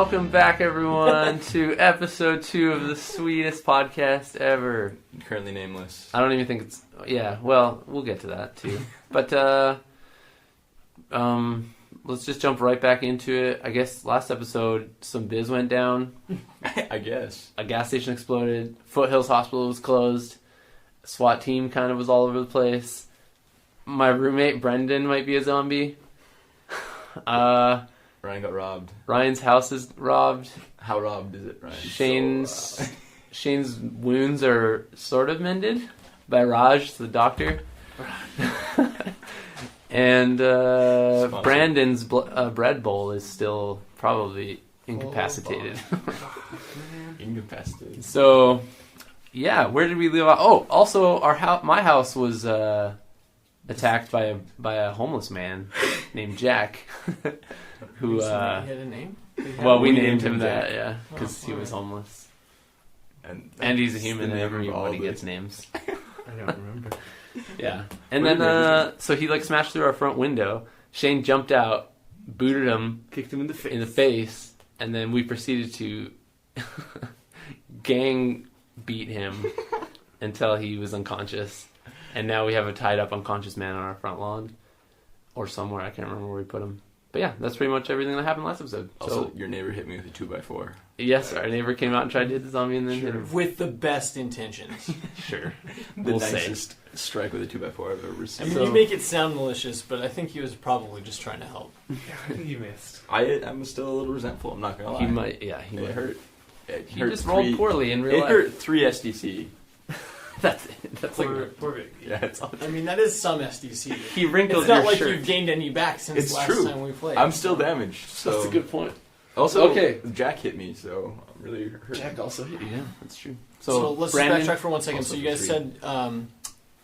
Welcome back, everyone, to episode 2 of the sweetest podcast ever. Currently nameless. I don't even think it's... Yeah, well, we'll get to that, too. But, let's just jump right back into it. I guess last episode, some biz went down. I guess. A gas station exploded. Foothills Hospital was closed. A SWAT team kind of was all over the place. My roommate, Brendan, might be a zombie. Ryan got robbed. Ryan's house is robbed. How robbed is it, Ryan? Shane's wounds are sort of mended by Raj, the doctor. And Brandon's bread bowl is still probably incapacitated. Incapacitated. So, yeah, where did we leave off? Oh, also, my house was attacked by a homeless man named Jack. Who? He had a name? Well, we named him that, yeah, because he was homeless. And he's a human, and everybody gets names. I don't remember. Yeah, and then so he smashed through our front window. Shane jumped out, booted him, Kicked him in the face, and then we proceeded to gang beat him until he was unconscious. And now we have a tied up unconscious man on our front lawn, or somewhere. I can't remember where we put him. But yeah, that's pretty much everything that happened last episode. Also, your neighbor hit me with a 2x4. Yes, our neighbor came out and tried to hit the zombie and then hit him. With the best intentions. Sure. The nicest strike with a 2x4 I've ever I received. mean, you make it sound malicious, but I think he was probably just trying to help. You missed. I'm still a little resentful, I'm not gonna lie. He might hurt. He just rolled poorly in real life. It hurt 3 SDC. That's it. That's Poor baby. Yeah, it's all. I mean, that is some SDC. He wrinkled It's not your like shirt. you've gained any back since It's last true. time we played. I'm still damaged, so... That's a good point. Also, Okay. Jack hit me, so I'm really hurt. Jack also hit you. Yeah, that's true. So let's Brandon, just backtrack for 1 second. also So you guys for said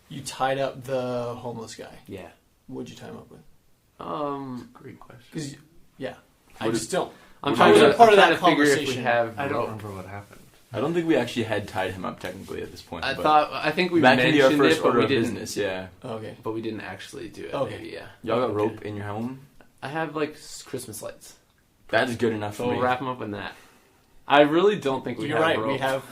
you tied up the homeless guy. Yeah. What'd you tie him up with? Great question. Because, yeah. I What just don't. I'm I trying wasn't to, part I'm of trying that to figure if we conversation. have I don't rope. remember what happened. I don't think we actually had tied him up technically at this point. I think we that can be our mentioned first it, but order we of didn't. business, yeah. Okay. But we didn't actually do it. Okay. Maybe, yeah. Y'all got Okay. rope in your home? I have Christmas lights. That is good enough So for we'll me. wrap them up in that. I really don't think we You're have right. rope. We have.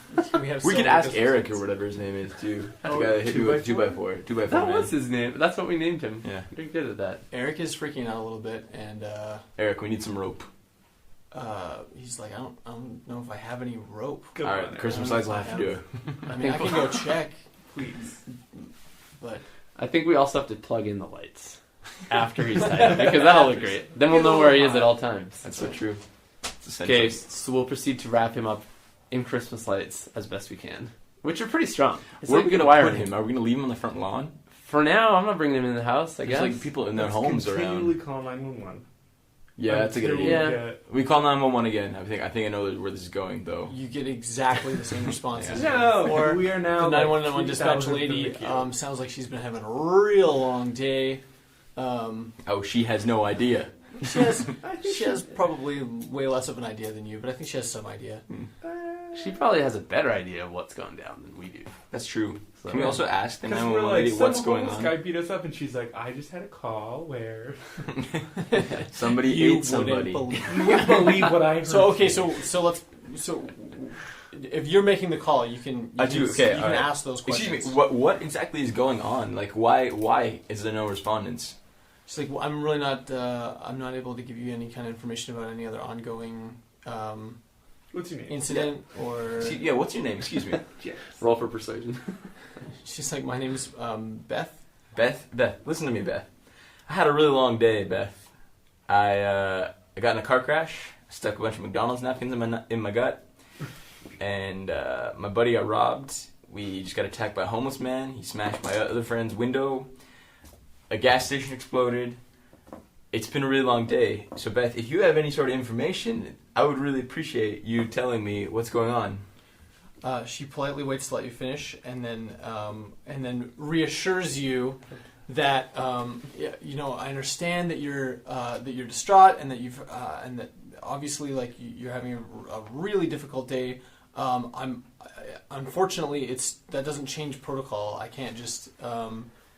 We could so ask many Eric or businesses. whatever his name is too. The Oh, guy that hit you with 2x4? 2x4 That man. was his name. That's what we named him. Yeah. You're good at that. Eric is freaking out a little bit, and Eric, we need some rope. he's like, I don't know if I have any rope. Come All on right, now. Christmas lights will have to do it. I mean, I can go check, Please. but I think we also have to plug in the lights after he's tied up because that'll look great. Then we'll know where he is at all times. That's so true. It's essential. Okay, so we'll proceed to wrap him up in Christmas lights as best we can, which are pretty strong. It's Where are like we gonna wiring. put him? Are we gonna leave him on the front lawn? For now, I'm not bringing him in the house. I There's guess. like people in their Let's homes around. continually call 911. Yeah, that's a good Until idea. we Yeah. get- We call 911 again. I think I know where this is going though. you get exactly the same responses. No, Or we are now. the 911 dispatch 3,000 lady from the queue. sounds like she's been having a real long day. Oh, she has no idea. She has probably way less of an idea than you, but I think she has some idea. She probably has a better idea of what's going down than we do. That's true. So- Can we also ask the Because we're 911 like, lady what's going homeless on? guy beat us up, and she's like, I just had a call where Somebody You ate somebody. wouldn't believe. you wouldn't believe what I heard. So okay, so if you're making the call, you can I do. Okay, you all can right. ask those questions. Excuse me. What exactly is going on? Like, why is there no respondence? She's like, well, I'm really not. I'm not able to give you any kind of information about any other ongoing What's your name? incident or. Yeah. What's your name? Excuse me. Yes. Roll for persuasion. She's like, my name's Beth. Beth. Listen to me, Beth. I had a really long day, Beth. I got in a car crash. Stuck a bunch of McDonald's napkins in my gut, and my buddy got robbed. We just got attacked by a homeless man. He smashed my other friend's window. A gas station exploded. It's been a really long day. So, Beth, if you have any sort of information, I would really appreciate you telling me what's going on. She politely waits to let you finish, and then reassures you that I understand that you're distraught and that and that obviously you're having a really difficult day. Unfortunately, that doesn't change protocol. I can't just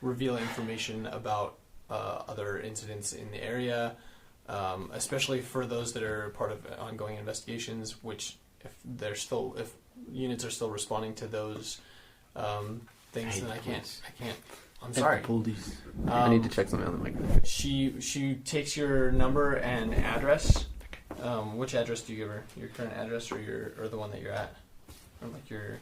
reveal information about other incidents in the area. especially for those that are part of ongoing investigations, which if units are still responding to those things, then I can't. I'm sorry. I need to check something on the microphone. She takes your number and address. Which address do you give her? Your current address or the one that you're at? Or like your...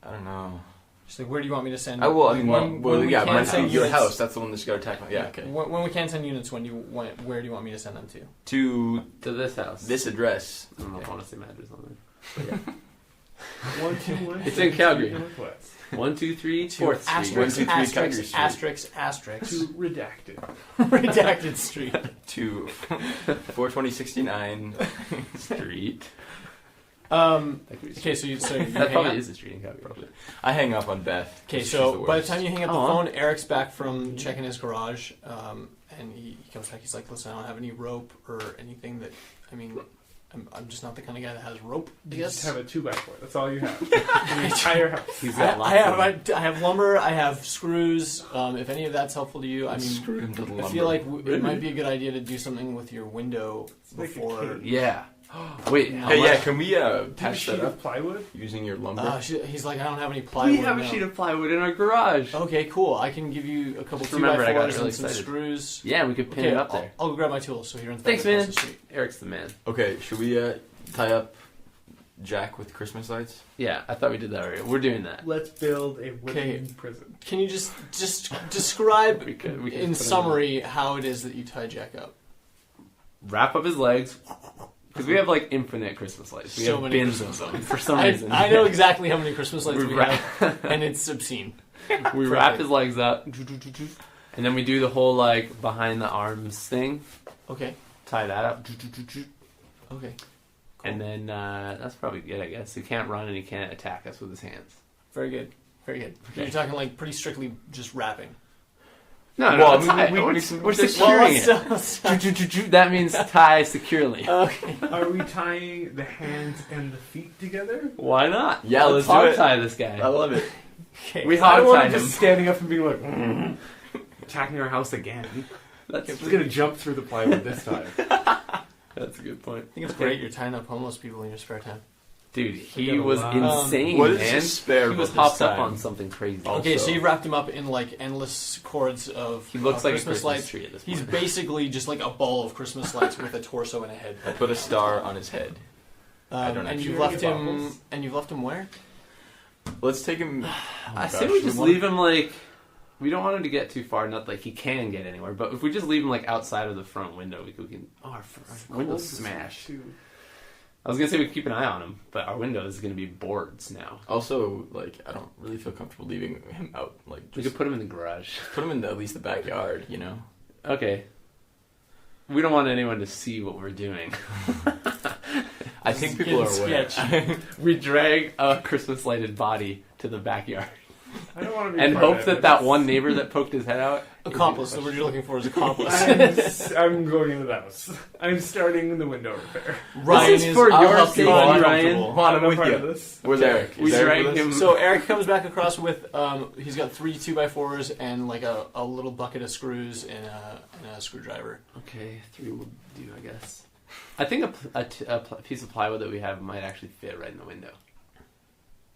I don't know. She's like, where do you want me to send? Your house. That's the one that's got attacked. Yeah, okay. When we can send units, where do you want me to send them to? To this house. This address. I don't know if I want to say my address on there. 121. It's in Calgary. Northwest. 123 4th Street. Asterisk. To redacted. Redacted Street. To 42069 Street. Okay, so you that probably is a street in Calgary. Probably. I hang up on Beth. Okay, so by the time you hang up the phone, Eric's back from checking his garage, and he comes back. He's like, "Listen, I don't have any rope or anything that. I mean, I'm just not the kind of guy that has rope. I You guess just have a 2x4. That's all you have. The entire house. He's got lots I have lumber. I have screws. If any of that's helpful to you, I mean, I feel like it might be a good idea to do something with your window before. Yeah. Wait. Hey, yeah. Can we patch sheet that of up plywood? using your lumber? He's like, I don't have any plywood. We have a sheet of plywood in our garage. Okay, cool. I can give you a couple Just 2x4s remember, I got really and some excited. screws. Yeah, we could pin it up there. I'll go grab my tools. So he runs Thanks, back man. across the street. Eric's the man. Okay, should we tie up Jack with Christmas lights? Yeah, I thought we did that already. We're doing that. Let's build a wooden Okay. prison. Can you just describe We could in put him summary how it is that you tie Jack up? wrap up his legs. Because we have like infinite Christmas lights. We So have many bins Christmas of them lights. for some reason. I know exactly how many Christmas lights we We have, and it's obscene. We wrap his legs up, and then we do the whole like behind the arms thing. Okay. Tie that up, Okay. and then that's probably good, I guess. He can't run and he can't attack us with his hands. Very good. Very good. Okay. You're talking like pretty strictly just wrapping. No, Well, it's I mean, tie. we're We're just- securing it. That means tie securely. Okay. Are we tying the hands and the feet together? Why not? Yeah, let's do hog it. tie this guy. I love it. Okay. We I don't hog want tie him him. just standing up and being like, attacking our house again. That's He's gonna jump through the plywood this time. That's a good point. I think it's great you're tying up homeless people in your spare time. Dude, he got a was lot. insane, What is man. his spare He was about this hopped up time? on something crazy. Oh. Okay, so Also- you wrapped him up in like endless cords of He looks like a Christmas Christmas lights. tree at this He's point. basically just like a ball of Christmas lights with a torso and a head. I put a star on his head. I don't And actually you've have left any him. bottles. And you've left him where? Let's take him. I say we just leave him like. We don't want him to get too far. Not like he can get anywhere, but if we just leave him like outside of the front window, we can. Oh, our window's smashed. I was gonna say we could keep an eye on him, but our window is gonna be boards now. Also, like, I don't really feel comfortable leaving him out. Like, We just could put him in the garage. put him in at least the backyard, you know? Okay. We don't want anyone to see what we're doing. I think people are aware. We drag a Christmas lighted body to the backyard I don't want to be and part hope of that it. that one neighbor that poked his head out. Accomplice. The word you're looking for is accomplice. I'm going into the house. I'm starting the window repair. Ryan is for I'll your help you safety, out. Ryan. Come on, I'm I'm with part you. of this. Where's Eric? We Is Eric drag with us? him. So Eric comes back across with he's got 3 2x4s and like a little bucket of screws and a screwdriver. Okay, 3 will do, I guess. I think a piece of plywood that we have might actually fit right in the window.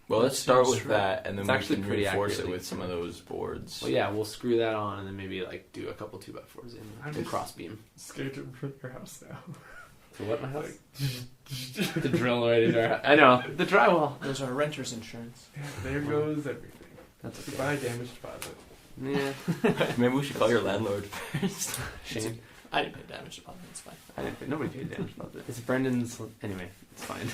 Well, let's start with that, and then It's we actually can pretty reinforce it accurately. with some of those boards. Well, yeah, we'll screw that on and then maybe like do a couple 2x4s in I'm the just- crossbeam. Scared to ruin your house now. To what my house? The drill right into our house. I know the drywall. Those are renter's insurance. There goes everything. That's okay. Goodbye, damage deposit. Yeah, Maybe we should call your landlord first. Shane. I didn't pay damage deposit. It's fine. I didn't. Nobody paid damage about this. It's Brendan's. Anyway, it's fine.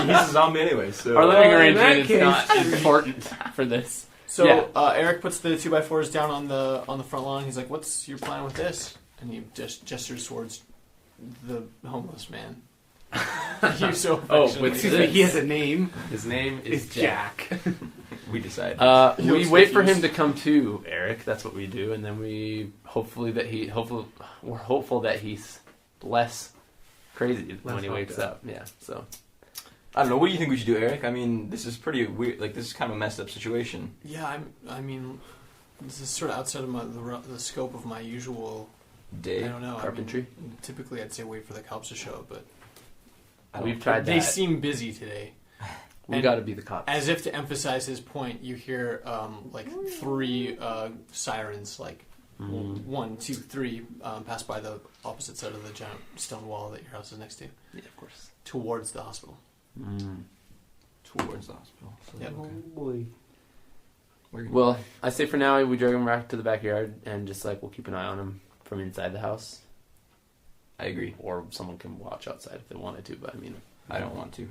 He's a zombie anyway, so. Our living in that arrangement is not case- important for this. So Yeah. Eric puts the 2x4s down on the front lawn. He's like, "What's your plan with this?" And he just gestures towards the homeless man. You so Oh, affectionately- with Excuse me, he has a name. His name is It's Jack. Jack. We decide. He We looks wait for confused. him to come to, Eric. That's what we do, and then we're hopeful that he's less crazy when he wakes up. Yeah. So I don't know. What do you think we should do, Eric? I mean, this is pretty weird. Like, this is kind of a messed up situation. Yeah, I mean, This is sort of outside of the scope of my usual. Day I don't know. carpentry. I mean, typically, I'd say wait for the cops to show up, but We've tried that. they seem busy today. We got to be the cops. As if to emphasize his point, you hear like 3 sirens, like 1, 2, 3, pass by the opposite side of the giant stone wall that your house is next to, Yeah, of course. towards the hospital. Towards the hospital. So, Yep. okay. Boy. Well, I say for now we drag him back to the backyard and just like we'll keep an eye on him from inside the house. I agree. Or someone can watch outside if they wanted to, but I mean, I don't want to.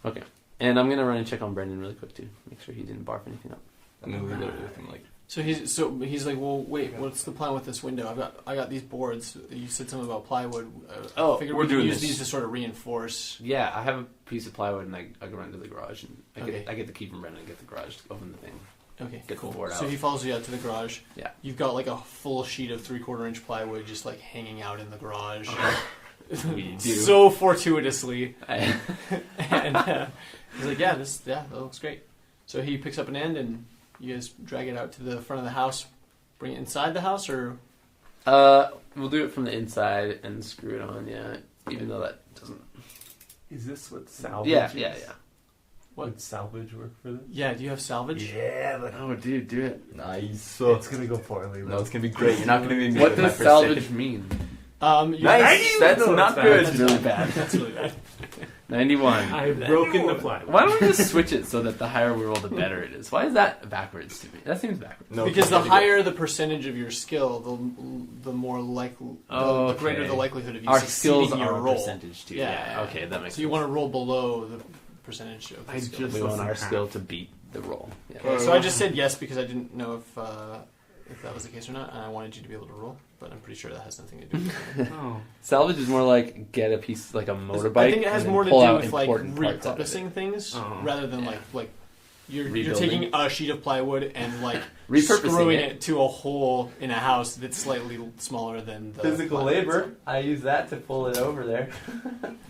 Okay. And I'm gonna run and check on Brendan really quick too, make sure he didn't barf anything up. I mean, we literally with him like. So he's like, well, wait, what's the plan with this window? I got these boards. You said something about plywood. I figured we're we could doing use this. these to sort of reinforce. Yeah, I have a piece of plywood and I go run to the garage and Okay. I get the key from Brendan and get the garage to open the thing. Okay, Get the cool. board So out. he follows you out to the garage. Yeah. You've got like a full sheet of 3/4 inch plywood just like hanging out in the garage. We do. So fortuitously. I- And he's like, that looks great. So he picks up an end and you guys drag it out to the front of the house, bring it inside the house, or we'll do it from the inside and screw it on, yeah. Even though that doesn't. Is this what salvage Yeah, is? yeah. What? Would salvage work for this? yeah, do you have salvage? Yeah, but Oh, dude, do it. Nice. it's gonna go poorly. No, it's gonna be great. You're not gonna be. What does salvage mean? Nice. That's No, not it's good. That's really bad. That's really bad. 91. I've broken the plywood. Why don't we just switch it so that the higher we roll, the better it is? Why is that backwards to me? That seems backwards. No, Because the it's higher the percentage of your skill, the more likely, Oh, the greater okay. the likelihood of you Our succeeding skills in your are a roll. percentage too. Yeah. Yeah. Okay, that makes So you sense. want to roll below the percentage of the I skill. just- We want our less than skill half. to beat the roll. Yeah. Okay, so I just said yes because I didn't know if that was the case or not, and I wanted you to be able to roll, but I'm pretty sure that has nothing to do with it. Oh. Salvage is more like get a piece, like a motorbike. I think it has and then more to pull do out with like important parts out of it. repurposing things Oh. rather than Yeah. like you're Rebuilding. taking a sheet of plywood and like Repurposing screwing it. it to a hole in a house that's slightly smaller than the physical plywood. labor. I use that to pull it over there.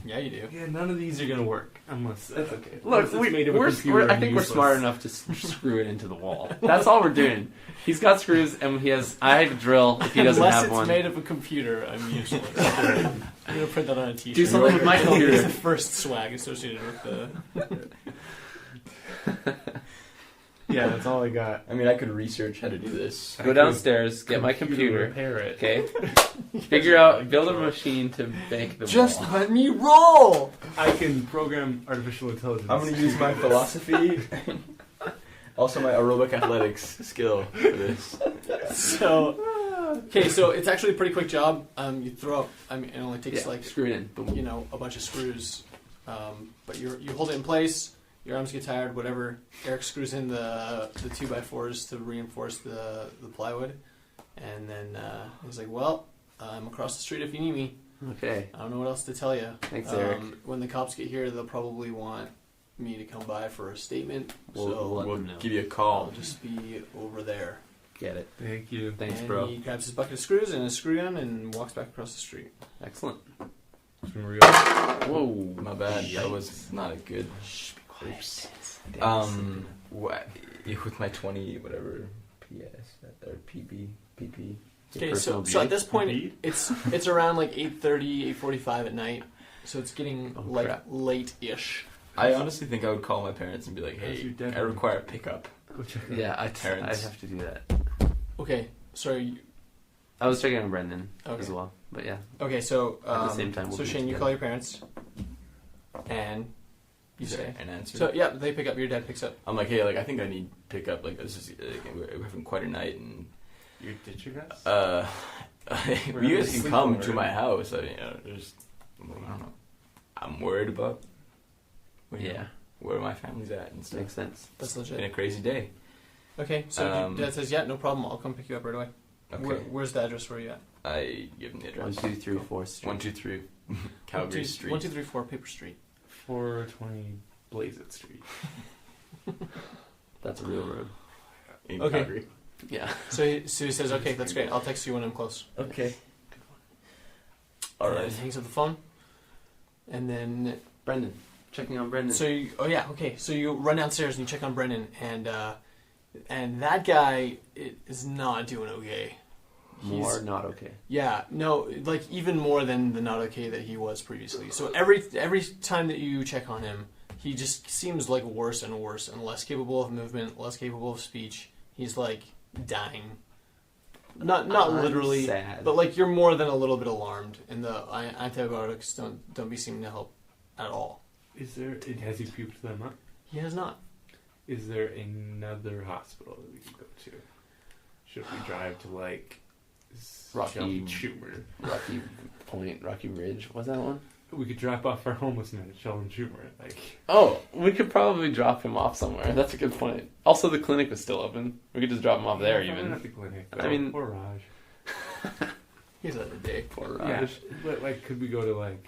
Yeah, you do. Yeah, none of these are gonna work unless that's okay. Look, I think we're smart enough to screw it into the wall. That's all we're doing. He's got screws, and I had to drill if he doesn't Unless have it's one. made of a computer, I'm useless. I'm gonna print that on a t-shirt. Do something with my It's computer. the first swag associated with the. Yeah, that's all I got. I mean, I could research how to do this. Go downstairs, get my computer, repair it. okay? Build a machine to make the Just wall. let me roll. I can program artificial intelligence. I'm gonna use my philosophy, also my aerobic athletics skill for this. So, okay, so it's actually a pretty quick job. You throw up. I mean, it only takes Yeah, like screw it in. Boom. a bunch of screws, but you hold it in place. Your arms get tired, whatever. Eric screws in the 2x4s to reinforce the plywood, and then he's like, "Well, I'm across the street if you need me. Okay. I don't know what else to tell you." Thanks, Eric. When the cops get here, they'll probably want me to come by for a statement, We'll so let We'll them know. give you a I'll call. just be over there. Get it. Thank you. Thanks, And bro. he grabs his bucket of screws and his screw gun and walks back across the street. Excellent. Whoa, my bad. That was not a good. Oops. What with my 20 whatever PS or PB PP. Okay, Personal so at beauty? this point, Indeed. it's around like 8:30, 8:45 at night, so it's getting Oh, like crap. late-ish. I honestly think I would call my parents and be like, How's "Hey, your dad I require a pickup." Go check it out. Yeah, I'd Terrence. have to do that. Okay, sorry. I was checking on Brendan Okay. as well, but yeah. Okay, so At the same time, we'll so be Shane, you together. call your parents, and you Is there say an answer? so. Yeah, they pick up. Your dad picks up. I'm like, "Hey, like I think I need pickup. Like this is we're having quite a night, and You're ditching us? you having guys a can come sleepover. to my house. I mean, just I don't know. I'm worried about Yeah, where my family's at and stuff. makes sense. That's Been legit. a crazy day. Okay, so Um, your dad says, "Yeah, no problem. I'll come pick you up right away." Okay, Where's the address? Where are you at? I give him the 1, address. 2, 3, 4 Street. 1, 2, 3, Calgary Street. 1, 2, 3, 4, Paper Street. 420 Blazet Street. That's a real road. in Okay. Calgary. Yeah. So he says, "Okay, that's great. I'll text you when I'm close." Okay. All And right. he hangs up the phone, and then Brendan. Checking on Brendan. so you, so you run downstairs and you check on Brendan, and And that guy is not doing okay. More not okay. Yeah, no, like even more than the not okay that he was previously. So every time that you check on him, he just seems like worse and worse and less capable of movement, less capable of speech. He's like dying. Not literally, sad. but like you're more than a little bit alarmed, and the antibiotics don't be seeming to help at all. Has he puked them up? He has not. Is there another hospital that we can go to? Should we drive to like Rocky Schumer? Rocky Point, Rocky Ridge. Was that one? We could drop off our homeless man at Sheldon Schumer. Like, Oh, we could probably drop him off somewhere. That's a good point. Also, the clinic was still open. We could just drop him off there, probably even. not the clinic. I mean- poor Raj. He's had a day. Poor Yeah, Raj. but like, could we go to like?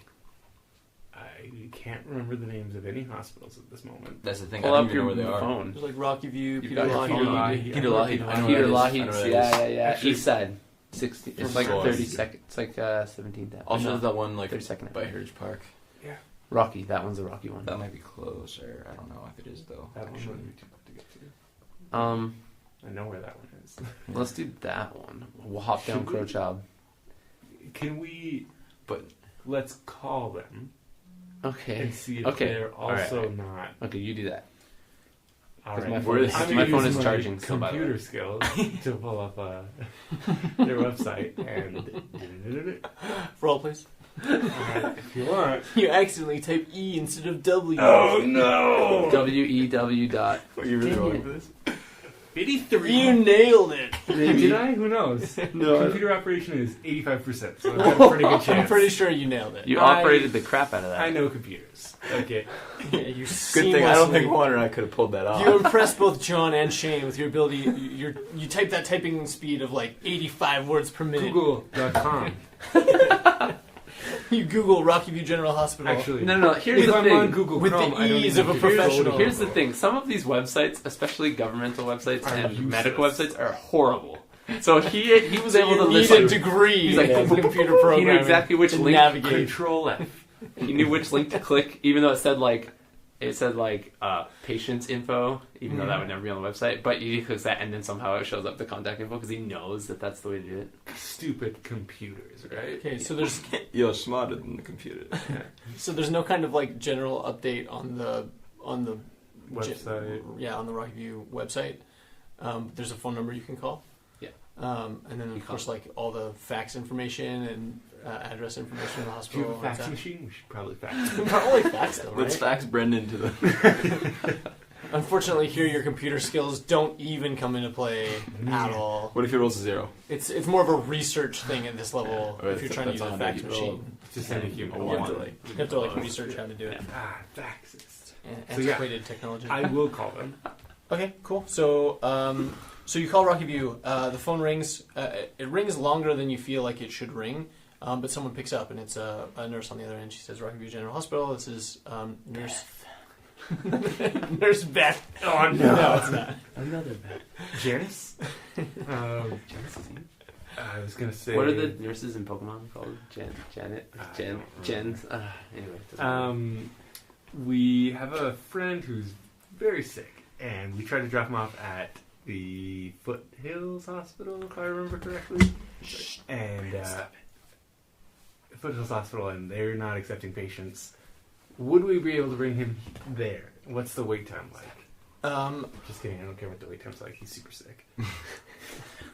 I can't remember the names of any hospitals at this moment. That's the thing. Pull I don't up even know your where they are. phone. There's like Rocky View, You've Peter got your Lougheed. phone. Peter Lougheed. I know Peter where that is. I Lougheed. know where that Yeah, is. yeah. Actually- East side. 60. It's like Boy. 30 seconds. It's like 17. Also, no, there's that one like 32nd. by Heritage Park. Yeah, Rocky. That one's a Rocky one. That might be closer. I don't know if it is though. that one Actually. wouldn't be too hard to get to. I know where that one is. Let's do that one. We'll hop down Should we? Crowchild. Can we? But Let's call them Okay. and see if Okay. they're All right. also not. Okay, you do that. All 'Cause right. my Where phone is- is, I'm my gonna phone use is my charging still, by the computer way. skills to pull up their website and. Roll, please. If you want. You accidentally type E instead of W. Oh no! WEW dot. are you really Dang rolling it. for this? 83. You nailed it. Did I? Who knows? No. Computer operation is 85%, so I've got a pretty good chance. I'm pretty sure you nailed it. You I- operated the crap out of that. I know computers. Okay. Yeah, you Good thing I don't think seamlessly- Juan and I could have pulled that off. You impressed both John and Shane with your ability. You type that typing speed of like 85 words per minute. Google.com. You Google Rocky View General Hospital. Actually, No. Here's if the I'm thing. on Google With the Chrome, I don't ease even of a have to go to professional. Google. Here's the thing. Some of these websites, especially governmental websites Are and useless. medical websites, are horrible. So he was able to you need listen. a degree He's like, in computer he programming. knew exactly which to link. navigate. Control F. He knew which link to click, even though it said patient's info, even though that would never be on the website. But you click that, and then somehow it shows up the contact info because he knows that that's the way to do it. Stupid computers, right? Okay, so there's You're smarter than the computer. there's no kind of like general update on the Website. on the Rocky View website. There's a phone number you can call. Yeah. And then You of course call. like all the fax information and address information in the Do you hospital. have a and fax that. machine? We should probably fax. Probably fax them, right? Let's fax Brendan to the. Unfortunately, here your computer skills don't even come into play at all. What if he rolls a 0? It's more of a research thing at this level. Yeah. If you're trying to use That's a on fax that. machine, Just send a human. you have to one. like research how to do it. Faxes. And So, yeah. antiquated technology. I will call them. Okay, cool. So, so you call Rocky View. The phone rings. It rings longer than you feel like it should ring, but someone picks up, and it's a nurse on the other end. She says, "Rocky View General Hospital. This is Nurse Nurse Beth." Oh No, it's not. Another bad. Janice? I was gonna say. What are the nurses in Pokemon called? Janet? I Jen? don't Jens? Anyway. doesn't matter. We have a friend who's very sick, and we tried to drop him off at the Foothills Hospital, if I remember correctly. And Foothills Hospital, and they're not accepting patients. Would we be able to bring him there? What's the wait time like? Just kidding. I don't care what the wait time's like. He's super sick.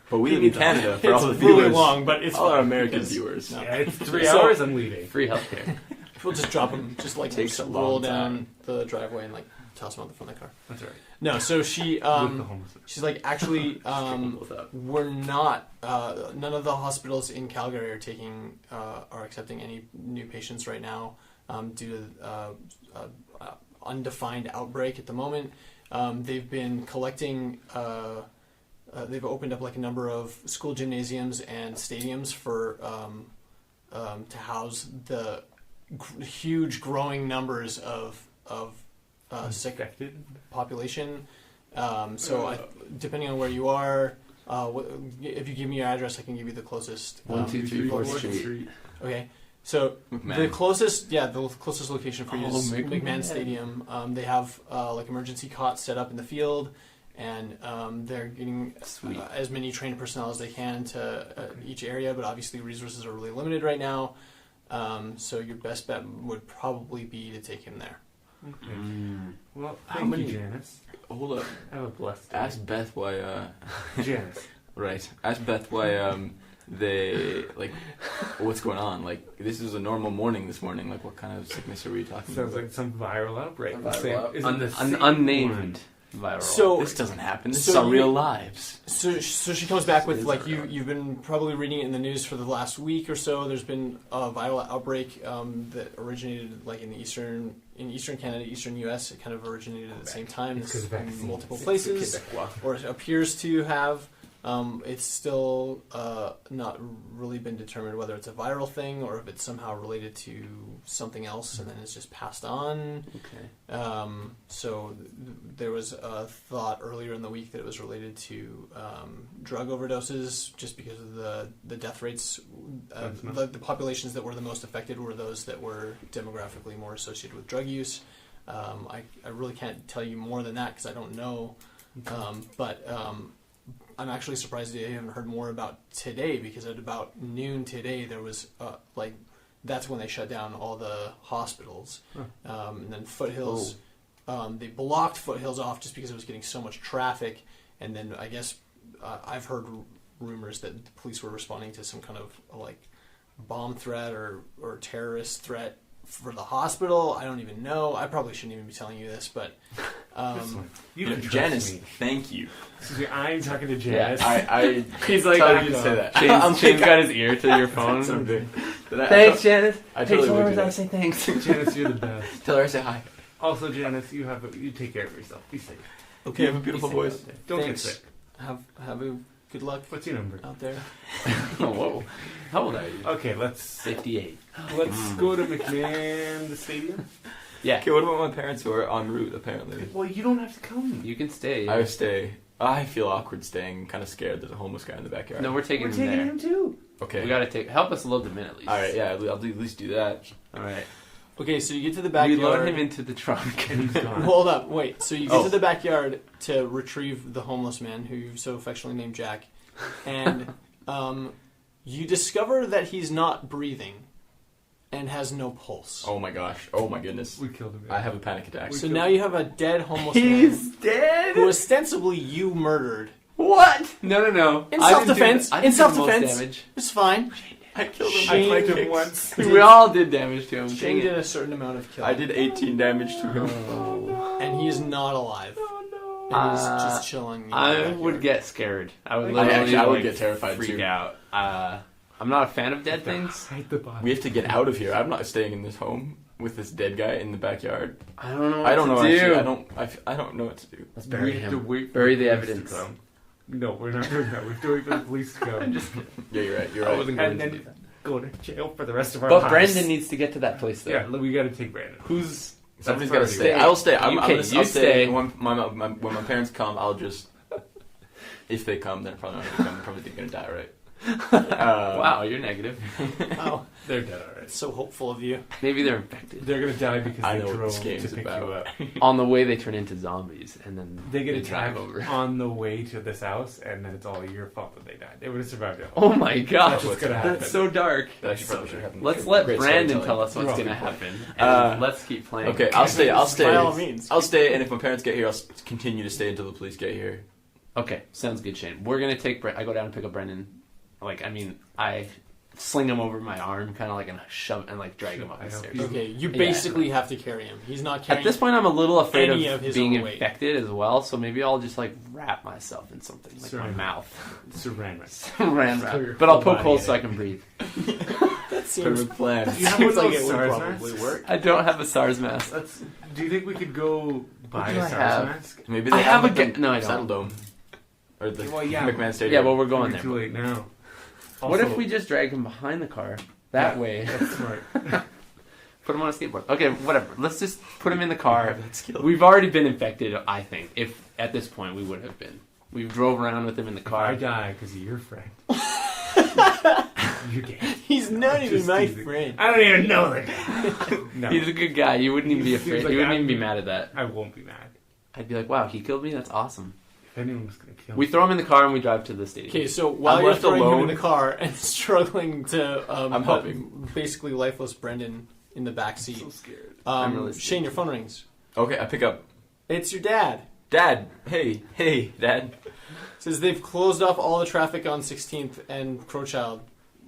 But we live in Canada for It's all the really viewers. long, but it's all our fine American because- viewers. No. Yeah, it's 3 So- hours. I'm leaving. Free healthcare. We'll just drop him, just like Takes a roll long down time. the driveway and like toss him out the front of the car. That's all right. No, so she With the homeless. she's like, actually, Both up. we're not. None of the hospitals in Calgary are taking are accepting any new patients right now due to undefined outbreak at the moment. They've been collecting. They've opened up like a number of school gymnasiums and stadiums for to house the huge growing numbers of sick Infected. population. Depending on where you are, if you give me your address, I can give you the closest. 1, 2, 3, 4th Street. Street. Okay, so McMahon. the closest location for you Oh, is McMahon. McMahon Stadium. They have like emergency cots set up in the field, and they're getting as many trained personnel as they can to each area, but obviously resources are really limited right now. So your best bet would probably be to take him there. Okay. Well, thank you, Janice. Hold up. Have a blessed day. Ask Beth why. Janice. Right. Ask Beth why. They what's going on? Like, this is a normal morning this morning. Like, what kind of sickness are we talking Sounds about? like some viral outbreak. Unnamed viral. So This doesn't happen. This is our real lives. So she comes back with, like, you've been probably reading it in the news for the last week or so. There's been a viral outbreak that originated like in Eastern Canada, Eastern U.S. It kind of originated at the same time in multiple places, or it appears to have. It's still not really been determined whether it's a viral thing or if it's somehow related to something else and then it's just passed on. Okay. So there was a thought earlier in the week that it was related to drug overdoses, just because of the death rates. The populations that were the most affected were those that were demographically more associated with drug use. I really can't tell you more than that because I don't know. But I'm actually surprised that I haven't heard more about today, because at about noon today there was that's when they shut down all the hospitals. And then Foothills, they blocked Foothills off just because it was getting so much traffic. And then I guess I've heard rumors that the police were responding to some kind of like bomb threat or terrorist threat for the hospital. I don't even know. I probably shouldn't even be telling you this, but you can trust Janice, me. thank you. Excuse me, I'm talking to Janice. I He's like, tell you to say that. Shane's got his ear to your phone. Thanks, Janice. I totally would do I that. say thanks. Janice, you're the best. Tell her I say hi. Also, Janice, you take care of yourself. Be safe. Okay, have a beautiful Be safe voice. out there. Don't Thanks. get sick. have a good luck What's your number? out there. Oh, whoa. How old are you? Okay, let's 58. go to McMahon, the stadium. Yeah. Okay, what about my parents who are en route, apparently? Well, you don't have to come. You can stay. I stay. I feel awkward staying. I'm kind of scared. There's a homeless guy in the backyard. No, we're taking We're him taking there. him too. Okay. We gotta help us load them in at least. Alright, yeah, I'll at least do that. Alright. Okay, so you get to the We backyard. load him into the trunk. And he's gone. Hold up, wait. So you get Oh. to the backyard to retrieve the homeless man who you so affectionately named Jack, and you discover that he's not breathing and has no pulse. Oh my gosh. Oh my goodness. We killed him. I have a panic attack. So now you have a dead homeless man He's dead. who ostensibly you murdered. What? No. In I didn't do self-defense. the- I In didn't do the most self-defense. damage. It's fine. I killed him. Shane I did kicks. once. We all did damage to him. Shane Dang did it. a certain amount of killing. I did 18 damage to him. And he is not alive. Oh And he's just chilling. in the I backyard. would get scared. I would I literally would get terrified freak too. out. I'm not a fan of dead things. Hide the body. We have to get out of here. I'm not staying in this home with this dead guy in the backyard. I don't know. I don't know. What to do. Actually, I don't know what to do. Let's We bury have to him. wait for Bury the police to evidence. come. No, we're not doing that. We have to wait for the police to come. Yeah, you're right. You're I right. wasn't going And to then do that. go to jail for the rest of our But lives. Brandon needs to get to that place though. Yeah, look, we got to take Brandon. Who's Somebody's That's got to priority. stay. I'll stay. I'm Okay, gonna, you I'll stay. When my parents come, I'll just. If they come, they're probably not going to come. They're probably going to die, right? wow, you're negative. Wow, They're dead already. so hopeful of you. Maybe they're infected. They're gonna die because I they know what drove this game to is pick about. you up. On the way, they turn into zombies, and then They get drive attacked over. on the way to this house, and then it's all your fault that they died. They would have survived it. Oh my gosh, That's what's gonna happen. that's so dark. That actually probably should happen. Let's let Great Brandon storytelling. tell us what's We're all going to good happen, and let's keep playing. Okay, I'll stay. I'll stay. By all means. I'll stay, and if my parents get here, I'll continue to stay until the police get here. Okay, sounds good, Shane. We're gonna take. I go down and pick up Brendan. I sling him over my arm, kind of like, and shove and like drag him up the stairs. Okay, you Yeah. basically have to carry him. He's not carrying. At this point, I'm a little afraid any of of his being own weight. infected as well, so maybe I'll just like wrap myself in something, like my Saran. mouth. Saran wrap. Saran wrap. Clear But I'll full poke body holes in so it. I can breathe. That seems. Perfect plan. You have Seems one of like those it would SARS probably masks? work. I don't have a SARS mask. Do you think we could go buy do a I SARS have? mask? Maybe I they have a like the no, I don't. Saddle Dome or the Well, yeah. McMahon Stadium. Yeah, well, we're going We're there. too late now. What if Also- we just drag him behind the car? That way. That's smart. Put him on a skateboard. Okay, whatever. Let's just put him in the car. That skill. We've already been infected, I think. If at this point we would have been. We drove around with him in the If I car. die because of your friend. You're gay. He's not even Just my teasing. friend. I don't even know the guy. No, He's a good guy. You wouldn't even be He seems afraid. like You wouldn't that. even be mad at that. I won't be mad. I'd be like, wow, he killed me? That's awesome. If anyone was going to kill We me. throw him in the car and we drive to the stadium. Okay, so while I'm you're left throwing him in alone. the car and struggling to I'm put helping. basically lifeless Brendan in the back seat, I'm so scared. I'm really Shane, your phone rings. Okay, I pick up. It's your dad. Dad, hey, Dad. Says they've closed off all the traffic on 16th and Crowchild.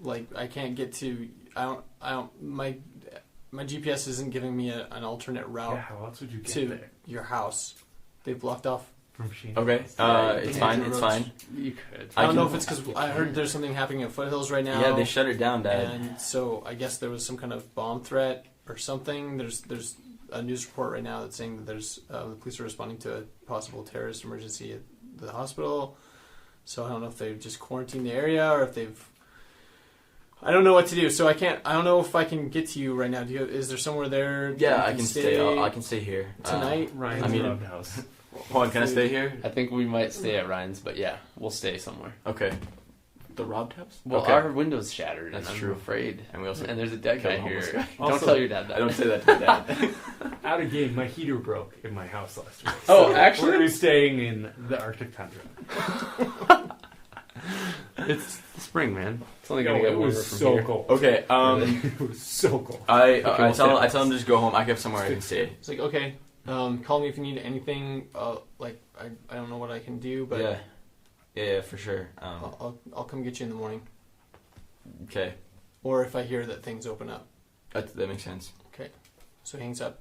Like I can't get to. I don't. My GPS isn't giving me an alternate route Yeah, how else would you get to there? your house. They've blocked off. From Shane. Okay, it's fine, Major it's roads. fine. You could. I don't know can- if it's because I heard there's something happening at Foothills right now. Yeah, they shut it down, Dad. And so I guess there was some kind of bomb threat or something. There's a news report right now that's saying that there's the police are responding to a possible terrorist emergency at the hospital. So I don't know if they've just quarantined the area or if they've. I don't know what to do. So I don't know if I can get to you right now. Is there somewhere there? that Yeah, you I can stay. I can stay here tonight. Ryan's I mean- robbed house. Hold on, can I stay here? I think we might stay at Ryan's, but yeah, we'll stay somewhere. Okay. The robbed house? Well, okay. our window's shattered, That's and I'm true. afraid. And we also And there's a dead guy killed a homeless here. guy. Don't Also, tell your dad that. I don't say that to my dad. Out of game, my heater broke in my house last week. Oh, So actually? we're staying in the Arctic tundra. It's the spring, man. It's only Yo, gonna get it warmer was from so here. cold. Okay, it was so cold. I we'll tell stay. him to just go home. I have somewhere I can stay. It's like okay, call me if you need anything. Like I don't know what I can do, but Yeah, for sure. I'll come get you in the morning. Okay, Or if I hear that things open up. that makes sense. So he hangs up.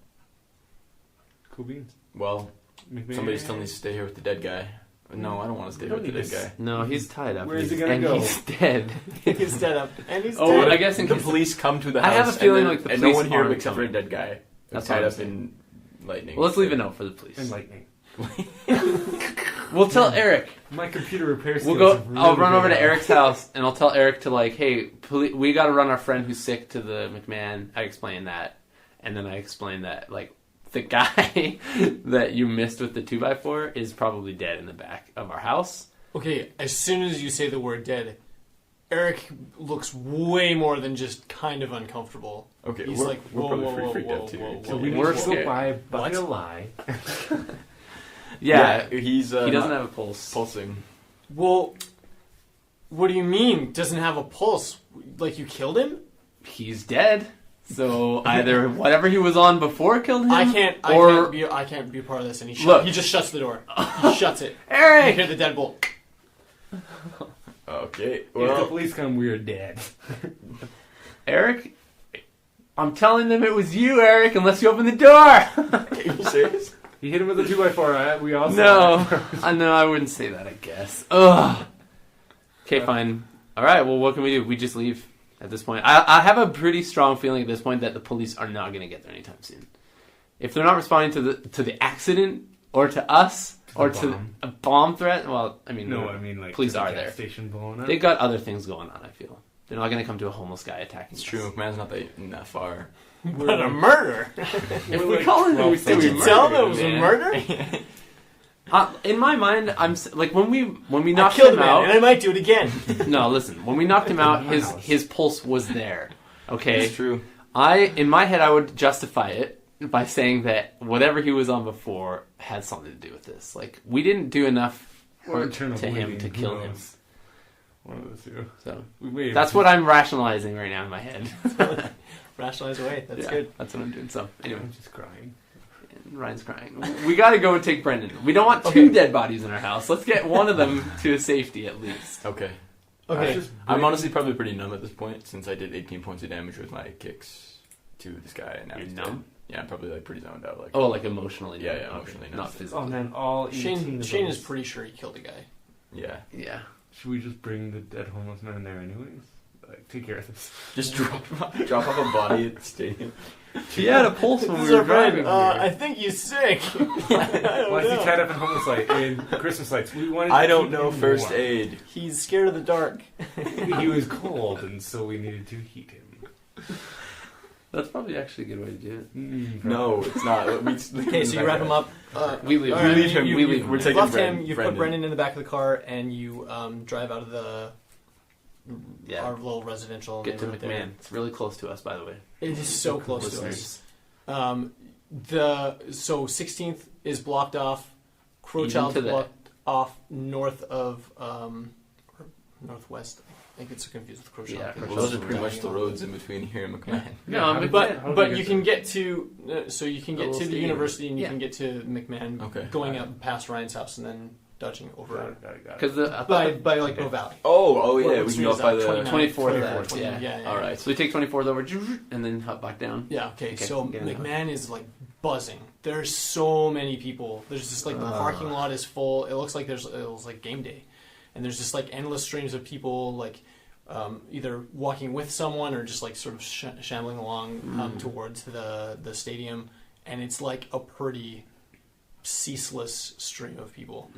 Cool beans. Well, McMahon. somebody still needs to stay here with the dead guy. No, I don't want to stay You with the don't dead need guy. No, he's tied up. Where is he gonna and go? he's dead. He's dead up. And he's Oh, dead. I guess in The case- police come to the I house. have a feeling and like the and no police one here aren't except for a coming. dead guy. That's tied what I'm up in lightning. Well, let's leave a note for the police. And lightning. We'll tell Eric. My computer repair skills We'll go. have really I'll run over to paid off. Eric's house and I'll tell Eric to like, hey, we got to run our friend who's sick to the McMahon. I explain that, and then I explain that like the guy that you missed with the 2x4 is probably dead in the back of our house. Okay, as soon as you say the word dead, Eric looks way more than just kind of uncomfortable. Okay, He's we're, like, we're whoa, probably whoa, freaked whoa, out too. whoa, So whoa. we need We're to go scared. by What? a lie. Yeah, he's he doesn't have a pulse. pulsing. Well, what do you mean doesn't have a pulse? Like you killed him? He's dead. So either whatever he was on before killed him. I can't be a part of this. And Look. he just shuts the door. He shuts it. You Eric. hear the deadbolt. Okay, If the well, police come, we're dead. Eric, I'm telling them it was you, Eric. Unless you open the door. are you serious? He hit him with a 2x4. We all saw No, it. I know I wouldn't say that. I guess. Ugh. Okay, fine. All right. Well, what can we do? We just leave at this point. I have a pretty strong feeling at this point that the police are not going to get there anytime soon. If they're not responding to the accident or to us or to bomb. a bomb threat, well, I mean, No, I mean like police the are gas there. Station blowing up. They've got other things going on. I feel they're not going to come to a homeless guy attacking. It's us. true. McMahon's not that far. But a murder. If We're we like call him, we 12 say we Did you murdered tell them it him, was man. a murder? In my mind, like when we I knocked killed him a man, out. and I might do it again. No, listen. When we knocked him out, my house. his pulse was there. Okay. It's true. In my head, I would justify it by saying that whatever he was on before had something to do with this. Like we didn't do enough Or hurt internal to him bleeding, to who kill him. knows? One of the two. So Wait, that's what I'm rationalizing right now in my head. Rationalize away. That's Yeah, good. That's what I'm doing. So anyway, I'm just crying. Ryan's crying. We got to go and take Brendan. We don't want two dead bodies in our house. Let's get one of them to safety at least. Okay. Okay. I'm honestly probably pretty numb at this point since I did 18 points of damage with my kicks to this guy. And now You're he's numb? dead. Yeah, I'm probably like pretty zoned out. Like, Oh, like emotionally? Yeah, numb. yeah, Okay, emotionally numb. not physically. Oh man, all 18 of Shane those. is pretty sure he killed a guy. yeah. Yeah. Should we just bring the dead homeless man there anyways? Like, take care of this. Just drop off a body at the stadium. He had a pulse when This we is were our friend. driving. I think he's sick. I Why is he don't tied know. up in homeless light in Christmas lights? We wanted. To I don't keep know him first warm. aid. He's scared of the dark. He was cold, and so we needed to heat him. That's probably actually a good way to do it. No, it's not. Okay, so you wrap him up. We leave. all We right, leave him. you- We you- leave him. we're You've taking left Brendan. him. You've put Brendan in the back of the car, and you drive out of the Yeah. our little residential Get to neighborhood McMahon. there. It's really close to us, by the way. It is so close to us. Listeners. So 16th is blocked off. Even Crowchild's to the blocked. off north of or northwest. I think it's confused with Crochet. Yeah, Well, those are pretty much the roads in between here and McMahon. No, but you can get to you can get to the stadium. university and you Yeah. can get to McMahon Okay. going up past Ryan's house and then dodging over Got it. because by like Bow Valley. Oh yeah, What we street can go is up by that? the 24th, yeah. yeah. All right. so we take 24th over and then hop back down. Yeah, okay. So get it. McMahon is like buzzing. There's so many people. There's just like the parking lot is full. It looks like it was like game day. And there's just like endless streams of people like either walking with someone or just like sort of shambling along towards the stadium. And it's like a pretty ceaseless stream of people.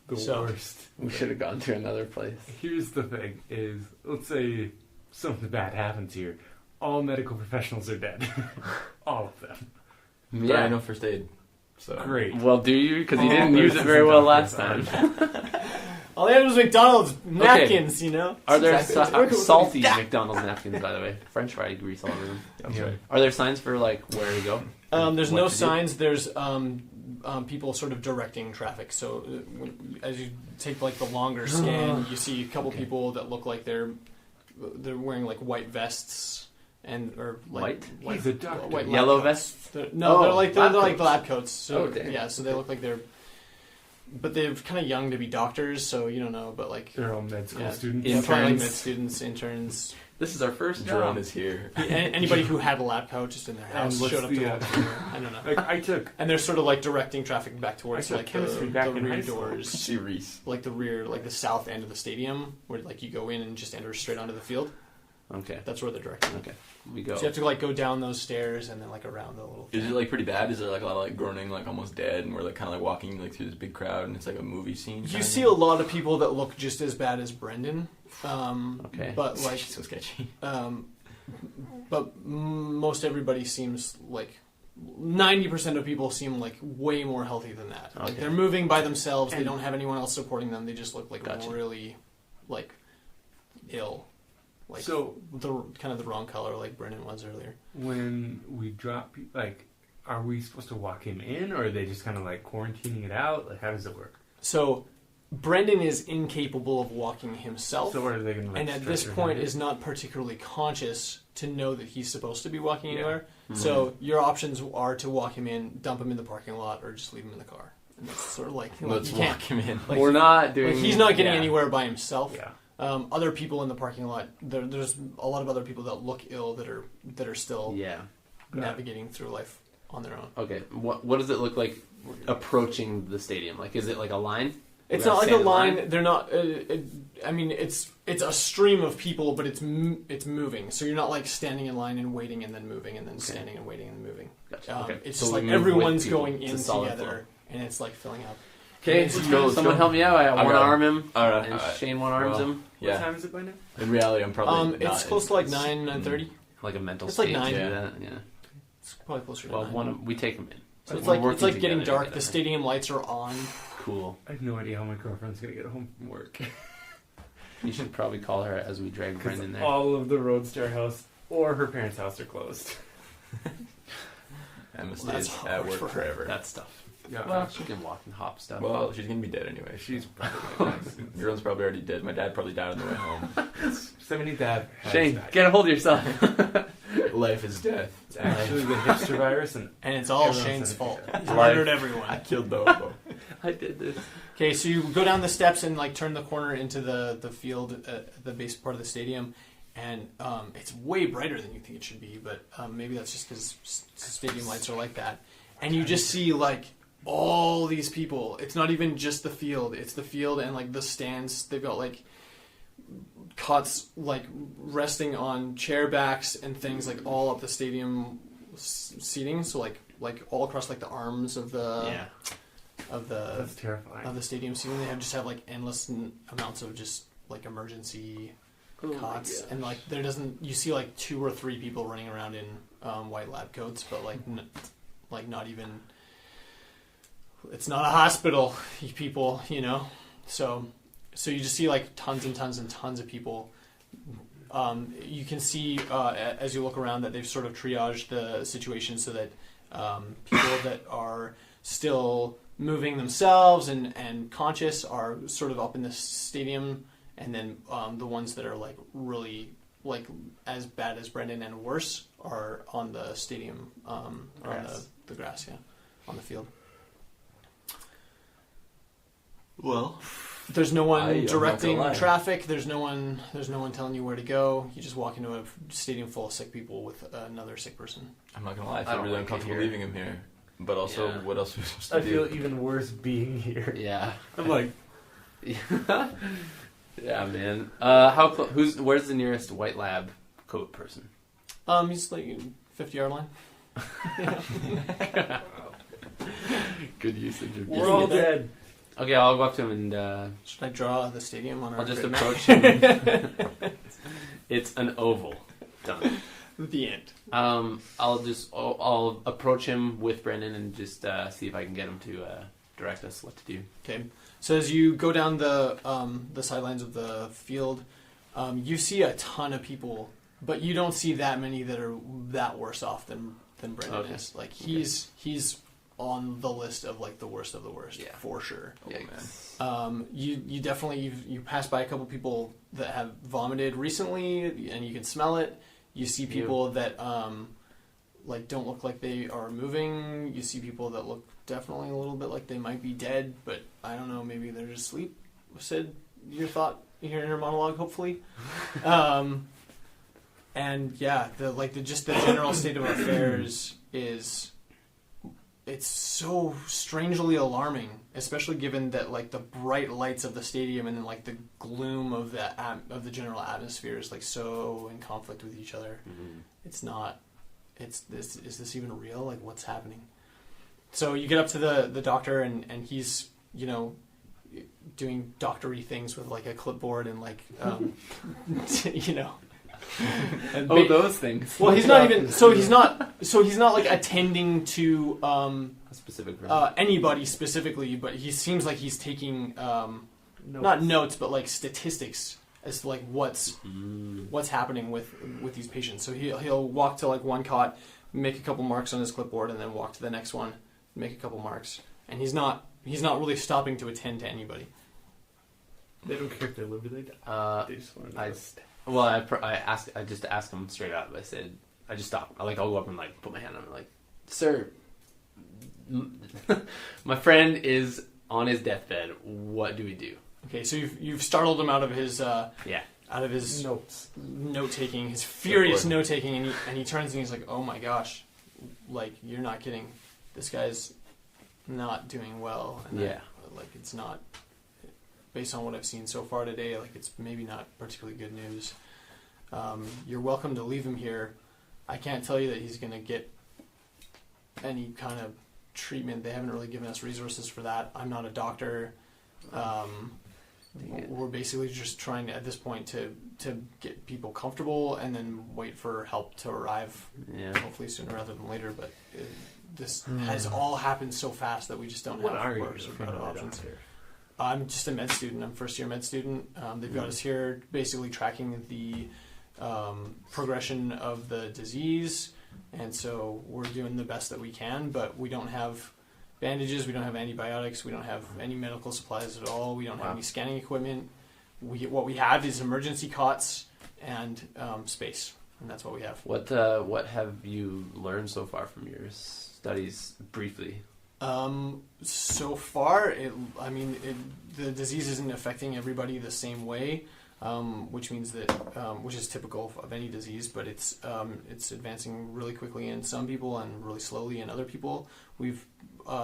The So- worst. We should have gone to another place. Here's the thing: is let's say something bad happens here, all medical professionals are dead, all of them. But I know first aid. So Great. Well, do you? Because you Oh, didn't use it this very is well a last doctor's time. All they had was McDonald's napkins, you know? Are there Exactly. salty McDonald's napkins, by the way? French fry grease all over them. That's Yeah. right. Are there signs for like where to go? There's What no to do? signs. There's people sort of directing traffic. So as you take like the longer scan, you see a couple people that look like they're wearing like white vests and or like White? He's a doctor. white lab Yellow coats. vests? They're Oh, like lab like coats. lab coats. So Oh, damn. yeah, so they look like but they're kind of young to be doctors, so you don't know. But like They're all med school Yeah. students. yeah, probably like Interns. med students, interns. This is our first Jerome job. is here. Anybody who had a lab coat just in their house what's showed up the, to work. I don't know. Like I took And they're sort of like directing traffic back towards took like the chemistry back in rear high school. doors, See Reese. like the south end of the stadium, where like you go in and just enter straight onto the field. Okay. That's where they're directing. Okay. We go. So you have to like go down those stairs and then like around the little. Is it like pretty bad? Is there like a lot of like groaning, like almost dead, and we're like kind of like walking like through this big crowd, and it's like a movie scene? You see a lot of people that look just as bad as Brendan. Okay. But like, so sketchy. but most everybody seems like 90% of people seem like way more healthy than that. Like Okay. they're moving by themselves. They And- don't have anyone else supporting them. They just look like Gotcha. really like ill. Like so the kind of the wrong color, like Brendan was earlier. when we drop, like, are we supposed to walk him in, or are they just kind of like quarantining it out? Like, how does it work? So Brendan is incapable of walking himself, So, what are they going to? Like, and at this stretcher point him? is not particularly conscious to know that he's supposed to be walking Yeah. anywhere. So your options are to walk him in, dump him in the parking lot, or just leave him in the car. And that's sort of like Let's you can't. walk him in. Like, We're not doing. like, he's not getting yeah. anywhere by himself. Yeah. Other people in the parking lot. There's a lot of other people that look ill that are still Yeah. navigating through life on their own. Okay. What does it look like approaching the stadium? Like, is it like a line? It's We not gotta like a stand in line. They're not. I mean, it's a stream of people, but it's moving. So you're not like standing in line and waiting and then moving and then standing and waiting and moving. Gotcha. Okay. It's So just we like move with everyone's people. going It's in a solid together, and it's like filling up. Okay, Let's go, let's someone go. help me out. I got one it. arm him, Alright, and alright. Shane one arms Well, him. What Yeah. time is it by now? In reality, I'm probably not. It's close to like It's- 9:30. Like a mental It's like state 9. to do Yeah. that. Yeah. It's probably closer to Well, 9. we take him in. So it's We're like working getting together dark. to The get stadium lights are on. Cool. I have no idea how my girlfriend's going to get home from work. You should probably call her as we drag Brendan there. All of the Roadster house or her parents' house are closed. Emma That's stays hard at work for her. forever. That stuff. Yeah. Well, she can walk and hop stuff. Well, she's gonna be dead anyway. She's probably Your one's probably already dead. My dad probably died on the way home. Somebody dad. has Shane, that. get a hold of yourself. Life is death. It's actually the hipster virus, and And it's all Everyone's Shane's in it. fault. He's Life. murdered I everyone. killed the hobo. I did this. Okay, so you go down the steps and like turn the corner into the field at the base part of the stadium, and it's way brighter than you think it should be. But maybe that's just because stadium lights are like that. And you just see like all these people. It's not even just the field. It's the field and like the stands. They've got like cots like resting on chair backs and things like all up the stadium seating. So like all across like the arms of the Yeah. of the that's terrifying. of the stadium seating. They just have like endless amounts of just like emergency Oh my cots, gosh. and like there doesn't you see like 2 or 3 people running around in white lab coats, but like like not even. It's not a hospital, you people, you know. So you just see like tons and tons and tons of people. You can see as you look around that they've sort of triaged the situation so that people that are still moving themselves and conscious are sort of up in the stadium, and then the ones that are like really like as bad as Brendan and worse are on the stadium, on the grass, on the field. Well, there's no one directing lie. traffic. There's no one telling you where to go. You just walk into a stadium full of sick people with another sick person. I'm not gonna lie. I I feel don't really like it uncomfortable here. leaving him here. But also, Yeah. what else are we supposed to I do? feel even worse being here. Yeah. I'm like, Yeah, man. Where's the nearest white lab coat person? He's like 50-yard line. Good usage of we're all dead. Okay, I'll go up to him and Should I draw the stadium on our I'll just grid map? approach him. It's an oval. Done. The end. I'll approach him with Brendan and just see if I can get him to direct us what to do. Okay. So as you go down the sidelines of the field, you see a ton of people, but you don't see that many that are that worse off than Brendan Okay. is. Like he's on the list of like the worst of the worst, Yeah. for sure. Yikes. You definitely you pass by a couple people that have vomited recently, and you can smell it. You see people that like don't look like they are moving. You see people that look definitely a little bit like they might be dead, but I don't know. Maybe they're just asleep. Sid, your inner monologue, hopefully. And yeah, just the general state of affairs is. It's so strangely alarming, especially given that like the bright lights of the stadium and then like the gloom of the general atmosphere is like so in conflict with each other. Mm-hmm. It's not. Is this even real? Like, what's happening? So you get up to the doctor and he's doing doctory things with like a clipboard and like and Those things. well, he's not even. So he's not like attending to A specific person. anybody specifically, but he seems like he's taking not notes, but like statistics as to like what's happening with these patients. So he'll walk to like one cot, make a couple marks on his clipboard, and then walk to the next one, make a couple marks, and he's not really stopping to attend to anybody. They don't care if they live, do they? They just want to I just asked him straight up. I said, I just stopped. I'll go up and like put my hand on him, like, sir, my friend is on his deathbed. What do we do? Okay, so you've startled him out of his notes. note taking, his furious note taking, and he turns and he's like, "Oh my gosh, like you're not kidding. This guy's not doing well." And it's not. Based on what I've seen so far today, like it's maybe not particularly good news. You're welcome to leave him here. I can't tell you that he's going to get any kind of treatment. They haven't really given us resources for that. I'm not a doctor. We're basically just trying at this point to get people comfortable and then wait for help to arrive. Yeah. Hopefully sooner rather than later. But this has all happened so fast that we just don't What have are you? worse or better options. I'm just a med student. I'm a first-year med student. They've got us here basically tracking the progression of the disease, and so we're doing the best that we can, but we don't have bandages, we don't have antibiotics, we don't have any medical supplies at all, we don't have any scanning equipment. What we have is emergency cots and space, and that's what we have. What have you learned so far from your studies, briefly? So far, the disease isn't affecting everybody the same way, which means that, which is typical of any disease, but it's advancing really quickly in some people and really slowly in other people. We've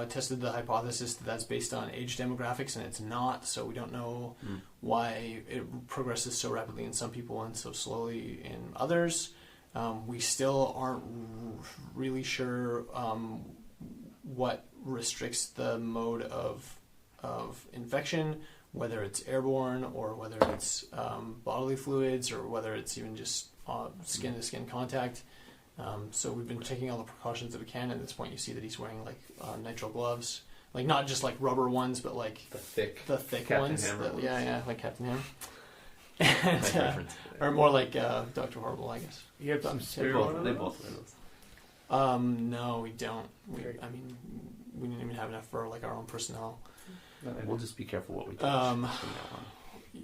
tested the hypothesis that that's based on age demographics, and it's not, so we don't know why it progresses so rapidly in some people and so slowly in others. We still aren't really sure what restricts the mode of infection, whether it's airborne or whether it's bodily fluids or whether it's even just skin-to-skin contact. So we've been taking all the precautions that we can. At this point, you see that he's wearing like nitrile gloves, like not just like rubber ones, but like The thick Captain ones. Hammer ones. Yeah, like Captain Hammer. And, or more like Dr. Horrible, I guess. You have some They spare both one of wear those? those. No, we don't. we didn't even have enough for like our own personnel. We'll just be careful what we touch.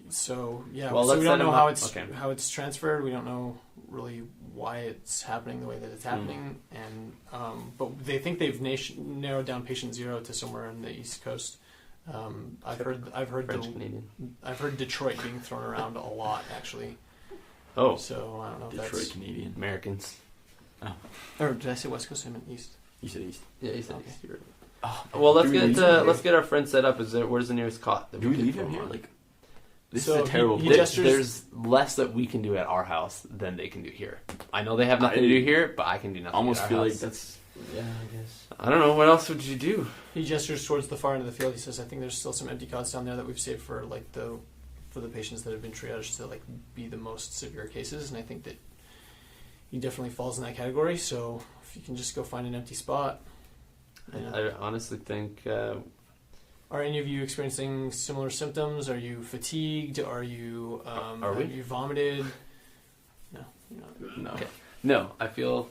So yeah, Well, so we don't know how okay. how it's transferred. We don't know really why it's happening the way that it's happening, and but they think they've narrowed down patient 0 to somewhere on the East Coast. I've heard Detroit being thrown around a lot actually. Oh, so I don't know if Detroit that's Canadian. Americans. Oh, or did I say West Coast? I meant East. You said East. Yeah, he said Okay. East. You're right. Oh, Well, let's get our friend set up. Where's the nearest cot? That do we can leave throw him here? on? Like, this So is a terrible he place. gestures- There's less that we can do at our house than they can do here. I know they have nothing to do here, but I can do nothing. Almost at our feel like house. that's. Yeah, I guess. I don't know. What else would you do? He gestures towards the far end of the field. He says, "I think there's still some empty cots down there that we've saved for like the patients that have been triaged to like be the most severe cases." And I think that he definitely falls in that category. So if you can just go find an empty spot. I honestly think. Are any of you experiencing similar symptoms? Are you fatigued? Are you Are we? have you vomited? No, you're not. No. Okay. No, I feel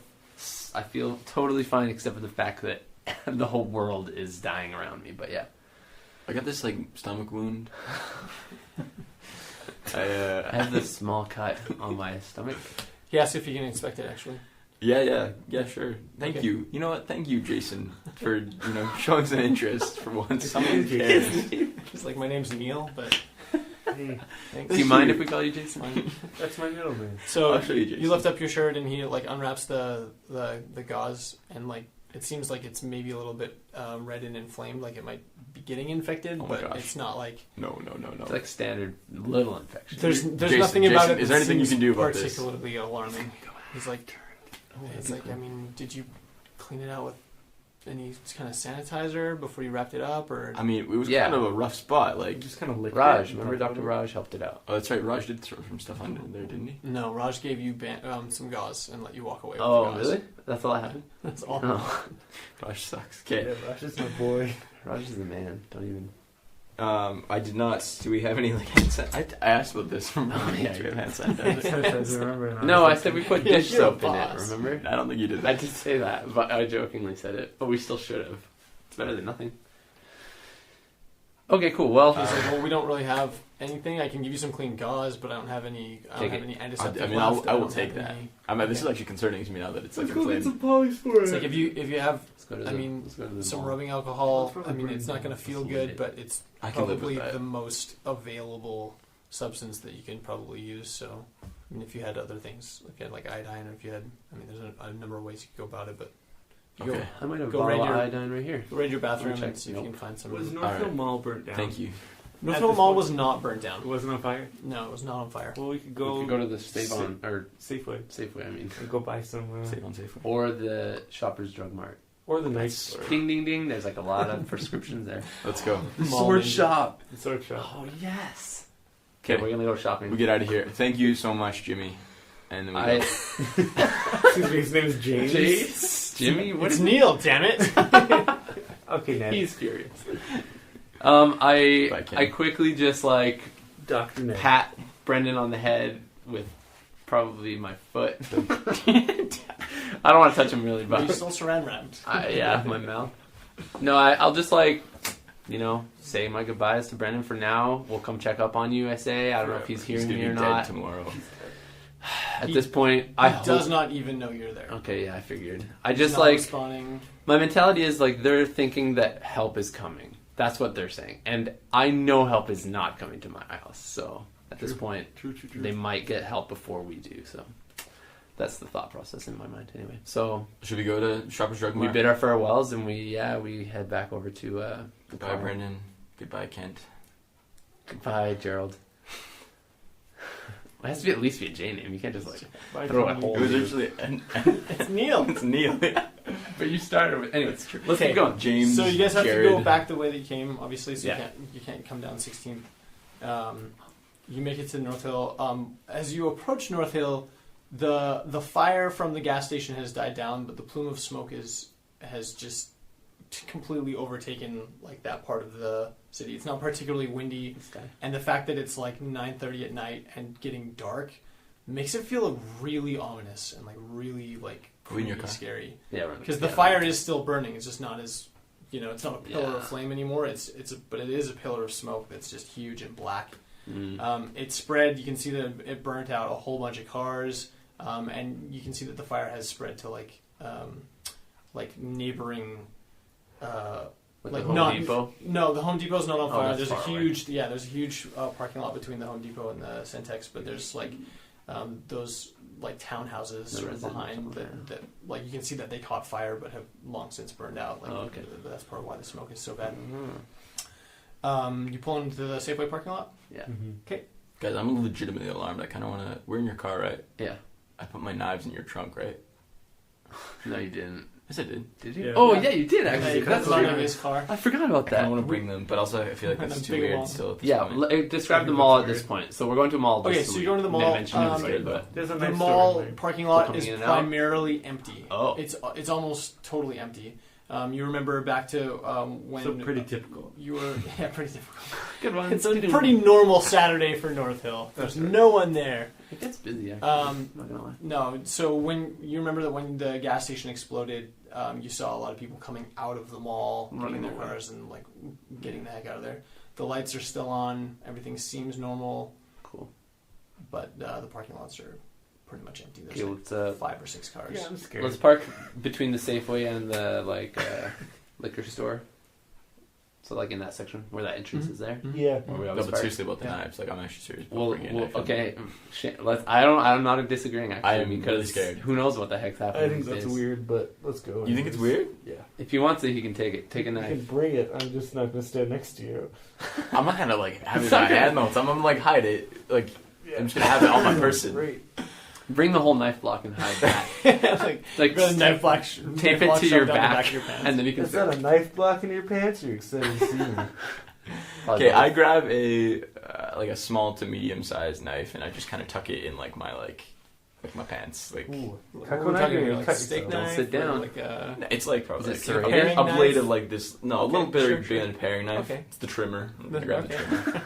totally fine, except for the fact that the whole world is dying around me. But yeah, I got this like stomach wound. I have this small cut on my stomach. He asked if you can inspect it. Actually, Yeah, sure. Thank Okay. you. You know what? Thank you, Jason, for showing some interest for once. Someone cares. he's like, "My name's Neil," but Hey, thanks. Do you mind if we call you Jason? Fine. that's my middle name. So I'll show you, Jason. you lift up your shirt and he like unwraps the gauze and like it seems like it's maybe a little bit red and inflamed, like it might be getting infected, Oh my but gosh. it's not like No. It's like standard little infection. there's Jason, nothing about Jason, it. is there that anything you seems can do about this? particularly alarming. He's like, it's like, I mean, did you clean it out with any kind of sanitizer before you wrapped it up, or I mean, it was Yeah. kind of a rough spot. Like, Just kind of licked Raj, it. remember Dr. Raj helped it out. oh, that's right. Raj did throw some stuff under there, didn't he? no? Raj gave you some gauze and let you walk away. Oh, with the gauze. really? That's all I happened? That's all. Oh. Raj sucks. Okay. Yeah, Raj is my boy. Raj is the man. Don't even... I did not. Do we have any like hand sanitizer? I asked about this from Oh, yeah. Do we have hand sanitizer? Remember? No, I said we put Yeah, dish you're a soap in it, boss. remember? I don't think you did I that. did say that, but I jokingly said it. But we still should have. It's better than nothing. Okay, cool. Well, He's like, well, we don't really have anything. I can give you some clean gauze, but I don't have any. I don't Take have it. any antiseptic I mean, left. I will don't take have that. any- I mean, this is Okay. actually concerning to me now that it's like Let's go get inflamed. some polysporin. It's like if you have let's go to I the, mean, let's go to the some mall. rubbing alcohol, Let's I mean, rub it's not going to feel Let's good, eat it. but it's I can live probably with that. the most available substance that you can probably use. So, I mean, if you had other things, if you had like iodine, or if you had, I mean, there's a number of ways you could go about it, but you Okay. I might have a Go bottle raid of your- iodine right here. go raid your bathroom Let me check. and see if you can find some. Was Alright. Northfield Mall burnt down? Thank you. Northfield this Mall point- was not burnt It down. wasn't on fire? No, it was not on fire. Well, we could We go, could go to the Save-On, or Safeway Safeway, I mean. and go buy some... Save on Safeway. Or the Shoppers Drug Mart. or the night store. Ding, ding, ding. There's like a lot of prescriptions there. Let's go. The Mall sword ninja. shop. The sword shop. Oh, yes. Okay, Okay, we're going to go shopping. we get out of here. Thank you so much, Jimmy. And then we I, go. Excuse me, his name is James. Jace? Jimmy? What It's is Neil, damn it! Okay, Ned. He's furious. Bye, I Ken. quickly just like Dr. Ned. pat Brendan on the head with probably my foot. I don't want to touch him really, Are you but still saran wrapped? yeah, my mouth. No, I'll just like, say my goodbyes to Brendan for now. We'll come check up on you. I say I don't know if he's hearing gonna me be or dead not. tomorrow. At He- this point, He I hope. does not even know you're there. Okay, yeah, I figured. I He's just not like responding. my mentality is like they're thinking that help is coming. That's what they're saying, and I know help is not coming to my house. So at this True. point, True. they might get help before we do. So that's the thought process in my mind, anyway. So Should we go to Shoppers Drug we Mart? bid our farewells, and we head back over to the Goodbye, car. Brendan. Goodbye, Kent. Goodbye, Gerald. It has to be at least be a J name. You can't just like Bye, throw a Tony. hole. It was actually It's Neil. it's Neil. But you started with anyway. That's true. Let's Okay. keep going. James. So you guys have Jared. to go back the way that you came, obviously. So Yeah. you can't come down 16. You make it to North Hill. As you approach North Hill, the fire from the gas station has died down, but the plume of smoke has just completely overtaken like that part of the city. It's not particularly windy, This guy. and the fact that it's like 9:30 at night and getting dark makes it feel really ominous and like really like Are we in your creepy, car? scary. Yeah, Because the fire is still burning. It's just not as it's not a pillar of flame anymore. But it is a pillar of smoke that's just huge and black. It spread. You can see that it burnt out a whole bunch of cars, and you can see that the fire has spread to like neighboring. Like the Home Depot? No, the Home Depot's not on fire. That's There's a far huge, there's a huge parking lot between the Home Depot and the Centex, but there's like those like townhouses sort of behind that like you can see that they caught fire but have long since burned out. Like, that's part of why the smoke is so bad. You pull into the Safeway parking lot? Yeah. Okay. Guys, I'm legitimately alarmed. I kind of want to... We're in your car, right? Yeah. I put my knives in your trunk, right? No, you didn't. Yes, I did. Did you? Yeah. Oh, yeah, you did, actually. Yeah, that's on his car. I forgot about I that. don't want to bring them, but also I feel like that's too weird still at this point. Describe the mall at this point. So we're going to a mall. Okay, so you're going to the mall. There's a The nice mall store in parking lot Coming is in and out? primarily empty. Oh. It's almost totally empty. You remember back to when... So pretty typical. You were... Yeah, pretty typical. Good one. It's a pretty normal Saturday for North Hill. There's no one there. It gets busy, actually. Not gonna lie. No, so when you remember that when the gas station exploded, you saw a lot of people coming out of the mall, running their cars and like getting the heck out of there. The lights are still on. Everything seems normal. Cool. But the parking lots are pretty much empty. There's Okay, like 5 or 6 cars. Yeah, I'm scared. Let's park between the Safeway and the liquor store. So like in that section where that entrance is there. Yeah. Where we No, always but park. seriously about the knives, like I'm actually serious. about Well, bringing a knife in. okay. I'm not disagreeing actually. I am because really scared. Who knows what the heck's happening? I think these that's days. weird, but let's go. You think it's weird? Yeah. If he wants it, he can take it. Take a You knife. can bring it. I'm just not going to stand next to you. I'm not gonna like have it in It's my not gonna- hand though. I'm gonna like hide it. Like I'm just gonna have it on my person. Great. Bring the whole knife block and hide that. like really knife block. Tape it to your back, and then you can. Is that a knife block in your pants? You're excited to see me. Okay, I grab a small to medium sized knife and I just kind of tuck it in like my pants. Like Ooh. We're Taco knife, talking you're gonna like cut steak yourself. knife. Sit down. Or like it's like probably Is it like serrated? a blade Knife? of like this. No, a Okay, little bit sure, bigger sure. than a paring knife. Okay. It's the trimmer. I grab the Okay. trimmer.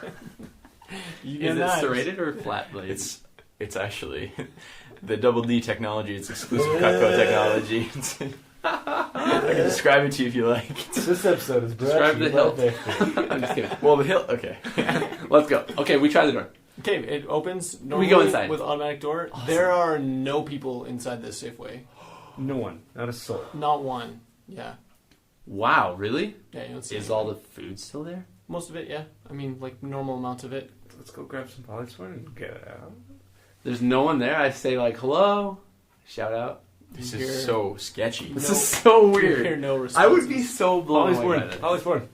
You Is get it knives. serrated or flat blade? It's actually the Double D technology. It's exclusive Cutco technology. I can describe it to you if you like. This episode is brought Describe to you the hilt. by Decay. I'm just kidding. Well, the hill. Okay. Let's go. Okay, we try the door. Okay, it opens. We go inside. With automatic door. There are no people inside this Safeway. No one. Not a soul. Not one. Yeah. Wow, really? Yeah, you don't see Is anyone. all the food still there? Most of it, yeah. I mean, like normal amounts of it. Let's go grab some polysword and get it out. There's no one there. I say like hello, shout out. This You is hear- so sketchy. This No. is so You hear weird. no response. I would be so blown away by this. Polysword.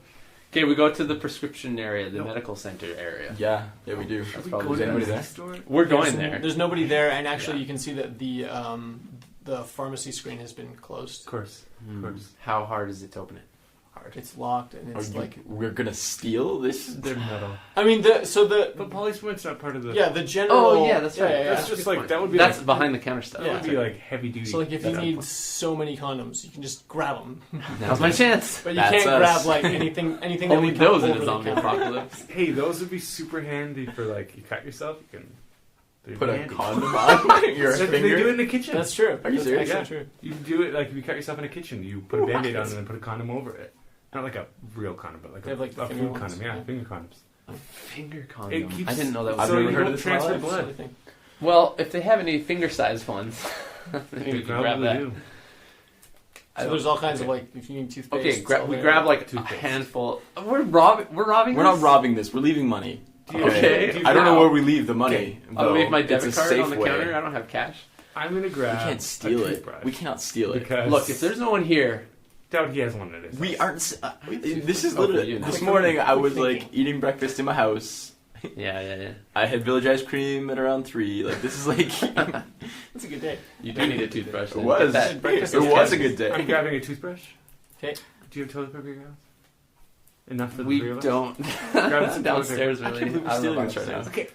Okay, we go to the prescription area, the No. medical center area. Yeah, we do. That's Is probably anybody there? store? We're There's going there. There's nobody there, and actually, Yeah. you can see that the pharmacy screen has been closed. Of course. Of course. How hard is it to open it? Hard. It's locked, and it's We're gonna steal this? They're metal. I mean, But polysword's not part of the... yeah, the general. Oh, yeah, that's right. That's just like, that would be That's like... behind the counter stuff. That Yeah. would be like heavy duty. So like, if you stuff. need so many condoms, you can just grab them. Now's my chance. But you That's can't us. grab like anything that Only would come those in over a the zombie counter. apocalypse. Hey, those would be super handy for like, you cut yourself, you can... they're Put a handy. condom on your That's what they do finger? in the kitchen. That's true. Are you That's serious? actually true. You do it like if you cut yourself in a kitchen, you put a band-aid on and then put a condom over it. Not like a real condom, but like They a, have, like, the a finger food ones. condom. Yeah, Yeah. finger condoms. Finger condom. keeps- I didn't know that was. I've so never you heard don't of this in my transfer life. blood. Silly thing. Well, if they have any finger-sized ones, then They we can grab probably that. do. So there's all kinds of like, if you need toothpaste. Okay, it's all we there. grab like a Toothpaste. handful. We're robbing. We're robbing. We're this? not robbing this. We're leaving money. Okay. I don't know Wow. where we leave the money. Okay. I'll leave my It's a debit card safe on the way. counter. I don't have cash. I'm gonna We grab can't steal a it. toothbrush. We cannot steal it. Because Look, if there's no one here, doubt he has one that is. We aren't. This is Oh, for literally. you now. This morning I was like eating breakfast in my house. yeah. I had village ice cream at around 3. Like this is like. It's a good day. You do need a toothbrush. It then. was. Get that breakfast It is was a heavy. good day. I'm grabbing a toothbrush. Okay. Do you have toilet paper in your house? Enough for the We three of us? don't. Grab some Downstairs, I really. can't believe we're I don't know stealing about this right now. upstairs. Okay.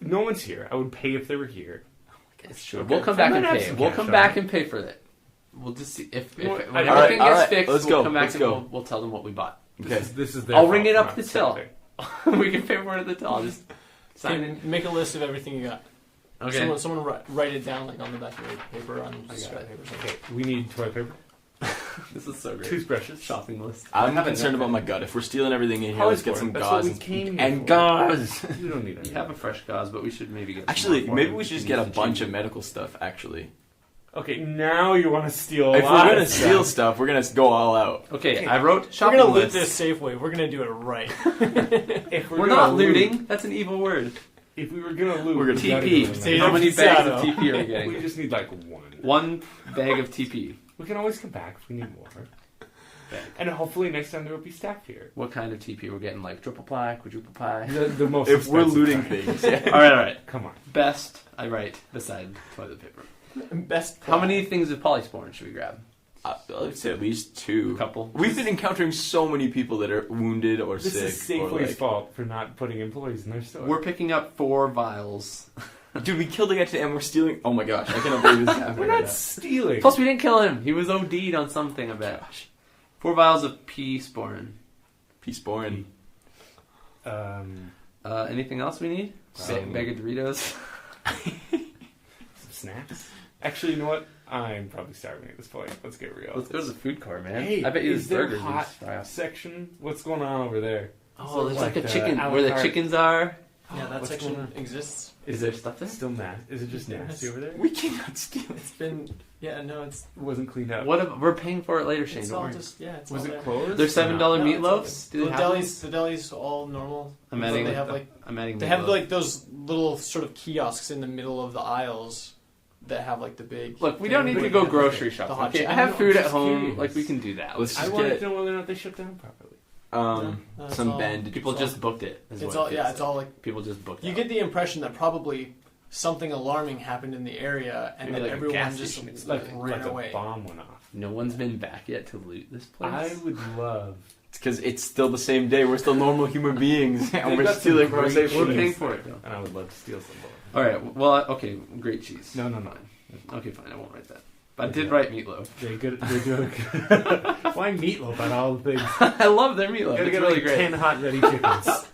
No one's here. I would pay if they were here. It's true. Okay. We'll come I back might and have pay. some We'll cash come on back me. and pay for it. We'll just see if Well, when all everything right, gets fixed. let's we'll go, come back let's and go. we'll tell them what we bought. Okay. This is their I'll fault, ring it up not the till. something. We can pay for it at the till. I'll just sign Okay, it. make a list of everything you got. Okay. Someone write it down like on the back of your paper on I got scrap it. paper or something. Okay, we need toilet paper. This is so great. Toothbrushes. Shopping list. I'm I have concerned enough. about my gut. If we're stealing everything in here, let's get some That's gauze what we came here and for. gauze. You don't need We any. have a fresh gauze, but we should maybe get. Actually, some more maybe for we it. should just can get a use the bunch cheap- of medical stuff. Actually, Okay, now you want to steal. if we're gonna steal stuff, we're gonna go all out. Okay, I wrote We're shopping gonna loot list. this Safeway. We're gonna do it right. if We're not looting. That's an evil word. If we were gonna loot, We're gonna we gotta TP. go Say now. How many Potato, bags of potato. TP are we We getting? just need like one. One bag of TP. We can always come back if we need more. And hopefully next time there will be staff here. What kind of TP we're getting? Like triple ply, quadruple ply. The most. If we're expensive looting kind. things, yeah. All right. Come on. Best. I write beside toilet paper. Best. How many things of polysporin should we grab? I'd say at least 2. A couple. We've been encountering so many people that are wounded or This sick. is or Safeway's like, fault for not putting employees in their store. We're picking up 4 vials. dude, we killed a guy today and we're stealing. Oh my gosh, I cannot believe this is happening. We're right not now. stealing. Plus, we didn't kill him. He was OD'd on something. I bet. Gosh. 4 vials of pea sporin. Peace born. Anything else we need? Bag of Doritos. Some snacks. Actually, you know what? I'm probably starving at this point. Let's get real. Let's go to the food court, man. Hey, I bet you is there's there burgers. hot and fries. section? What's going on over there? Oh, there's like Like a the chicken a la where the carte. chickens are. Yeah, that What's section going on? exists. Is there stuff there? Still nasty. Is it just nasty over there? We cannot steal. It's been. Yeah, no, it's. It wasn't cleaned up. We're paying for it later, Shane. It's Don't all worry. just. Yeah, it's Was all it there. closed? There's $7 No, it's meatloafs. Do The they have delis, the delis, all normal. I'm adding. They have like I'm adding. they have meatloaf. like those little sort of kiosks in the middle of the aisles that have like the big. Look, we don't need to go grocery shopping. hot Okay, I chicken. have No, food I'm at just home. curious. Like we can do that. Let's I just wanted get to know whether or not they shut down properly. That's some all. bandage. People just booked it. is It's what all. it Yeah, feels it's all like. like. People just booked. You out. get the impression that probably something alarming happened in the area, and Maybe that like a everyone gas just station It's like like, ran like away. a bomb went off. No one's been back yet to loot this place. I would love. It's because it's still the same day. We're still normal human beings, and They've we're got some stealing from our great safe We're cheese. paying for it though. And I would love to steal some more. All right. Well, okay. Great cheese. No. Okay, fine. I won't write that. But I did write meatloaf. They good. They good. Why meatloaf on all the things? I love their meatloaf. Gotta It's get really like great. 10 hot ready chickens.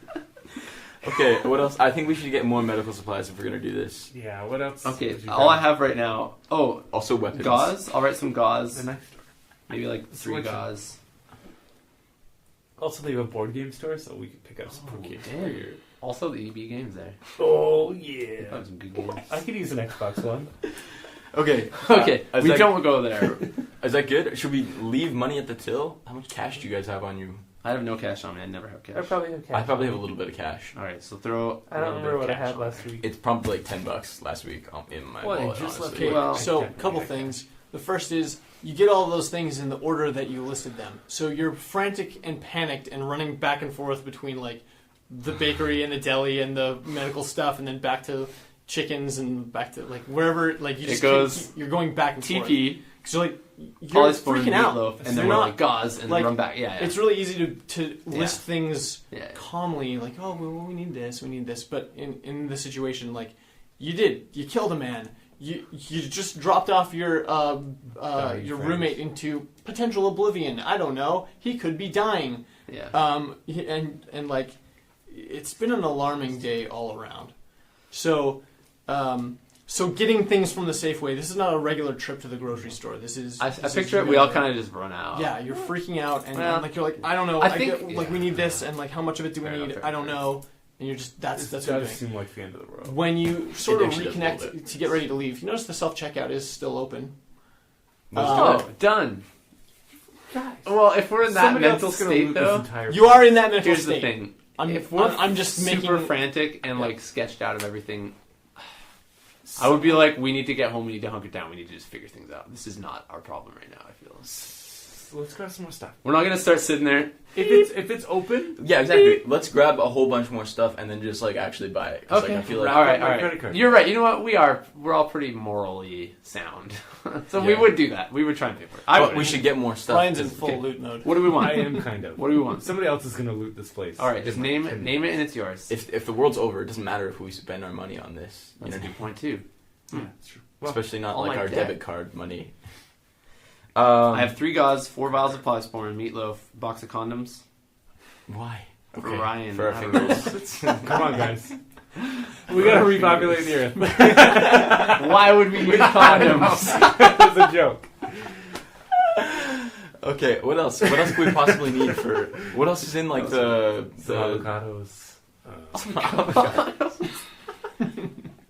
Okay, what else? I think we should get more medical supplies if we're gonna do this. Yeah. What else? Okay, would you all I grab? have right now. Oh, Also weapons. gauze. I'll write some gauze. The knife store. Maybe like 3 Switch it. gauze. Also, they have a board game store, so we can pick up some Oh, games. damn. Also, the EB games there. Oh They yeah. have some good games. I could use an Xbox One. Okay. Okay, Is we that- don't go there. Is that good? Should we leave money at the till? How much cash do you guys have on you? I have no cash on me. I never have I cash. probably have cash. I probably have a little bit of cash. All right, so throw. I don't remember what I had last week. It's probably like $10 last week in my Well, wallet. just honestly. Okay, Well- so a couple things. The first is you get all those things in the order that you listed them. So you're frantic and panicked and running back and forth between like the bakery and the deli and the medical stuff, and then back to chickens and back to like wherever. Like you It just goes you're going back and forth. TP, So like you're polysporin freaking out. meatloaf, and You're then we're not- like gauze, and like, then run back. Yeah, yeah. It's really easy to list things yeah. calmly, like, oh, well, we need this, we need this. But in the situation, like, you killed a man. You just dropped off your friends. roommate into potential oblivion. I don't know. He could be dying. Yeah. And like, it's been an alarming day all around. So, so getting things from the Safeway. This is not a regular trip to the grocery store. This is. I this picture is it. We all regular. kind of just run out. Yeah, you're freaking out, and Well, like you're like, I don't know. I think- like we need this, and like how much of it do we Fair enough, need? fair I don't enough. know. And you're just that's It what you're does doing. seem like the end of the world. When you sort of actually does a little reconnect to get ready to leave, you notice the self checkout is still open. Oh, done. Well, if we're in that Somebody mental else is gonna state, loot though, this entire You are in that mental here's state. the thing. I'm, If we're I'm just super making. frantic and like sketched out of everything, I would be like, we need to get home. We need to hunker down. We need to just figure things out. This is not our problem right now. I feel. Let's grab some more stuff. We're not gonna start sitting there. If it's open, Yeah, exactly. Let's grab a whole bunch more stuff and then just like actually buy it. 'Cause, Okay. Like, I feel like all right, my all right. credit card. You're right. You know what? We're all pretty morally sound, so we Yeah. would do that. We would try and pay for it. but we should get more stuff. Brian's in 'cause- full okay. loot mode. What do we I want? am kind of. What do we want? Somebody else is gonna loot this place. All right, just In name like it. 10 Name it, and it's yours. If the world's over, it doesn't matter if we spend our money on this. You That's know, a good point too. Yeah, that's true. Well, especially not all like my our debt. debit card money. I have 3 gauze, 4 vials of polysporin, meatloaf, box of condoms. Why? For Ryan, For our I don't know. fingers. come on, guys. We gotta repopulate the earth. Why would we need condoms? That's a joke. Okay, what else? What else could we possibly need for? What else is in like the avocados.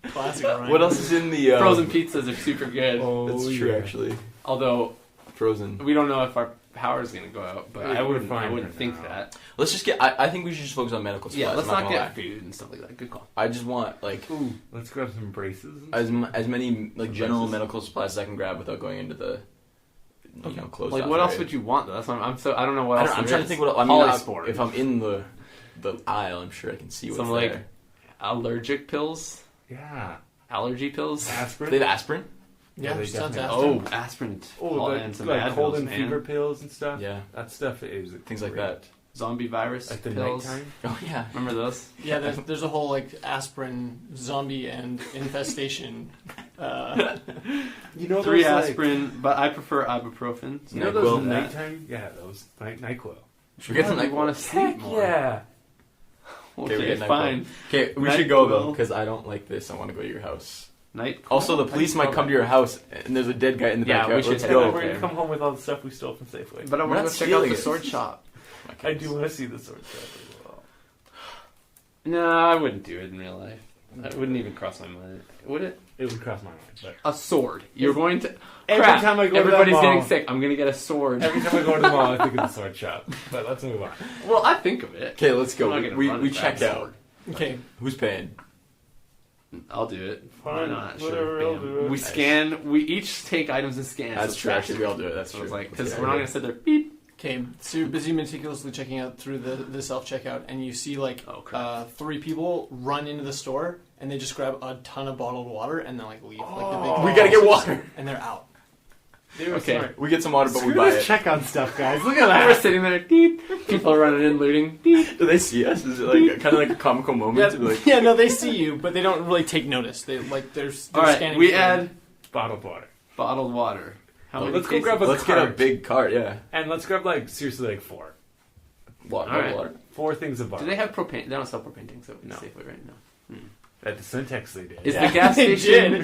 Classic Ryan. What else is in the Frozen pizzas are super good. That's true, actually. Although Frozen. we don't know if our power is going to go out, but I We're wouldn't fine right think now. that. Let's just get. I think we should just focus on medical supplies. Yeah, let's I'm not gonna get lie. food and stuff like that. Good call. I just want like Ooh. Let's grab some braces. And as many like general Braces. medical supplies as I can grab without going into the closed. Like off what else area. would you want though? That's what I don't know what I else. don't, I'm there trying to is. think what I mean. Polysporin. If I'm in the aisle, I'm sure I can see what's Some like there. allergic pills, yeah. allergy pills. Aspirin. They have aspirin. Yeah, they sounds definitely- aspirin. Aspirin. Oh, and some like cold Advils, and man. fever pills and stuff. Yeah, That stuff is things like great. that. Zombie virus Like the pills. nighttime. Oh yeah. Remember those? Yeah, there's a whole like aspirin zombie and infestation. You know 3 those, like- aspirin, but I prefer ibuprofen. You know NyQuil. those nighttime? Yeah, those NyQuil. Should we get some I NyQuil? want to sleep Heck more. yeah. Okay, we Okay, get NyQuil. fine. Okay, we should go though NyQuil. because I don't like this. I want to go to your house. Night. Also, the police might come to your house and there's a dead guy in the Yeah, backyard. we should Let's head go. over We're there. gonna come home with all the stuff we stole from Safeway. But I We're want to not go check out stealing the it. sword shop. I do want to see the sword shop as well. No, I wouldn't do it in real life. That wouldn't even cross my mind. Would it? It would cross my mind, but A sword. You're going to. every Crap. time I go to Everybody's the mall, getting sick. I'm gonna get a sword. every time I go to the mall, I think of the sword shop. But let's move on. Well, I think of it. Okay, let's I'm go. not gonna We run we with that checked out. sword. Okay, Who's paying? I'll do it. Why Fine, not? whatever, Sure. I'll bam. do it. We Nice. scan. We each take items and scan. That's so true. it's Actually, we all do it. That's So true. it's like Let's because get we're out not of gonna sit there. Beep. okay. So you're busy meticulously checking out through the self checkout, and you see like Oh crap. 3 people run into the store, and they just grab a ton of bottled water, and then like leave like the big. here. We gotta get water. and they're out. They were Okay. smart. We get some water, but we Screw buy this it. checkout stuff, guys. Look at We're that. sitting there. Beep. People are running in, looting. Beep. Do they see us? Is it like kind of like a comical moment? Yeah, To be like, yeah, no, they see you, but they don't really take notice. They like they're All right. scanning. We through. add Bottled water. bottled water. How many Let's go cases? grab a let's get a cart. big cart. Yeah, And let's grab, like, seriously, like 4. water. All right. Water. 4 things of Do bottle. they have propane? They don't sell propane tanks over No. Safeway, right? No. At the Syntex they did. Is Yeah, the gas they station?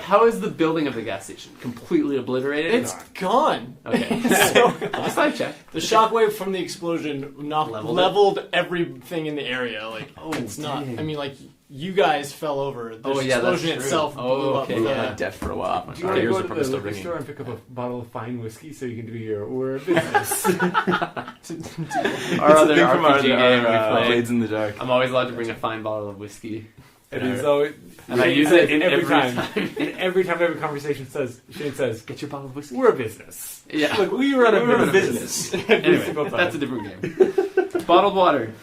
how is the building of the gas station completely obliterated? It's gone. okay. So Just thought I'd check. the shockwave from the explosion Leveled leveled everything in the area. Like Oh, it's not. dang. I mean, like you guys fell over. The Oh, yeah, that's explosion true. itself Oh, blew okay, up. We the, were deaf for a while. Do you want to Ears go are to probably the still liquor ringing. store and pick up a bottle of fine whiskey so you can do your We're a business? Our It's a other thing from RPG game we play. Blades in the Dark. I'm always allowed to bring a fine bottle of whiskey. It is though. And I use it in every every time. And every time every conversation Shane says, Get your bottle of whiskey. "We're a business." Yeah. Look, we run a We run a business. Every Anyway, single time. that's a different game. Bottled water.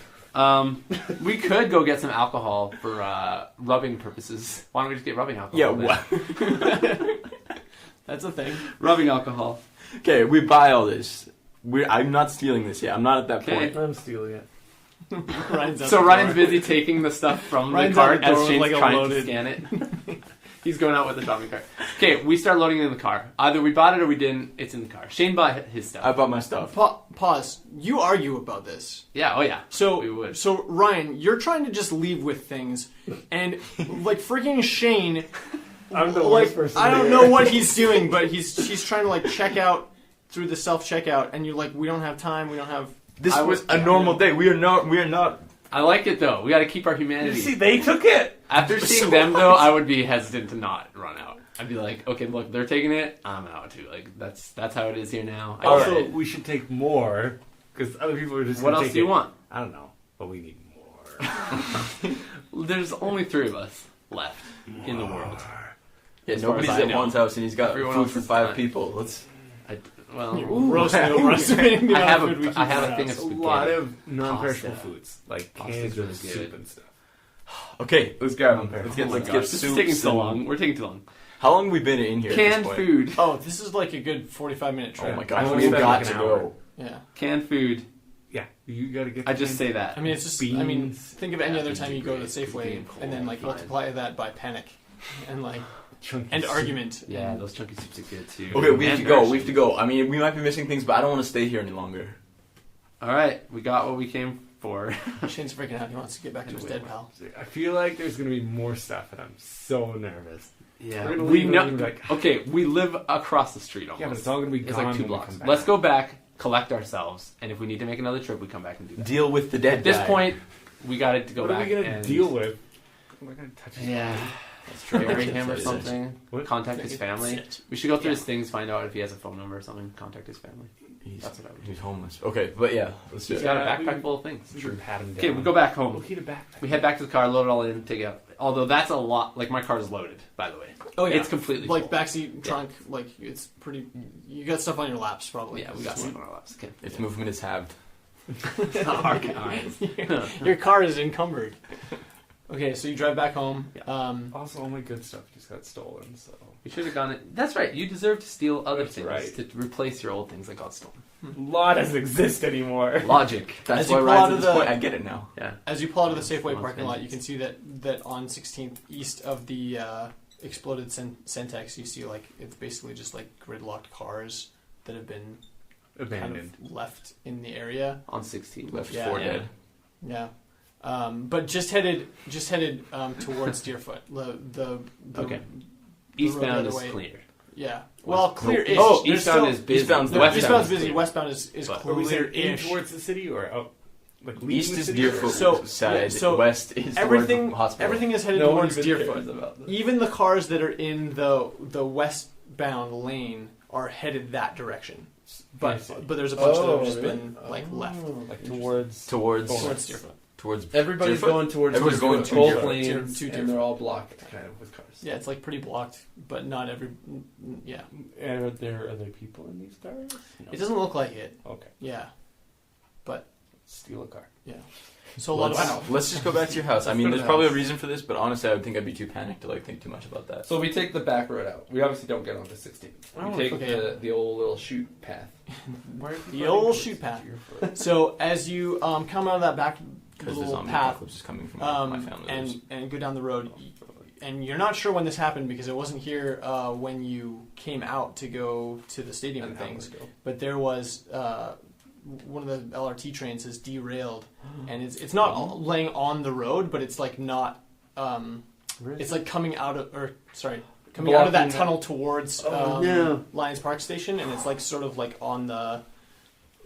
We could go get some alcohol for rubbing purposes. Why don't we just get rubbing alcohol? Yeah. then? What? that's a thing. Rubbing alcohol. Okay, we buy all this. I'm not stealing this yet. I'm not at that Okay. point. I'm stealing it. Ryan's out So the Ryan's door. busy taking the stuff from Ryan's the out cart the door as with, Shane's like, a trying to loaded- scan it. He's going out with the shopping cart. Okay, we start loading it in the car. Either we bought it or we didn't. It's in the car. Shane bought his stuff. I bought my stuff. Pause. You argue about this. Yeah. Oh yeah. We So, would. so Ryan, you're trying to just leave with things, and like freaking Shane, I'm the like worst person. I don't here. know what he's doing, but he's trying to like check out through the self checkout, and you're like, we don't have time, we don't have. This I was was- a normal day. We are not. I like it though. We got to keep our You humanity. see, they took it. After seeing them though, I would be hesitant to not run out. I'd be like, okay, look, they're taking it. I'm out too. Like that's how it is here now. I Also, get it. we should take more because other people are just. What gonna else take do you it. want? I don't know, but we need more. There's only 3 of us left in the world. Yeah, As far nobody's as I at know. Juan's house and he's got Everyone food else for is 5 done. people. Let's. Roasting the I have food we keep I have in a our thing of house. a spaghetti. lot of non-perishable Pasta. foods, like Pasta's cans really of good. soup and stuff. Okay, let's grab them. Okay. Let's get Oh my let's gosh, get this is soups taking so and- long. We're taking too long. How long have we been in here? at Canned this point? food. Oh, this is like a good 45-minute Oh trip. my I gosh, only we've spent got like to an go. hour. Yeah. Canned food. Yeah, you gotta get. I the just canned- say that. I mean, it's just. I mean, Beans. think of any other time you go to Being Safeway cold, and then like fine. multiply that by panic, and like Chunky and soup. argument. Yeah, those chunky soups are good too. Okay, we have And to go. nourishing. We have to go. I mean, we might be missing things, but I don't want to stay here any longer. All right, we got what we came for. Shane's freaking out. He wants to get back to his dead pal. I feel like there's gonna be more stuff, and I'm so nervous. Yeah, We're gonna we leave know. and like, Okay, we live across the street almost. yeah, but it's all gonna be It's gone like 2 when we blocks. come back. Let's go back, collect ourselves, and if we need to make another trip, we come back and do that. Deal with the dead At this guy. point, we got to go What back. are we gonna and deal with? We're not gonna touch his Yeah, body. That's true. bury him or That's it. something. What? Contact his family. We should go through his things, find out if he has a phone number or something. Contact his family. That's what I would do. He's homeless. Okay, but yeah, let's do He's it. got a Yeah, backpack we- full of things. We should pat him down. Okay, we go back We'll home. heat a backpack. We head back to the car, load it all in, take it out. Although that's a lot. Like my car is loaded, by the way. Oh yeah, It's completely like full. backseat trunk. Like it's pretty. You got stuff on your laps, probably. Yeah, we got some on our laps. Okay. Its movement is halved. Your car is encumbered. Okay, so you drive back home. Also, all my good stuff just got stolen, so... We should have gone. That's right. You deserve to steal other That's things right. to replace your old things that got stolen. Law doesn't exist anymore. Logic. That's As you why pull rides out at of this the- point. I get it now. Yeah. As you pull out of the Safeway Someone's parking lot, you vengeance. can see that on 16th, east of the exploded Centex, you see like it's basically just like gridlocked cars that have been Abandoned. kind of left in the area. On 16. Left Yeah. 4 Yeah. dead. Yeah. But just headed towards Deerfoot. The Okay. road Eastbound the is other way. clear. Yeah. Well, clear-ish. Oh, There's eastbound still- is busy. eastbound's No, Westbound eastbound's is busy. clear. Westbound is But Are we saying in clear-ish. towards the city or out? Like leaving East the is city? Deerfoot So- side. yeah, so West is everything- towards the hospital. Everything is headed No one towards even Deerfoot. cares about this. Even the cars that are in the westbound lane are headed that direction. I see. But there's a bunch that have just really? been like left Like towards towards Deerfoot. towards everybody's Deerfoot? going towards Everyone's Deerfoot, going to both Deerfoot. lanes, To and Deerfoot. they're all blocked kind of with cars. Yeah, it's like pretty blocked, but not every. Yeah, And are there other people in these cars? No. it doesn't look like it. Okay, Yeah, steal a car. so a lot of Let's just go back to your house. I mean, there's probably a reason for this, but honestly, I would think I'd be too panicked to like think too much about that. So we take the back road out. We obviously don't get onto 16. We Oh, take okay. the old little shoot path. The old shoot path. So as you come out of that back Because the little zombie path apocalypse is coming from my family. and go down the road, and you're not sure when this happened because it wasn't here when you came out to go to the stadium and things. But there was one of the LRT trains is derailed, and it's not laying on the road, but it's like not. It's like coming out of coming out of that Blocking tunnel towards no. Lions Park Station, and it's like sort of like on the.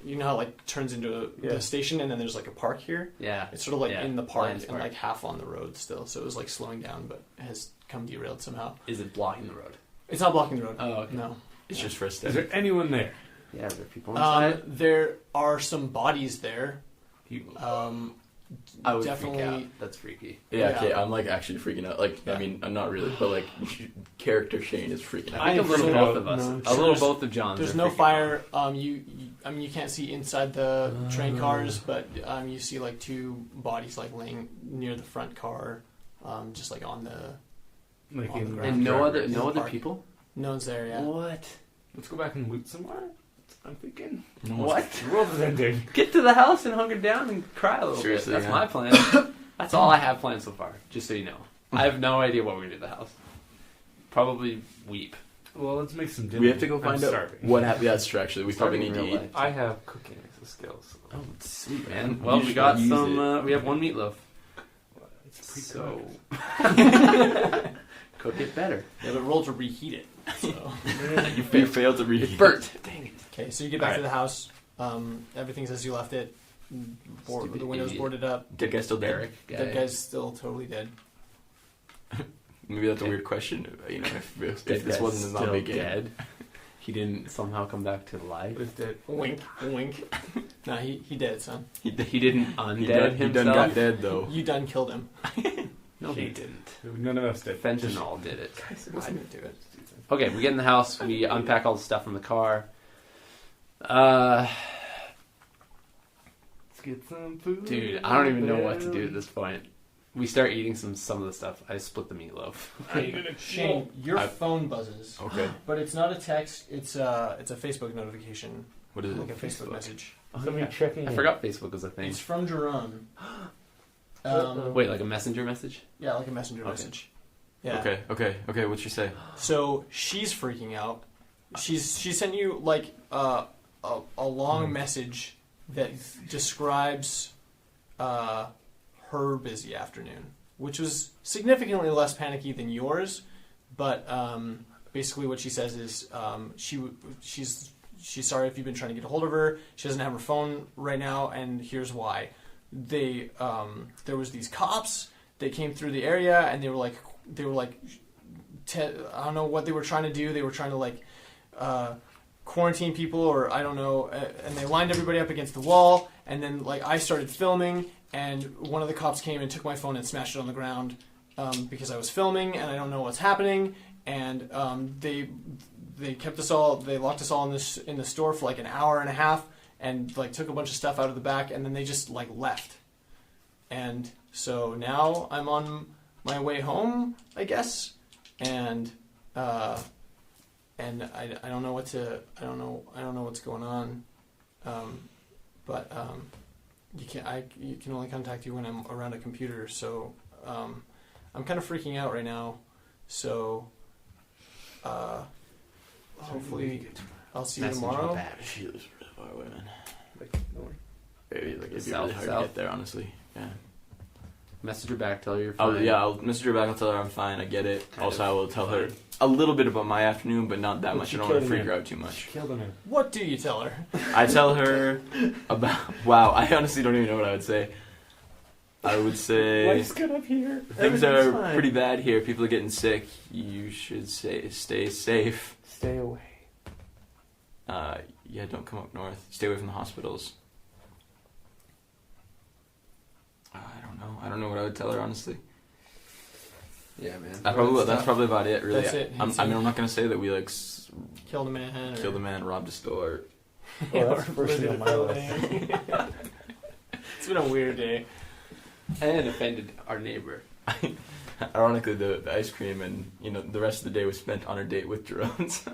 You know how it like turns into the station, and then there's like a park here. Yeah. It's sort of like Yeah, in the park Lions and Park. like half on the road still, so it was like slowing down, but has come derailed somehow. Is it blocking the road? It's not blocking the road. Oh, okay. No. it's just for a Is step. there anyone there? Yeah, are there people inside? There are some bodies there. I would definitely- freak out. That's freaky. Yeah, Yeah. okay, I'm like actually freaking out. Like, Yeah. I mean, I'm not really, but like, character Shane is freaking out. I think a little so- both of us. no, A sure little there's- both of John's. There's are no freaking fire. I mean, you can't see inside the train cars, but you see like two bodies like laying near the front car, just like on the. Like On the in ground. And no other In the other park. people. No one's there yet. What? Let's go back and loot somewhere. I'm thinking. No one's- What? The world is ending. Get to the house and hunker down and cry a little Seriously, bit. That's yeah. my plan. That's all I have planned so far. Just so you know, I have no idea what we're gonna do at the house. Probably weep. Well, let's make some dinner. We have to go I'm find out starving. what happened. Yeah, that's true, actually. We probably Starving need in to real eat. life. I have cooking as a skill. So Oh, sweet man. You Well, we should got use some. it. We have one meatloaf. it's pretty So good. cook it better. Yeah, but roll to reheat it. So. You failed to read. It's burnt. Dang it. Okay, so you get back to the house. Everything's as you left it. Stupid The windows idiot. boarded up. Dead guy still dead. Derek guy. That guy's still totally dead. Maybe that's a weird question. You know, if Dead this guy's wasn't a still zombie game. dead. He didn't somehow come back to life. It's dead. Wink, wink. No, he dead, son. He didn't undead He done himself. got dead though. You done killed him. No, he didn't. None of us did. Fentanyl did it. I didn't do it. Okay, we get in the house. We unpack all the stuff from the car. Let's get some food. Dude, I don't even know what to do at this point. We start eating some of the stuff. I split the meatloaf. Shane, your I- phone buzzes, Okay. but it's not a text. It's a Facebook notification, What is it? like a Facebook message. Somebody checking I in. forgot Facebook was a thing. It's from Jerome. Wait, like a messenger message? Yeah, like a messenger Okay. message. Yeah. Okay. What'd she say? So she's freaking out. She sent you like a long message that describes her busy afternoon, which was significantly less panicky than yours, But basically, what she says is she's sorry if you've been trying to get a hold of her. She doesn't have her phone right now, and here's why. There was these cops. They came through the area, and they were like I don't know what they were trying to do. They were trying to like quarantine people, or I don't know. And they lined everybody up against the wall. And then like I started filming, and one of the cops came and took my phone and smashed it on the ground because I was filming, and I don't know what's happening. And they kept us all. They locked us all in the store for like an hour and a half, and like took a bunch of stuff out of the back, and then they just like left. And so now I'm on my way home, I guess. And I don't know what to I don't know what's going on, but you can only contact you when I'm around a computer. So I'm kind of freaking out right now. So hopefully I'll see you tomorrow. She lives really far away, man. Like, no worry. Maybe like it'd be South, really hard south. to get there, honestly. Yeah. Message her back, tell her you're fine. I'll message her back. I'll tell her I'm fine. I get it. Kind Also, of I will tell her a little bit about my afternoon, but not that But much. you I don't want to killed freak him. her out too much. Killed him. What do you tell her? I tell her about. Wow, I honestly don't even know what I would say. I would say Life's good up here. things Everything's are fine. pretty bad here. People are getting sick. You should stay safe. Stay away. Yeah, don't come up north. Stay away from the hospitals. I don't know. I don't know what I would tell her, honestly. Yeah, man. That's probably about it, really. That's it. I'm not gonna say that we like Killed a man. Or... killed a man, robbed a store. Well, that's first thing on my list. It's been a weird day. And offended our neighbor. Ironically, the ice cream and the rest of the day was spent on a date with drones.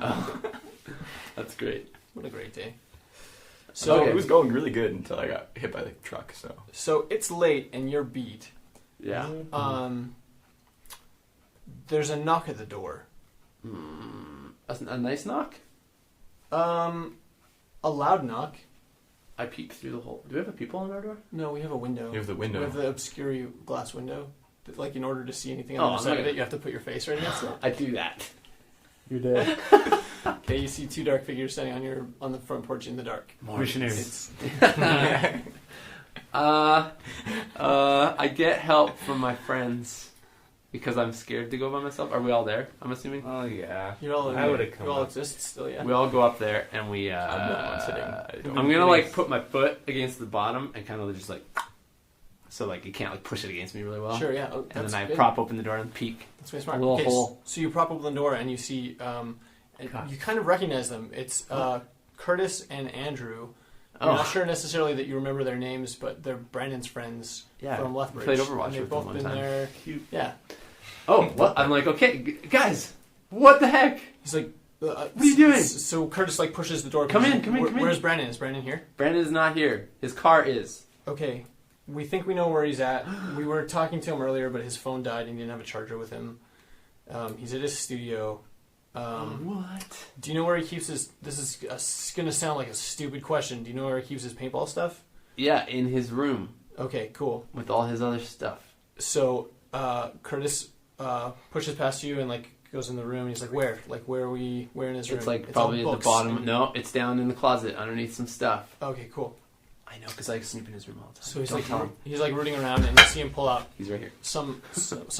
That's great. What a great day. So So it was going really good until I got hit by the truck. So it's late and you're beat. Yeah. There's a knock at the door. A nice knock? A loud knock. I peek through the hole. Do we have a peephole in our door? No, we have a window. you have the window. We have the obscure glass window. That, like, in order to see anything Oh, on the I'm other side not of gonna- it, you have to put your face right against it. I do that. You're dead. Okay, you see two dark figures standing on the front porch in the dark. Missionaries. I get help from my friends because I'm scared to go by myself. Are we all there? I'm assuming. Oh yeah. You're all I would've come you all up. exist still, yeah. We all go up there and we. I'm the one sitting. I'm gonna like put my foot against the bottom and kind of just like, so like you can't like push it against me really well. Sure, yeah. Oh, And that's then I good. prop open the door and peek. That's very smart. a little Okay, hole. So you prop open the door and you see, and you kind of recognize them. It's Curtis and Andrew. I'm not sure necessarily that you remember their names, but they're Brandon's friends Yeah, from Lethbridge. played Overwatch and they've with them both one been time. there. Cute. Yeah. Oh, well, I'm like, okay, guys, what the heck? He's like, What are you doing? So Curtis like pushes the door. Come in, pushes- come in, come in. Where's Brandon? Is Brandon here? Brandon is not here. His car is. Okay. We think we know where he's at. We were talking to him earlier, but his phone died and he didn't have a charger with him. He's at his studio. What? Do you know where he keeps his... This is going to sound like a stupid question. Do you know where he keeps his paintball stuff? Yeah, in his room Okay, cool. with all his other stuff. So Curtis pushes past you and like goes in the room. And he's like, "Where? Like, where are we? Where in his room?" It's like all probably at the books bottom. and- No, it's down in the closet underneath some stuff. Okay, cool. I know, because I snoop in his room all the time. So he's Don't like tell him. he's like rooting around, and you see him pull out He's right here. some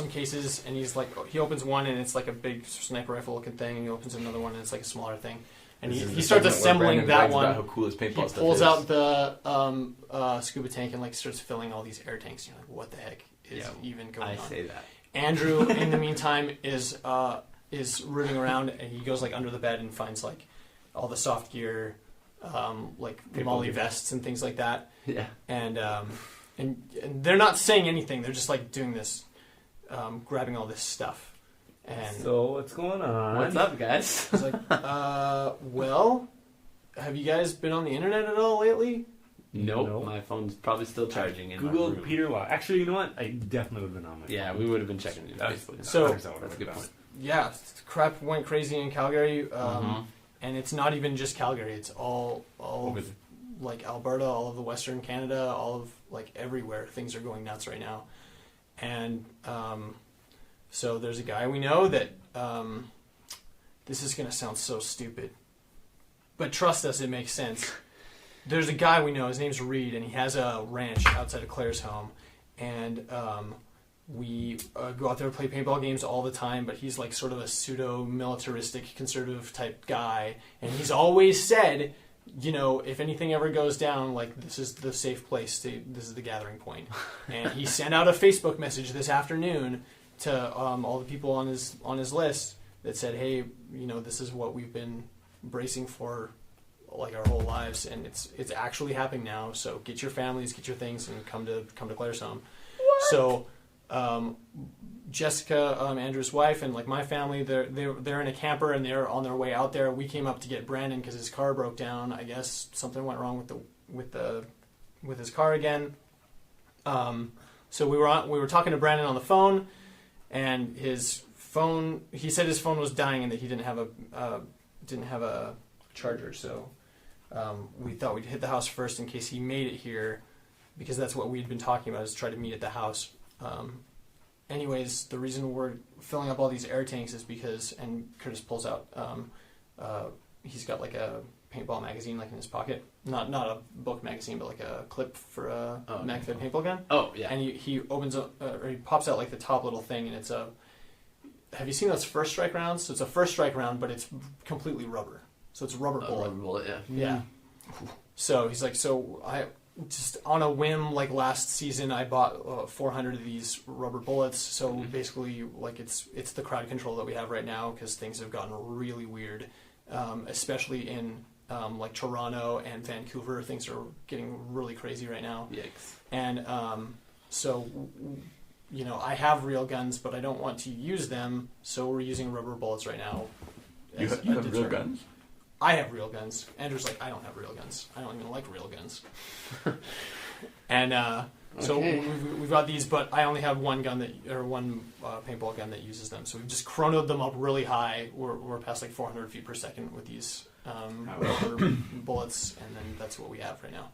cases, and he's like, he opens one, and it's like a big sniper rifle looking thing, and he opens another one, and it's like a smaller thing, and This is he the starts segment where assembling Brandon that brags one. about how cool his paintball He stuff pulls is. out the scuba tank and like starts filling all these air tanks. You're like, what the heck is even going I on? say that. Andrew, in the meantime, is rooting around, and he goes like under the bed and finds like all the soft gear, like molly vests and things like that. Yeah. And they're not saying anything. They're just like doing this, grabbing all this stuff. And So what's going on? What's up, guys? he's like, well, have you guys been on the internet at all lately? Nope. Nope. My phone's probably still charging in my Googled room. Peter Law. Actually, you know what? I definitely would have been on my Yeah, phone. we would have been checking it. That's- Facebook. So- 100% what I That's a good would've point. Yeah, crap went crazy in Calgary. Mhm. And it's not even just Calgary. It's all Over of, like Alberta, all of the Western Canada, all of like everywhere. Things are going nuts right now. And So there's a guy we know that, this is going to sound so stupid, but trust us, it makes sense. There's a guy we know, his name's Reed, and he has a ranch outside of Claire's home, and we go out there to play paintball games all the time, but he's like sort of a pseudo-militaristic, conservative type guy, and he's always said, if anything ever goes down, like, this is the safe place, this is the gathering point. And he sent out a Facebook message this afternoon to all the people on his list that said, hey, this is what we've been bracing for like our whole lives, and it's actually happening now, so get your families, get your things, and come to Claire's home. What? So Jessica, Andrew's wife, and like my family, they're in a camper and they're on their way out there. We came up to get Brandon because his car broke down. I guess something went wrong with his car again. So we were talking to Brandon on the phone, and he said his phone was dying and that he didn't have a charger. So we thought we'd hit the house first in case he made it here, because that's what we'd been talking about, is try to meet at the house. Anyways, the reason we're filling up all these air tanks is because, and Curtis pulls out, he's got like a paintball magazine like in his pocket, not a book magazine, but like a clip for a mag-fed paintball gun. Oh yeah. And he opens up, or he pops out like the top little thing, and it's have you seen those first strike rounds? So it's a first strike round, but it's completely rubber. So it's a rubber bullet. Rubber bullet, yeah. Yeah. So he's like, I just on a whim, like last season, I bought 400 of these rubber bullets. So basically, like it's the crowd control that we have right now, because things have gotten really weird, especially in like Toronto and Vancouver. Things are getting really crazy right now. Yikes. And so I have real guns, but I don't want to use them, so we're using rubber bullets right now. You have real guns? I have real guns. Andrew's like, I don't have real guns. I don't even like real guns. And so we've got these, but I only have one paintball gun that uses them. So we've just chronoed them up really high. We're past like 400 feet per second with these rubber bullets, and then that's what we have right now.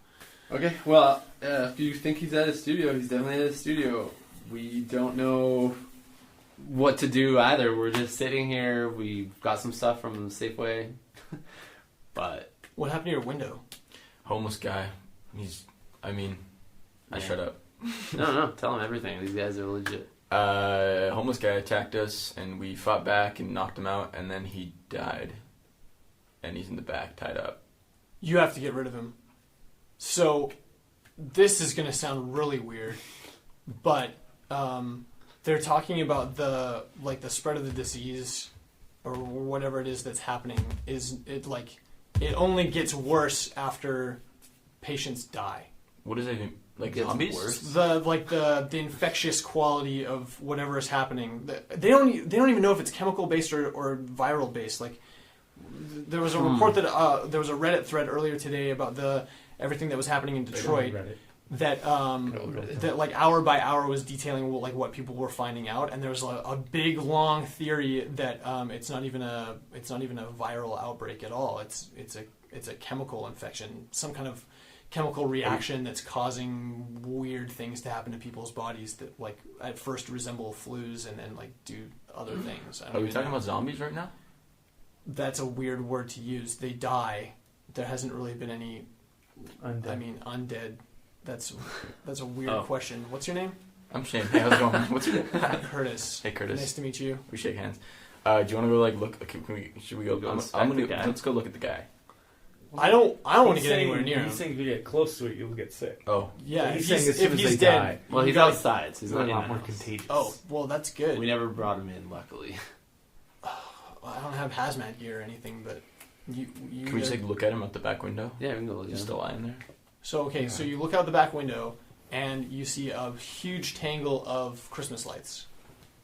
Okay, well, if you think he's at his studio, he's definitely at his studio. We don't know what to do either. We're just sitting here. We've got some stuff from Safeway. But what happened to your window? Homeless guy. I shut up. No, tell him everything. These guys are legit. Homeless guy attacked us, and we fought back and knocked him out, and then he died. And he's in the back, tied up. You have to get rid of him. So, this is going to sound really weird, but they're talking about the spread of the disease, or whatever it is that's happening. It only gets worse after patients die. What does that mean? Like zombies? Worse? The infectious quality of whatever is happening. They don't even know if it's chemical based or viral based. Like, there was a report that there was a Reddit thread earlier today about everything that was happening in Detroit. That like hour by hour was detailing what people were finding out, and there was a big long theory that it's not even a viral outbreak at all. It's a chemical infection, some kind of chemical reaction that's causing weird things to happen to people's bodies that at first resemble flus and then do other things. Are we talking about zombies right now? That's a weird word to use. They die. There hasn't really been any. Undead. Undead. That's a weird question. What's your name? I'm Shane. Hey, how's it going? What's your name? Curtis. Hey, Curtis. Nice to meet you. We shake hands. Do you want to go look? Okay, should we go? Let's go look at the guy. I don't want to get anywhere near him. He's saying if you get close to it, you'll get sick. Oh. Yeah, he's saying if he's dead. Die, well, he's outside, so he's not not a lot in more house. contagious. Oh, well, that's good. We never brought him in, luckily. I don't have hazmat gear or anything, but you Can we just look at him out the back window? Yeah, we can go look at him. He's still lying there. So so you look out the back window and you see a huge tangle of Christmas lights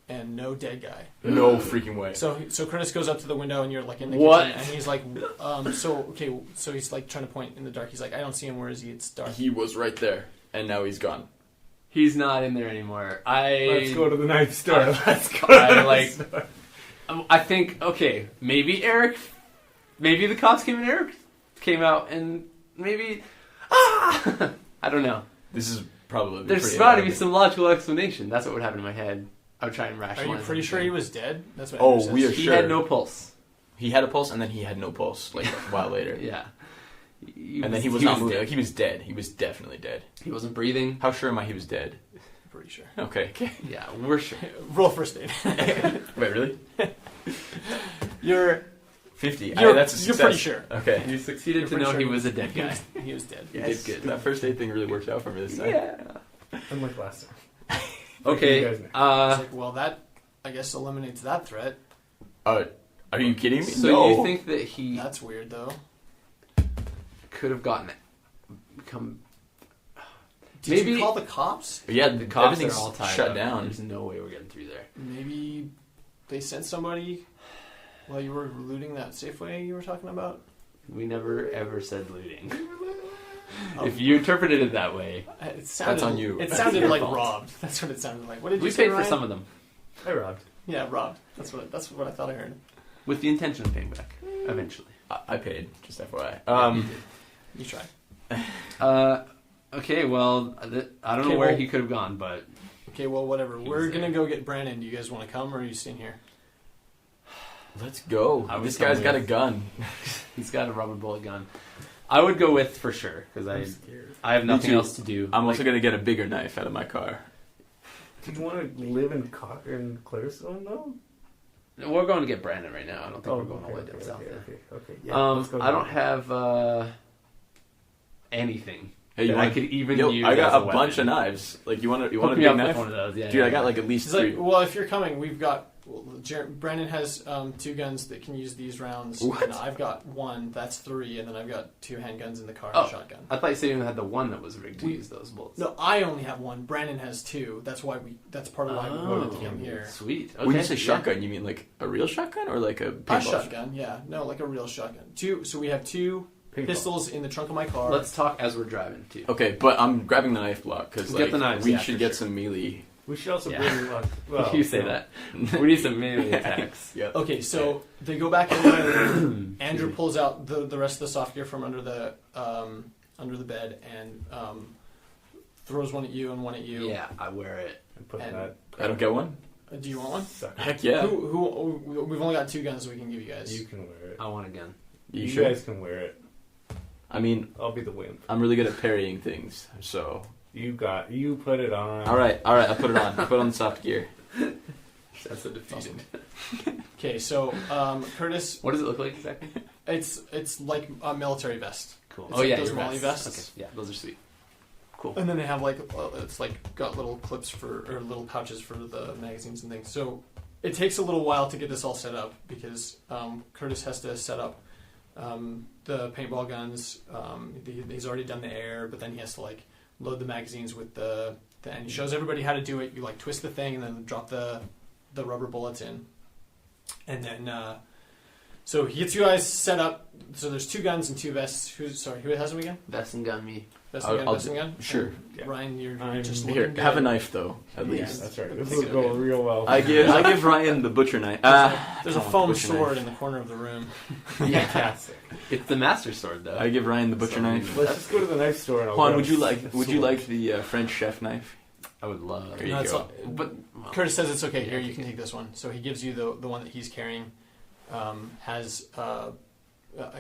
and no dead guy. No freaking way. So Curtis goes up to the window and you're in the what? kitchen, and he's like, so he's trying to point in the dark. He's like, I don't see him. Where is he? It's dark. He was right there, and now he's gone. He's not in there anymore. Let's go to the knife store. Let's go. I think maybe the cops came and Eric came out and maybe I don't know. This is probably there's got to be some logical explanation. That's what would happen in my head. I would try and Are rationalize. you pretty sure he was dead? That's what. Oh, Andrew says. we are He sure. had no pulse. He had a pulse, and then he had no pulse, like, a while later. Yeah. And then he was not moving. dead. Like, he was dead. He was definitely dead. He wasn't breathing. How sure am I he was dead? Pretty sure. Okay. Yeah, we're sure. Roll first aid. Wait, really? You're 50. You're- That's a you're success. pretty sure. Okay. You succeeded You're to pretty know sure he was a dead guy. he was dead. You did good. That first aid thing really worked out for me this time. Yeah. Unlike last time. Okay. You guys It's like, well, that I guess eliminates that threat. Are you kidding me? So no. you think that he That's weird, though. could have become? Did Maybe- you call the cops? Yeah, The cops everything's are all tied shut up. down. There's no way we're getting through there. Maybe they sent somebody while you were looting that Safeway you were talking about. We never ever said looting. Oh. If you interpreted it that way, It sounded, on you. It That's sounded your like fault. robbed. That's what it sounded like. What did you we say, paid for Ryan? some of them I robbed. Yeah, robbed. That's what I thought I heard. with the intention of paying back eventually. I paid, just FYI. You tried. Okay, well, I don't Okay, know where well- he could have gone, but Okay, well, whatever. He We're was gonna there. go get Brandon. Do you guys want to come, or are you staying here? Let's go. I would This come guy's got a with. gun. he's got a rubber bullet gun. I would go with for sure because I'm scared. I have nothing too. else to do. I'm also going to get a bigger knife out of my car. Do you want to live in Clarestone though? We're going to get Brandon right now. I don't think we're going all the way down okay, south. okay. Yeah, let's go I don't down. have anything Hey, that want I could even Yo, use. I got as a bunch of weapon. knives. Like, you want a Hook me big up knife? with one of those. Yeah, Dude, yeah, I got yeah. like at least He's like, three. well, if you're coming, we've got. Brandon has 2 guns that can use these rounds. What? And I've got 1. That's 3, and then I've got 2 handguns in the car Oh. and a shotgun. I thought you said you had the one that was rigged to We- use those bullets. No, I only have 1. Brandon has 2. That's why we. That's part of why we voted to come here. Sweet. Okay. When you say yeah. shotgun, you mean like a real shotgun or like a A paintball? shotgun, yeah. No, like a real shotgun. 2. So we have 2 Paintball. pistols in the trunk of my car. Let's talk as we're driving too. Okay, but I'm grabbing the knife block because Get the knives, we yeah, should for get sure. some melee. We should also Yeah. bring luck. Well, you say no. that. We need some melee attacks. Yep. Okay, so they go back in my room. Andrew pulls out the rest of the soft gear from under the bed and throws one at you and one at you. Yeah, I wear it. And put And- that I don't get one? Do you want one? sucker. Heck yeah. Who? We've only got 2 guns we can give you guys. You can wear it. I want a gun. You You sure? guys can wear it. I mean, I'll be the wimp. I'm really good at parrying things, so. You put it on. All right, I'll put it on. I'll put on the soft gear. That's a defeated. Okay, so Curtis, What does it look like exactly? it's like a military vest, Cool. It's Oh like yeah, those your Molly vests. vests. Okay, yeah, those are sweet. Cool. and then they have like it's like got little clips or little pouches for the magazines and things. So it takes a little while to get this all set up because Curtis has to set up the paintball guns. He's already done the air, but then he has to like load the magazines with and he shows everybody how to do it. You like twist the thing and then drop the rubber bullets in, and then so he gets you guys set up. So there's 2 guns and 2 vests. Who has them again? Vest and gun me. Vest I'll- and gun, I'll vest and gun. sure. And Yeah. Ryan, you're I'm just Here, looking have a good. knife though, at Yeah. least. That's right. This Take will it go okay. real well. I give Ryan the butcher knife. There's a come on, foam butcher sword knife. in the corner of the room. Fantastic. It's the master sword though. I give Ryan the butcher So- knife. Let's just go to the knife store and I'll Juan, grab would you a like sword. the French chef knife? I would love. There you No, it's go. not- But well, Curtis says it's okay. Yeah, Here, you take can take this one. So he gives you the one that he's carrying. Has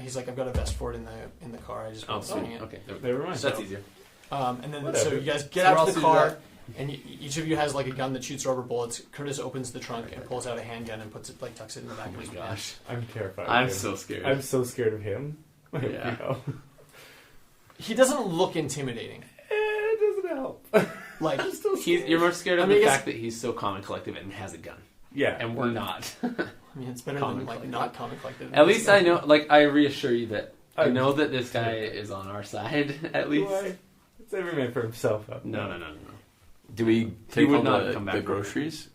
he's like, I've got a vest for it in the car. I just oh, want sweet. to it. Okay, Never mind. that's easier. And then so Whatever. you guys get So we're out all to the suited car, up. and each of you has like a gun that shoots rubber bullets. Curtis opens the trunk and pulls out a handgun and puts it like tucks it in the back Oh of my his gosh, I'm terrified. I'm of him. so scared. I'm so scared of him. Yeah. You know. He doesn't look intimidating. It doesn't help. Like I'm still He's, scared. you're more scared of I mean, the I guess- fact that he's so calm and collective and has a gun, Yeah. and we're not. I mean, it's better Common than like collective. not common collective. At least I know. Like I reassure you that I I- know that this guy is on our side. At least. Why? It's every man for himself. No. Do we take would all not come back the with groceries?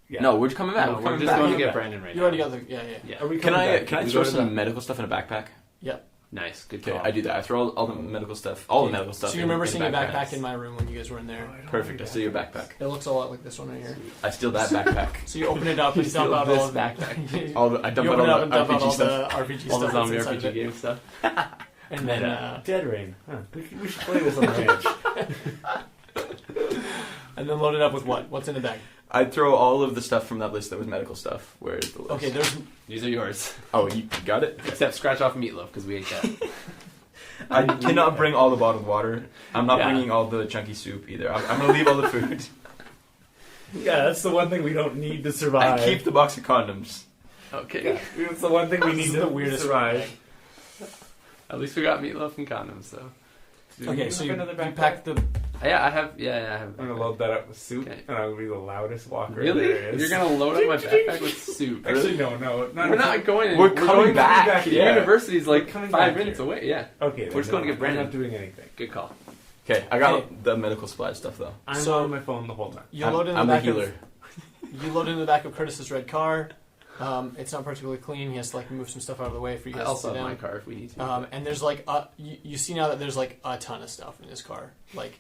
Yeah. No, we're coming back. No, we're we're coming just back. going to get back. Brandon right You now. already got the yeah. Yeah. Are we Can coming I back? can I We throw go to some the- medical stuff in a backpack? Nice. Good Okay, call. I do that. I throw all the medical stuff, all the medical stuff. So you remember in seeing a backpacks. backpack in my room when you guys were in there? Oh, I don't Perfect. I need steal your that. backpack. It looks a lot like this one right here. I steal that backpack. So you open it up and dump out this all of backpack. All the, I You dump out open it up all and the dump out RPG all stuff. the RPG All the stuff zombie that's inside RPG of it. game stuff. And then Dead Rain. Huh. We should play this on the ranch. and then load it up with what? What's in the bag? I'd throw all of the stuff from that list that was medical stuff. Where is the list? Okay, These are yours. Oh, you got it? Except scratch off meatloaf because we ate that. I cannot bring all the bottled water. I'm not Yeah. bringing all the chunky soup either. I'm going to leave all the food. Yeah, that's the one thing we don't need to survive. I keep the box of condoms. Okay. Yeah, it's the one thing we need This is to the weirdest survive. At least we got meatloaf and condoms, so. Okay, so you another backpack? pack the. Yeah, I have. Yeah, I have. I'm gonna load that up with soup, Okay. and I'll be the loudest walker Really? there is. You're gonna load up my backpack with soup? Actually, no, not We're not going. We're coming going back, The yeah. university's like We're coming 5 back minutes here. away. Yeah. Okay, We're just going to get Brandon. I'm not doing anything. Good call. Okay, I got Okay. the medical supply stuff though. I'm So- on my phone the whole time. You load in the I'm the back healer. of. You load in the back of Curtis's red car. It's not particularly clean. He has to like move some stuff out of the way for you I guys also to sit have my down. car if we need to. And there's like you see now that there's like a ton of stuff in his car, like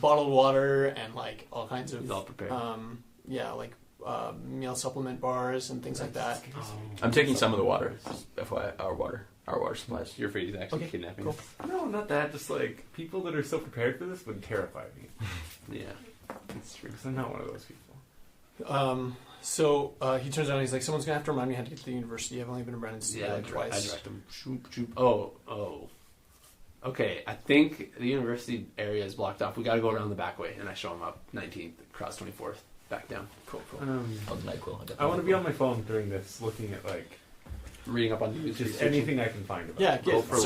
bottled water and like all kinds of He's all prepared. yeah, like meal supplement bars and things like that. I'm taking some of the water. FYI, our water supplies. You're afraid he's actually Okay, kidnapping cool. us. No, not that. Just like people that are so prepared for this would terrify me. Yeah, that's true. Because I'm not one of those people. So he turns around and he's like, someone's gonna have to remind me how to get to the university. I've only been to Brandon City Yeah, like I twice. direct him. Shoop, shoop. Oh. Okay, I think the university area is blocked off. We got to go around the back way, and I show him up 19th, cross 24th, back down. Cool. Oh, the NyQuil. I want to be on my phone during this, looking at like Reading up on news, just researching. anything I can find about. Yeah, it. good. for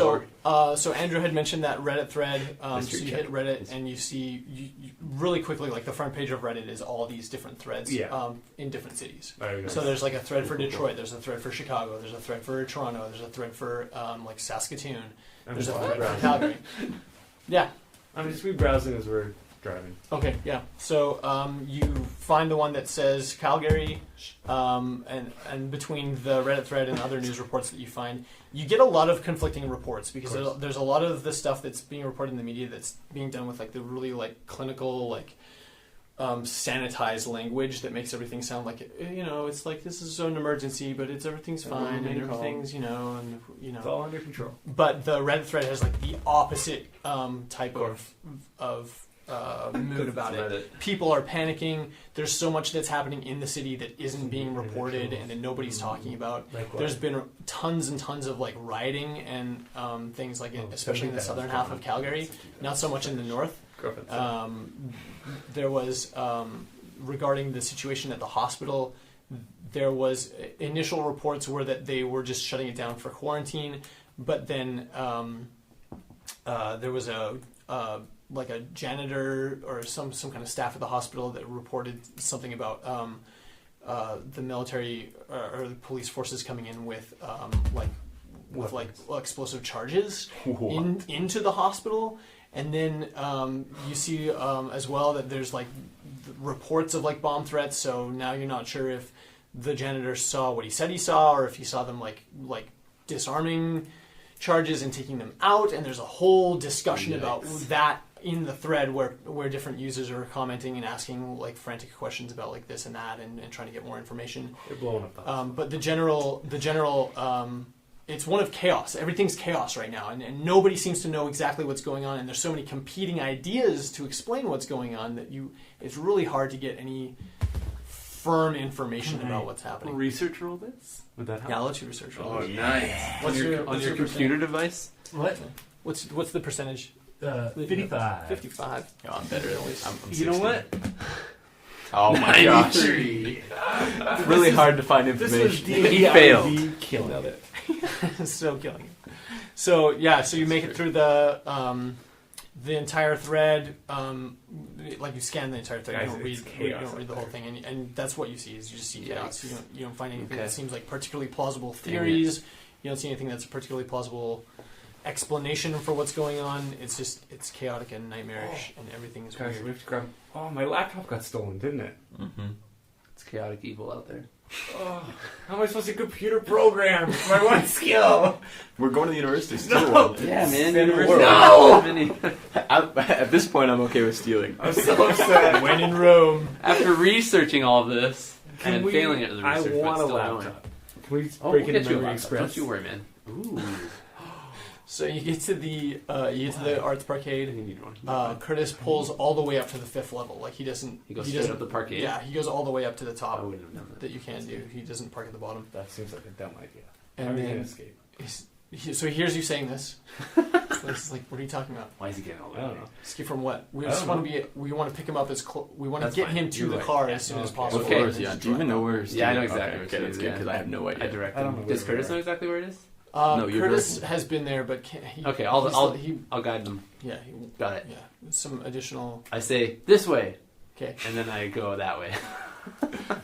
So Andrew had mentioned that Reddit thread. So Mystery you check. hit Reddit and you see you really quickly, like the front page of Reddit is all these different threads Yeah. In different cities. Very nice. So there's like a thread for Detroit, there's a thread for Chicago, there's a thread for Toronto, there's a thread for like Saskatoon, I'm there's a just thread for rebrowsing. Calgary. Yeah. I'm just rebrowsing as we're driving. Okay. Yeah. So you find the one that says Calgary, and between the Reddit thread and other news reports that you find, you get a lot of conflicting reports because there's a lot of the stuff that's being reported in the media that's being done with like the really like clinical like sanitized language that makes everything sound like it's like this is an emergency, but everything's fine and everything's It's all under control. But the Reddit thread has like the opposite type of mood about it. People are panicking. There's so much that's happening in the city that isn't being reported and that nobody's talking about. There's been tons and tons of like rioting and things like especially in the southern half of Calgary. Not so much in the north. There was regarding the situation at the hospital. There was initial reports were that they were just shutting it down for quarantine, but then there was like a janitor or some kind of staff at the hospital that reported something about the military or the police forces coming in with explosive charges into the hospital. And then you see as well that there's like reports of like bomb threats. So now you're not sure if the janitor saw what he said he saw, or if he saw them like disarming charges and taking them out. And there's a whole discussion about that in the thread where different users are commenting and asking like frantic questions about like this and that and trying to get more information. They're blowing up the hospital. But the general it's one of chaos. Everything's chaos right now, and nobody seems to know exactly what's going on. And there's so many competing ideas to explain what's going on that it's really hard to get any firm information about what's happening. Research roll this? Would that help? Yeah, I'll let you research. Oh, nice. What's on your computer device? What? What's the percentage? 55. 55. No, I'm better. I'm You know 60. what? Oh my gosh. 93. Really hard to find This was information. He failed. Killed it. So killing it. So yeah, so you make it through the entire thread. Like you scan the entire thread. Guys, You it's don't chaos read the whole thing, and that's what you see. Is you just see chaos. Yikes. You don't find anything Okay. that seems like particularly plausible theories. You don't see anything that's a particularly plausible explanation for what's going on. It's chaotic and nightmarish, and everything is Guys, weird. we have to grab. Oh, my laptop got stolen, didn't it? Mm-hmm. It's chaotic evil out there. Oh, how am I supposed to computer program? My one skill. We're going to the university still. Yeah, man. Spin University. world. No! At this point, I'm okay with stealing. I'm so upset. When in Rome. After researching all this Can and we- failing at the I research, want but a still laptop. knowing. Can we Oh, break we'll into get you a Memory laptop. Express? Don't you worry, man. Ooh. So you get to the arts I parkade. think you need one. Curtis pulls all the way up to the 5th level. Like he doesn't. He goes he straight doesn't, up the parkade. Yeah, he goes all the way up to the I top wouldn't have done that. that you can do. He doesn't park at the bottom. That seems like a dumb idea. How And are you then gonna escape? so he hears you saying this. It's like, what are you talking about? Why is he getting all the I way? don't know. Escape from what? We I just don't want to be. We want to pick him up as we want to That's get fine. him to You're the right. car Yeah. as soon as Okay. possible. What Okay. floor is he on? Do you even know where? Yeah, I know exactly Okay, where that's it is, good because yeah. I have no I idea. direct I don't him. know Does where Curtis we are. know exactly where it is? No, you're Curtis directing. has been there, but Okay, he I'll guide them. yeah Got it. some additional. I say this way, Okay, and then I go that way.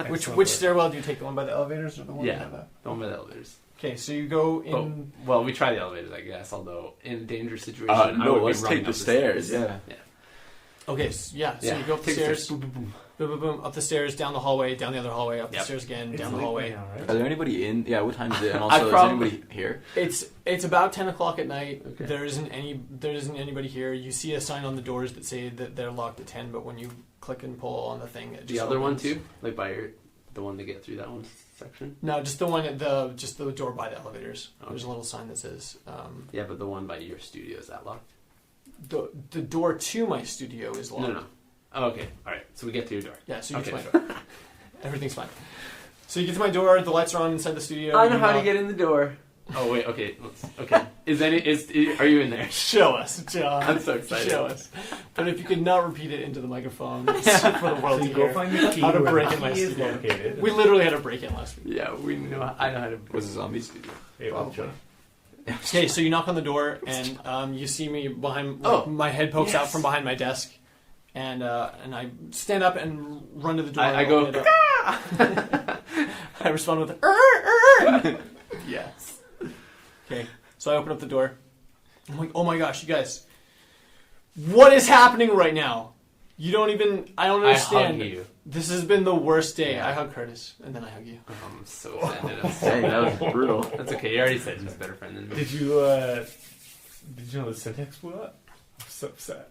which stairwell do you take? The one by the elevators or the one Yeah. by the? The one by the elevators. Okay, so you go in. Well, we try the elevators, I guess. Although in a dangerous situation, I No, would be let's running take the up stairs. Yeah. Okay, so you go up the Take stairs, Boom, boom, boom. boom, boom, boom, up the stairs, down the hallway, down the other hallway, up the Yep. stairs again, It's down the late hallway. now, right? Are there anybody in? Yeah. What time is it? And I also, is probably- anybody here? It's about 10 o'clock at night. Okay. There isn't anybody here. You see a sign on the doors that say that they're locked at 10, but when you click and pull on the thing, it just The other one opens. too, like by the one to get through that one section. No, just the one at the door by the elevators. Okay. There's a little sign that says Yeah, but the one by your studio, is that locked? the door to my studio is locked. No. Oh, okay, all right. So we get to your door. Yeah, so you get Okay. to my door. Everything's fine. So you get to my door. The lights are on inside the studio. I know you how to knock. get in the door. Oh wait, okay, okay. Are you in there? Show us, John. I'm so excited. Show us. But if you could not repeat it into the microphone for the world to So go hear. find the key How to where break the in my key is studio. located. We literally had a break-in last week. Yeah, we know. I know how to. Was a zombie studio? Hey, well, John. Okay, so you knock on the door, and you see me behind. Oh, my head pokes out yes. from behind my desk, and I stand up and run to the door. I and go, open it up. I respond with Yes. Okay, so I open up the door. I'm like, oh my gosh, you guys, what is happening right now? You don't even. I don't understand. I hug you. This has been the worst day. Yeah. I hug Curtis, and then I hug you. Oh, I'm so offended. I'm so Dang, that was brutal. That's okay. You already said he's a better friend than me. Did you know the syntax blew up? I'm so upset.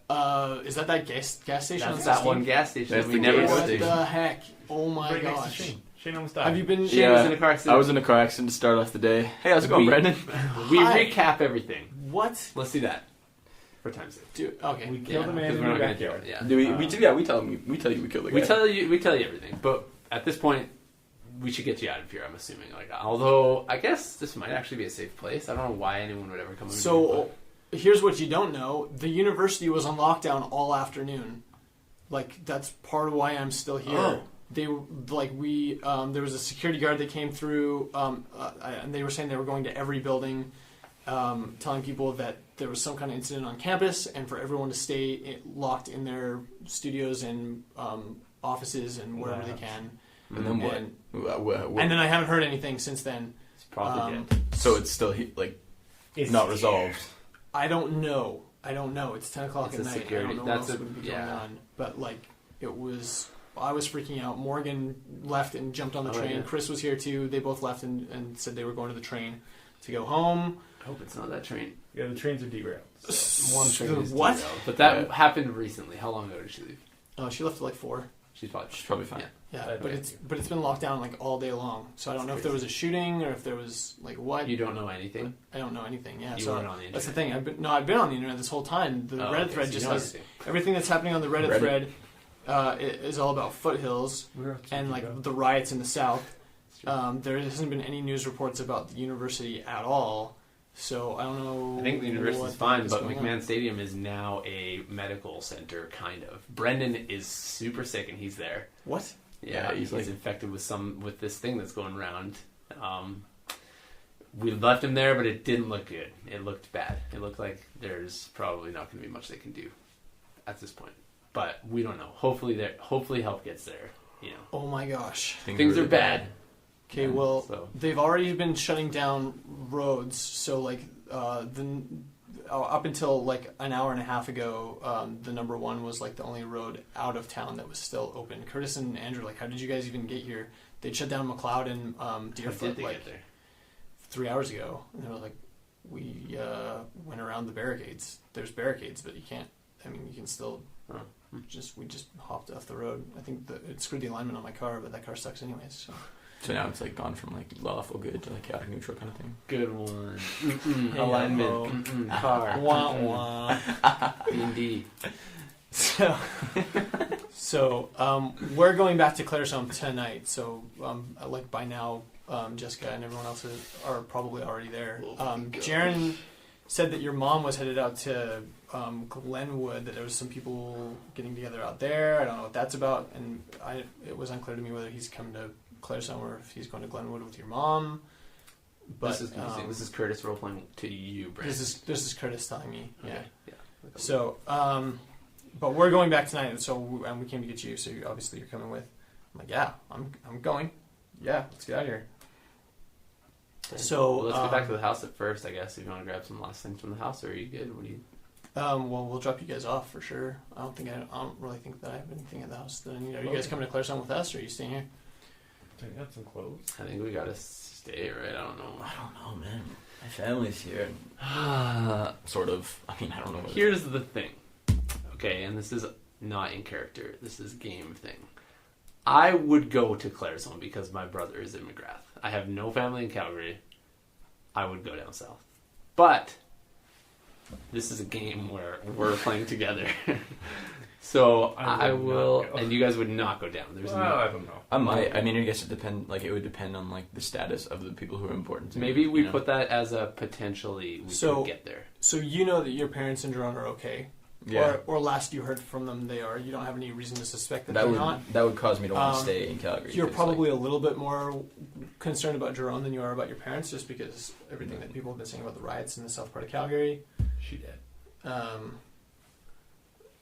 Is that gas station? That's on that 16? one gas station That's that we the never gas go What to. station. the heck? Oh my Right next to gosh. Shane. Shane almost died. Have you been? Shane was in a car accident. I was in a car accident to start off the day. Hey, how's it going, We- Brendan? We Hi. recap everything. What? Let's do that for time's sake. Dude, okay. We killed a man Because in we're the not gonna backyard. do it. Yeah. Do we do? Yeah, we tell you we killed the guy. We tell you everything, but at this point, we should get you out of here. I'm assuming. Like, although I guess this might actually be a safe place. I don't know why anyone would ever come. over here, So, here's what you don't know: the university was on lockdown all afternoon. Like that's part of why I'm still here. Oh. They there was a security guard that came through, and they were saying they were going to every building, telling people that there was some kind of incident on campus, and for everyone to stay locked in their studios and offices and wherever Wow. they can. And then what? And, What? and then I haven't heard anything since then. it's probably Um, dead. So it's still like It's not resolved. I don't know. It's 10 o'clock It's at a night. security- I don't know that's what else a- would be yeah. going on. But like, I was freaking out. Morgan left and jumped on the Oh, train. yeah. Chris was here too. They both left and said they were going to the train to go home. I hope it's not that train. Yeah, the trains are derailed. So. One train is What? derailed. But that Yeah. happened recently. How long ago did she leave? She left at like 4. She's probably She's probably fine. Yeah. Yeah, That'd but be it's been locked down like all day long. So I don't know if there was a shooting or if there was like what. You don't know anything. I don't know anything. Yeah, You so weren't on the that's the internet. thing. I've been on the internet this whole time. The Oh, Reddit okay, thread so just you know has everything. everything that's happening on the Reddit, Reddit. thread. Is all about Foothills and like the riots in the South. There hasn't been any news reports about the university at all, so I don't know. I think the university's what fine, is but going McMahon on. Stadium is now a medical center, kind of. Brendan is super sick, and he's there. What? Yeah, Yeah, he's he's like- infected with this thing that's going around. We left him there, but it didn't look good. It looked bad. It looked like there's probably not going to be much they can do at this point. But we don't know. Hopefully help gets there. You know, Oh my gosh. things are bad. Okay, Yeah, well, so- they've already been shutting down roads. So like up until like an hour and a half ago, the number one was like the only road out of town that was still open. Curtis and Andrew, like, how did you guys even get here? They'd shut down McLeod and How did Deerfoot they like get there? 3 hours ago, and they were like, we went around the barricades. There's barricades, but you can't. I mean, you can still Oh. we just hopped off the road. I think it screwed the alignment on my car, but that car sucks anyways. So So now it's like gone from like lawful good to like chaotic neutral kind of thing. Good one. Hey, Alignment. Car. Wah wah. Indeed. So we're going back to Claire's home tonight. So like by now, Jessica and everyone else are probably already there. Jaren said that your mom was headed out to Glenwood. That there was some people getting together out there. I don't know what that's about, and it was unclear to me whether he's come to Claire's home or if he's going to Glenwood with your mom. But this is confusing. This is Curtis role playing to you, Brandon. This is Curtis telling me. Yeah. Okay. Yeah. So, but we're going back tonight, and we came to get you. So obviously you're coming with. I'm like, yeah, I'm going. Yeah, let's get out of here. So well, let's get back to the house at first, I guess. If you want to grab some last things from the house, or are you good? What do you? Well, we'll drop you guys off for sure. I don't really think that I have anything at the house that I need. Are you guys coming to Claire's home with us, or are you staying here? I got some clothes. I think we gotta stay, right? I don't know, man. My family's here. Sort of. I mean, I don't know. Here's the thing. Okay, and this is not in character. This is game thing. I would go to Claire's home because my brother is in McGrath. I have no family in Calgary. I would go down south. But this is a game where we're playing together. So I will, and you guys would not go down. There's I don't know. I might. I mean, I guess it depend. Like, it would depend on like the status of the people who are important to me. Maybe we put that as a potentially we could get there. So you know that your parents and Jerome are okay. Yeah. Or last you heard from them, they are. You don't have any reason to suspect that that they're would not. that would cause me to want to stay in Calgary. You're probably a little bit more concerned about Jerome than you are about your parents, just because everything that people have been saying about the riots in the south part of Calgary. She did.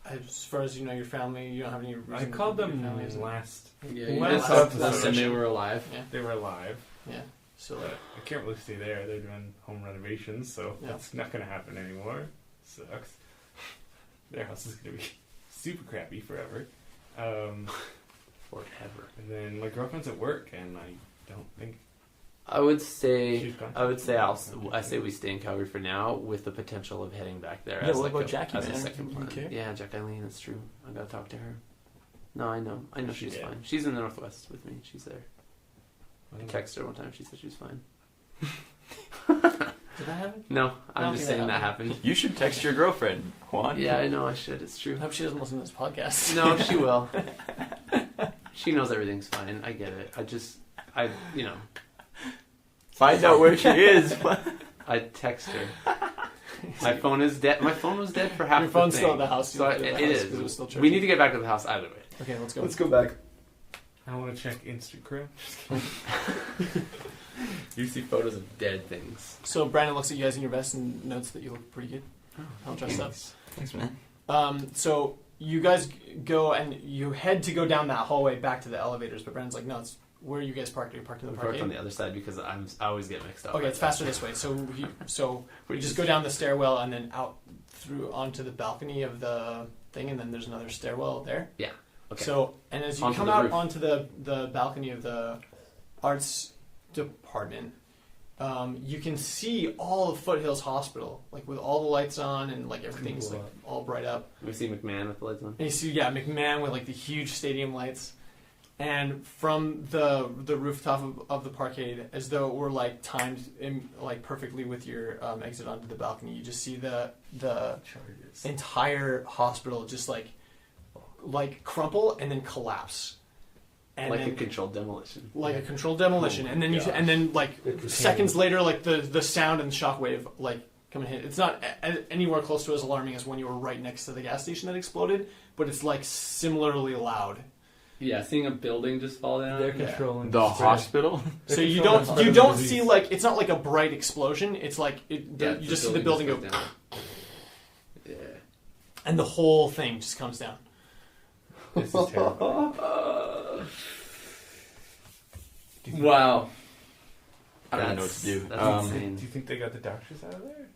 As far as you know, your family, you don't have any reason. I called them last. last. Yeah, you you last just episode. and they were alive. Yeah. They were alive. Yeah. So But I can't really stay there. They're doing home renovations, so that's not going to happen anymore. Sucks. Their house is going to be super crappy forever. Forever. And then my girlfriend's at work, and I don't think I would say she's gone. I say we stay in Calgary for now, with the potential of heading back there. Yeah, as what like about a, Jackie, as a man? second plan. Okay. Yeah, Jack Eileen. That's true. I gotta talk to her. No, I know she's Yeah. fine. She's in the Northwest with me. She's there. I Well, texted her one time. She said she was fine. did that happen? No, I don't I'm just think saying that that happened. You should text your girlfriend, Juan. Yeah, I know I should. It's I true. hope she doesn't listen to this podcast. No, she will. She knows everything's fine. I get it. Find out where she is. I text her. My phone is dead. My phone was dead for half Your the phone's thing. still at the house. So You it left it at the house is. 'cause it was still We charging. need to get back to the house either way. Okay, let's go. Let's go back. I want to check Instagram. You see photos of dead things. So Brandon looks at you guys in your vest and notes that you look pretty good. All dressed up. Thanks, man. So you guys go and you head to go down that hallway back to the elevators, but Brandon's like, no, it's where are you guys parked? Are you parked in the We parked parkade? on the other side because I always get mixed up. Okay, it's faster this way. So we just go down the stairwell and then out through onto the balcony of the thing, and then there's another stairwell there. Yeah. Okay. So, and as you Onto come the out roof. onto the balcony of the arts department, you can see all of Foothills Hospital, like with all the lights on and like everything's like all bright up. We see McMahon with the lights on. And you see, McMahon with like the huge stadium lights. And from the rooftop of the parkade, as though it were like timed in like perfectly with your exit onto the balcony, you just see the Charges. entire hospital just like crumple and then collapse. And like then, a controlled demolition. like a controlled demolition, Oh and then gosh. and then like It seconds later, like the sound and the shockwave like come and hit. It's not anywhere close to as alarming as when you were right next to the gas station that exploded, but it's like similarly loud. Yeah, seeing a building just fall down. They're controlling The spread. hospital? So They're you controlling don't the you spread don't of the see disease. like it's not like a bright explosion. It's like you just see the building go, goes down. Yeah. and the whole thing just comes down. This is terrible. Wow. I don't know what to do. That's Do insane. you think they got the doctors out of there?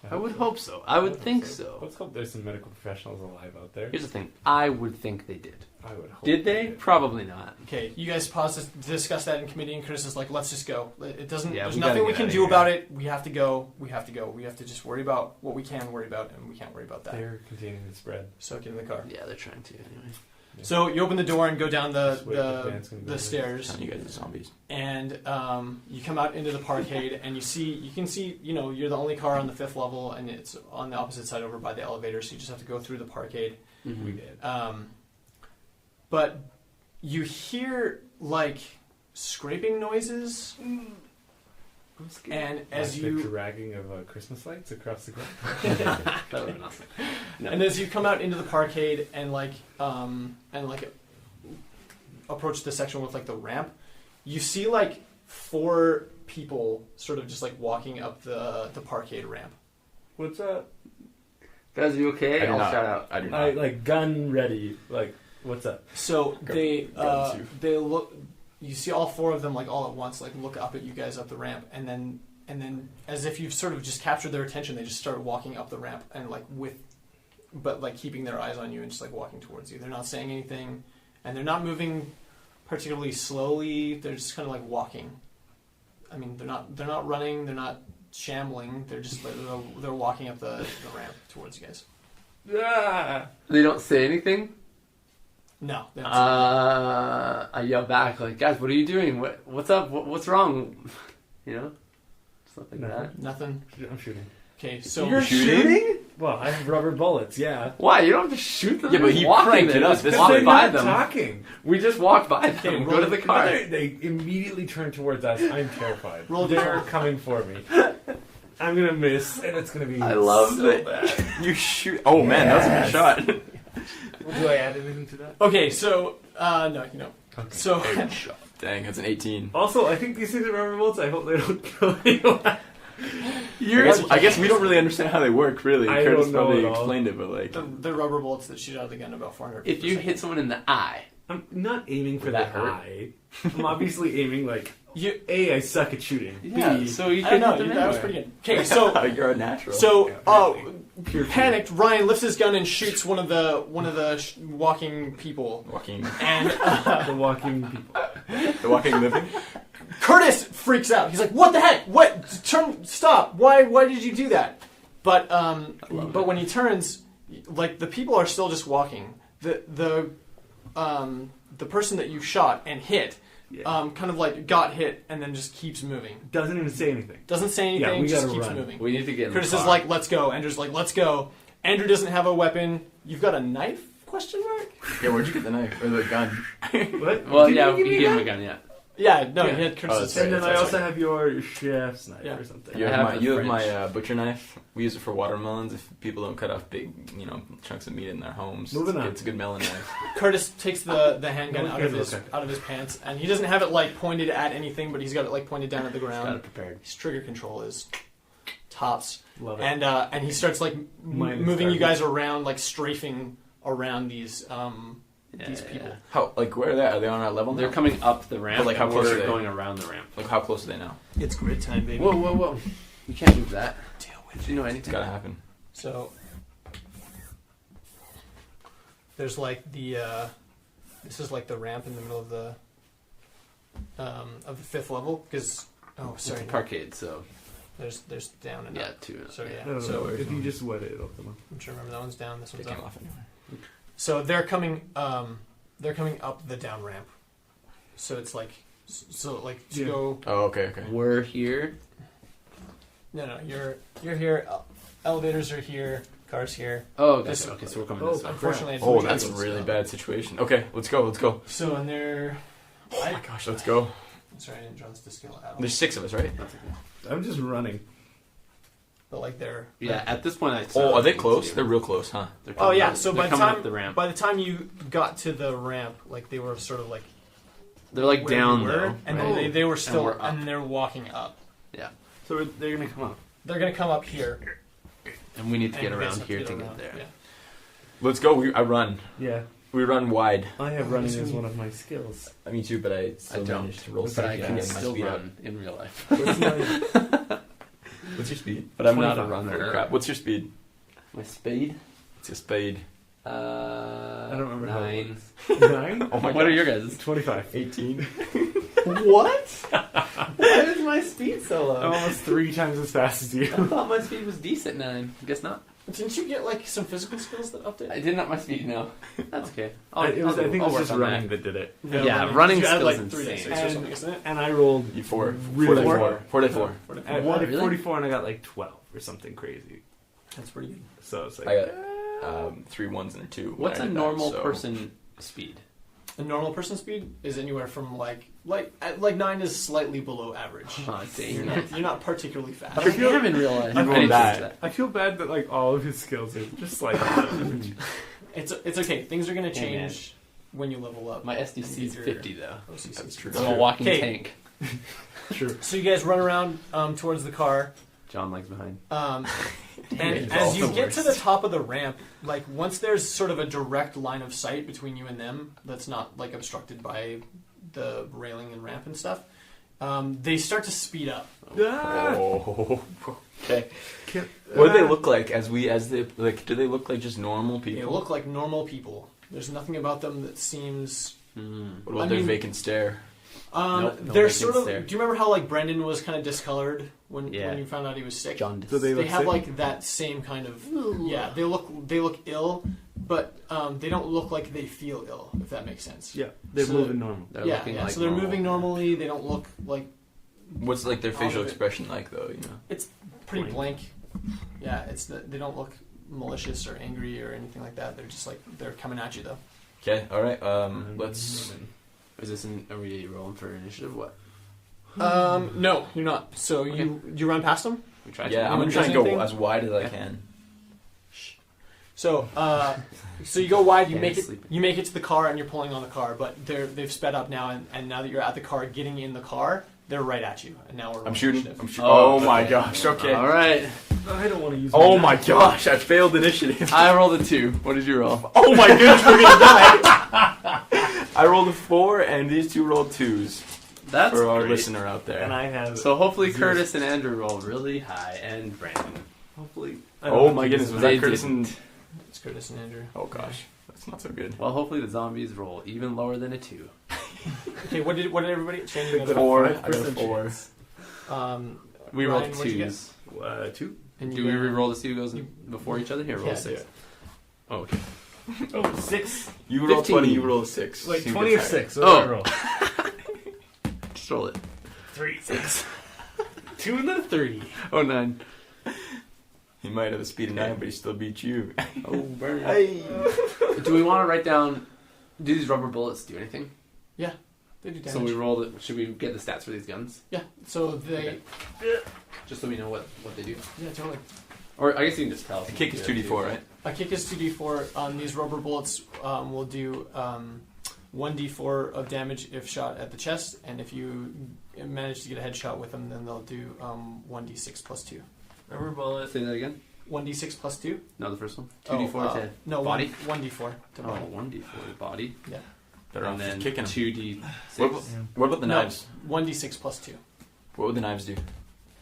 I would hope so. I would think so. Let's hope there's some medical professionals alive out there. Here's the thing. I would think they did. I would hope. Did they? Probably not. Okay, you guys pause to discuss that in committee, and Chris is like, "Let's just go. It doesn't. Yeah, there's we gotta nothing we get can outta do here. about it. We have to go. We have to go. We have to just worry about what we can worry about, and we can't worry about that. They're containing the spread. So get in the car." Yeah, they're trying to anyway. So you open the door and go down Just wait, the band's gonna the go stairs, Telling you guys are zombies. and you come out into the parkade, and you can see, you're the only car on the 5th level, and it's on the opposite side over by the elevator, so you just have to go through the parkade. Mm-hmm. We did. But you hear like scraping noises, I'm scared. and as Like the you dragging of Christmas lights across the ground. That would be awesome. No. and as you come out into the parkade and approach the section with like the ramp, you see like 4 people sort of just like walking up the parkade ramp. What's up? Guys, you okay? I do I'll not. shout out. I do I not. like gun ready. Like, what's up? So they Got they look. You see all 4 of them like all at once, like look up at you guys up the ramp, and then as if you've sort of just captured their attention, they just start walking up the ramp and but keeping their eyes on you and just like walking towards you. They're not saying anything, and they're not moving particularly slowly. They're just kind of like walking. I mean, they're not running. They're not shambling. They're just like, they're walking up the ramp towards you guys. Ah! They don't say anything. No. They don't say anything. I yell back like, guys, what are you doing? What's up? What's wrong? Stuff like that. Nothing. I'm shooting. Okay, so You're shooting? Well, I have rubber bullets. Yeah. Why? You don't have to shoot them. Yeah, but Just he walk cranked in it there. up. Just This walk They're by not them. talking. We just walked by them. Okay, Go to the car. They immediately turn towards us. I'm terrified. Roll They're d4. coming for me. I'm gonna miss, and it's gonna be. I love so it. bad. You shoot. Oh man, that was a good shot. Do I add anything to that? Okay, so no, you know. Okay. So Dang, that's an 18. Also, I think these things are rubber bullets. I hope they don't kill anyone. I guess we don't really understand how they work, really. I Curtis don't know probably at all. explained it, but like... the rubber bullets that shoot out of the gun about 400. If you hit someone in the eye, I'm not aiming for Would the that hurt? eye. I'm obviously aiming like you, A. I suck at shooting. yeah. B. So you I don't can know. hit them That was anywhere. pretty good. Okay, so You're a natural. Pure panicked, Ryan lifts his gun and shoots one of the walking people, Walking... and the walking people. The walking living? Curtis freaks out. He's like, "What the heck? What? Stop! Why did you do that?" But when he turns, like the people are still just walking. The person that you shot and hit, kind of like got hit and then just keeps moving. Doesn't even say anything. Doesn't say Yeah, anything. we Just gotta keeps run. moving. We need to get in Curtis the is car. like, "Let's go." Andrew's like, "Let's go." Andrew doesn't have a weapon. You've got a knife? Question mark? Yeah, where'd you get the knife? Or the gun? What? Well, Did yeah, you give me you gave a him a gun? gun, yeah. Yeah, no, Yeah. he had Curtis's. that's right. And then I That's also right. have your chef's knife Yeah. or something. You I have have my, the you have fridge. my butcher knife. We use it for watermelons if people don't cut off big, chunks of meat in their homes. Moving on. It's a good melon knife. Curtis takes the handgun No out of one cares, his okay. out of his pants, and he doesn't have it like pointed at anything, but he's got it like pointed down at the Got it ground. prepared. His trigger control is tops, Love it. and he starts like Mine is moving you garbage. guys around, like strafing around these Yeah, people. yeah. How, like, where are they at? Are they on our level They're now? coming up the ramp. But, like, how and close we're are they? going around the ramp. Like, how close are they now? It's grid time, baby. Whoa! You can't move that. Deal with Do you know It's anything? gotta happen. So there's like the this is like the ramp in the middle of the 5th level because It's sorry, a parkade, so there's down and yeah, up. 2. So yeah, No, so if you just wet it, it'll come up. I'm sure remember that one's down, this They one's came up. off anyway. So they're coming up the down ramp. So it's like to Yeah. go. Oh, okay. we're here. No, you're here. Elevators are here. Cars here. Oh, gotcha. This- Okay, so we're coming Oh, this way. Unfortunately, it's Oh, really that's a good really stuff. bad situation. Okay, let's go. So and they're. Oh my gosh, let's go. Sorry, I didn't draw this to scale at all. There's 6 of us, right? That's okay. I'm just running. But like they're. Yeah, at this point, Oh, are they close? They're real close, huh? They're Oh coming yeah. up- So they're by the coming time up the ramp, by the time you got to the ramp, like they were sort of like they're like where down you were, though, and right? then they were still we're up. and they're walking up. So they're gonna come up. They're gonna come up here. and we need to and get you guys around have here to get get around. there. Yeah. Let's go. I run. Yeah. We run wide. I have running as one of my skills. Me too, but I I still don't, managed to roll but I safety can and get my still speed up. run in real life. What's my What's your speed? But I'm not a 25. runner. Oh, crap. What's your speed? My speed? What's your speed? I I don't remember how it 9. 9? Oh my What are God. your guys? 25. 18. What? Why is my speed so I'm low? almost 3 times as fast as you. I thought my speed was decent 9. Guess not. Didn't you get like some physical skills that update? I didn't up my speed. No, that's okay. I think it was work just on running that. that did it. Yeah, running You had, skills like, is 3 insane. days or something, isn't it? And I rolled Four. really Four. well. 4-4. I What, got really? 44 and I got like 12 or something crazy. That's pretty good. So it's like I got 3 1s and a 2. What's a when I did normal that, so- person speed? A normal person speed is anywhere from like 9 is slightly below average. Oh, You're dang. not, you're not particularly fast. I am in real life. I'm I need to bad. fix that. I feel bad that like all of his skills are just like It's okay. Things are gonna Hey, man. change when you level up. My SDC is These are 50 though. OCCs. That's true. I'm a walking Okay. tank. true. So you guys run around towards the car. John lags behind. And It's as you also get worse. to the top of the ramp, like once there's sort of a direct line of sight between you and them, that's not like obstructed by the railing and ramp and stuff, they start to speed up. Oh. Okay. Can- What do they look like do they look like just normal They people? look like normal people. There's nothing about them that seems. What about I their mean- vacant stare? Nope, no they're vacants sort of. there. Do you remember how like Brendan was kind of discolored when Yeah. you found out he was sick? John. Do they They look have sick? like that same kind of. Yeah, they look ill, but they don't look like they feel ill. If that makes sense. Yeah, they're So- moving normal. They're yeah, looking yeah. like So they're normal. moving normally. They don't look like What's like their All facial of it. expression like though? You know. pretty blank. Yeah, they don't look malicious or angry or anything like that. They're just like they're coming at you though. Okay. All right. Let's. Is this are we rolling for initiative? What? No, you're not. So you run past them. We tried. Yeah, to. I'm gonna wanna try and try go anything? as wide as I Okay. can. So so you go wide. You Yeah, make he's it. sleeping. You make it to the car, and you're pulling on the car. But they've sped up now, and now that you're at the car, getting in the car, they're right at you. And now we're I'm rolling shooting. initiative. I'm shooting. Oh, Oh, my okay. gosh. Okay. All right. I don't want to use. Oh my gosh! I failed initiative. I rolled a 2. What did you roll? Oh my goodness, we're gonna die. I rolled a 4, and these two rolled 2s. That's for our great. listener out there. And I have. So hopefully Zero. Curtis and Andrew roll really high, and Brandon. hopefully. I don't Oh have my to goodness, use was They that Curtis didn't. and... It's Curtis and Andrew. Oh gosh, that's not so good. Well, hopefully the zombies roll even lower than a 2. Okay, what did everybody? Shane, you got a 4, I 5% got a 4. chance. We Ryan, rolled what'd you get? 2s. 2. And Do you we got- re-roll the 2 goes before each other? Here, roll Yeah, 6. do it. Oh, okay. Oh, 6. You roll 15. 20, you roll a 6. Like So you 20 or get 6. higher. What Oh. do I roll? Just roll it. 3. 6. 2 and then a 30. Oh, 9. He might have a speed of 9, but he still beat you. Oh, burn. Hey. Do we want to write down... Do these rubber bullets do anything? They do damage. So we rolled it. Should we get the stats for these guns? Yeah. So they. Okay. Just so we know what they do. Yeah, totally. Or I guess you can just tell us. The kick is 2d4, right? A kick is 2d4. These rubber bullets will do 1d4 of damage if shot at the chest, and if you manage to get a headshot with them, then they'll do 1d6 plus 2. Rubber bullet. Say that again. 1d6 plus 2? No, the first one. 2d4 to no, body. 1d4 to Oh, body. 1d4 to body. Better And off then just kicking him. 2d6. What about the No. knives? 1d6 plus 2. What would the knives do?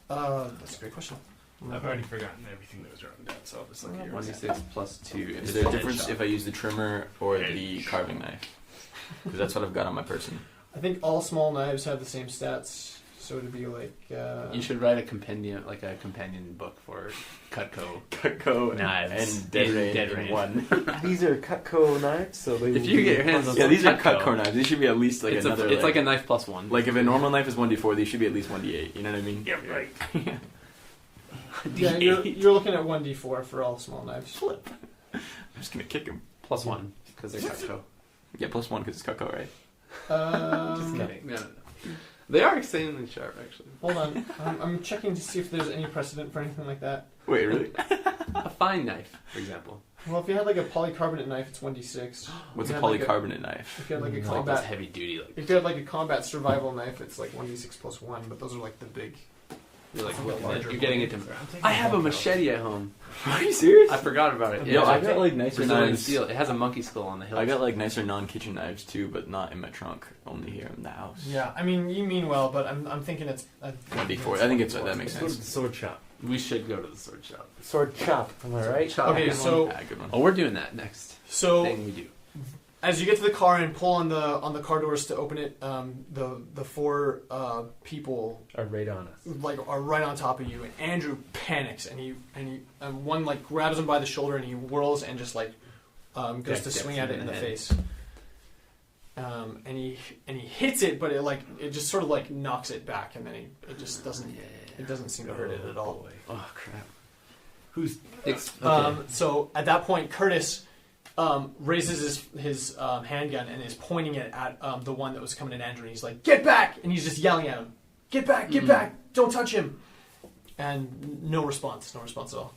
That's a great question. I've already forgotten everything that was written down, so I'll just look at yours. 1d6 plus 2. Is there a difference if I use the trimmer or the carving knife? Because that's what I've got on my person. I think all small knives have the same stats, so it'd be like... You should write a compendium, like a companion book for Cutco Cutco knives and Dead Rain Dead in Rain. one. These are Cutco knives, so they. If you get your hands on Yeah, these are Cutco, Cutco knives. These should be at least like it's another. it's like a knife plus 1. Like if a normal knife is 1d4, these should be at least 1d8. You know what I mean? Yeah, right. Yeah, you're looking at 1d4 for all small knives. I'm just gonna kick him. plus 1 because they're Cutco. Yeah, plus 1 because it's Cutco, right? Just kidding. No. They are insanely sharp, actually. Hold on. I'm checking to see if there's any precedent for anything like that. Wait, really? A fine knife, for example. Well, if you had like a polycarbonate knife, it's 1d6. What's You a had, like, polycarbonate knife? If you had like a It's like this combat, heavy duty, like if you had like a combat survival knife, it's like 1d6 plus 1. But those are like the big. you're like Something larger. you're getting into. I have a machete at home. Are you serious? I forgot about it. Yo, Yeah, I got like nicer Brazilian knives. steel. It has a monkey skull on the hilt. I got like nicer non-kitchen knives too, but not in my trunk. Only here in the house. Yeah, I mean you mean well, but I'm thinking it's 1d4. I think it's that makes Let's go to sense. the sword shop. We should go to the sword shop. Sword chop, am I right? Chop. Okay, so Ah, good one. Oh, we're doing that next so thing we do. as you get to the car and pull on the car doors to open it, the four people Are right on us. are right on top of you, and Andrew panics, and one grabs him by the shoulder, and he whirls and just goes to swing at it in the face. And he hits it, but it just sort of knocks it back, and then it just doesn't it doesn't seem to hurt it at all. Oh crap! Who's So at that point, Curtis raises his handgun and is pointing it at the one that was coming at Andrew. And he's like, "Get back!" And he's just yelling at him, "Get back! Get back! Don't touch him!" And no response at all.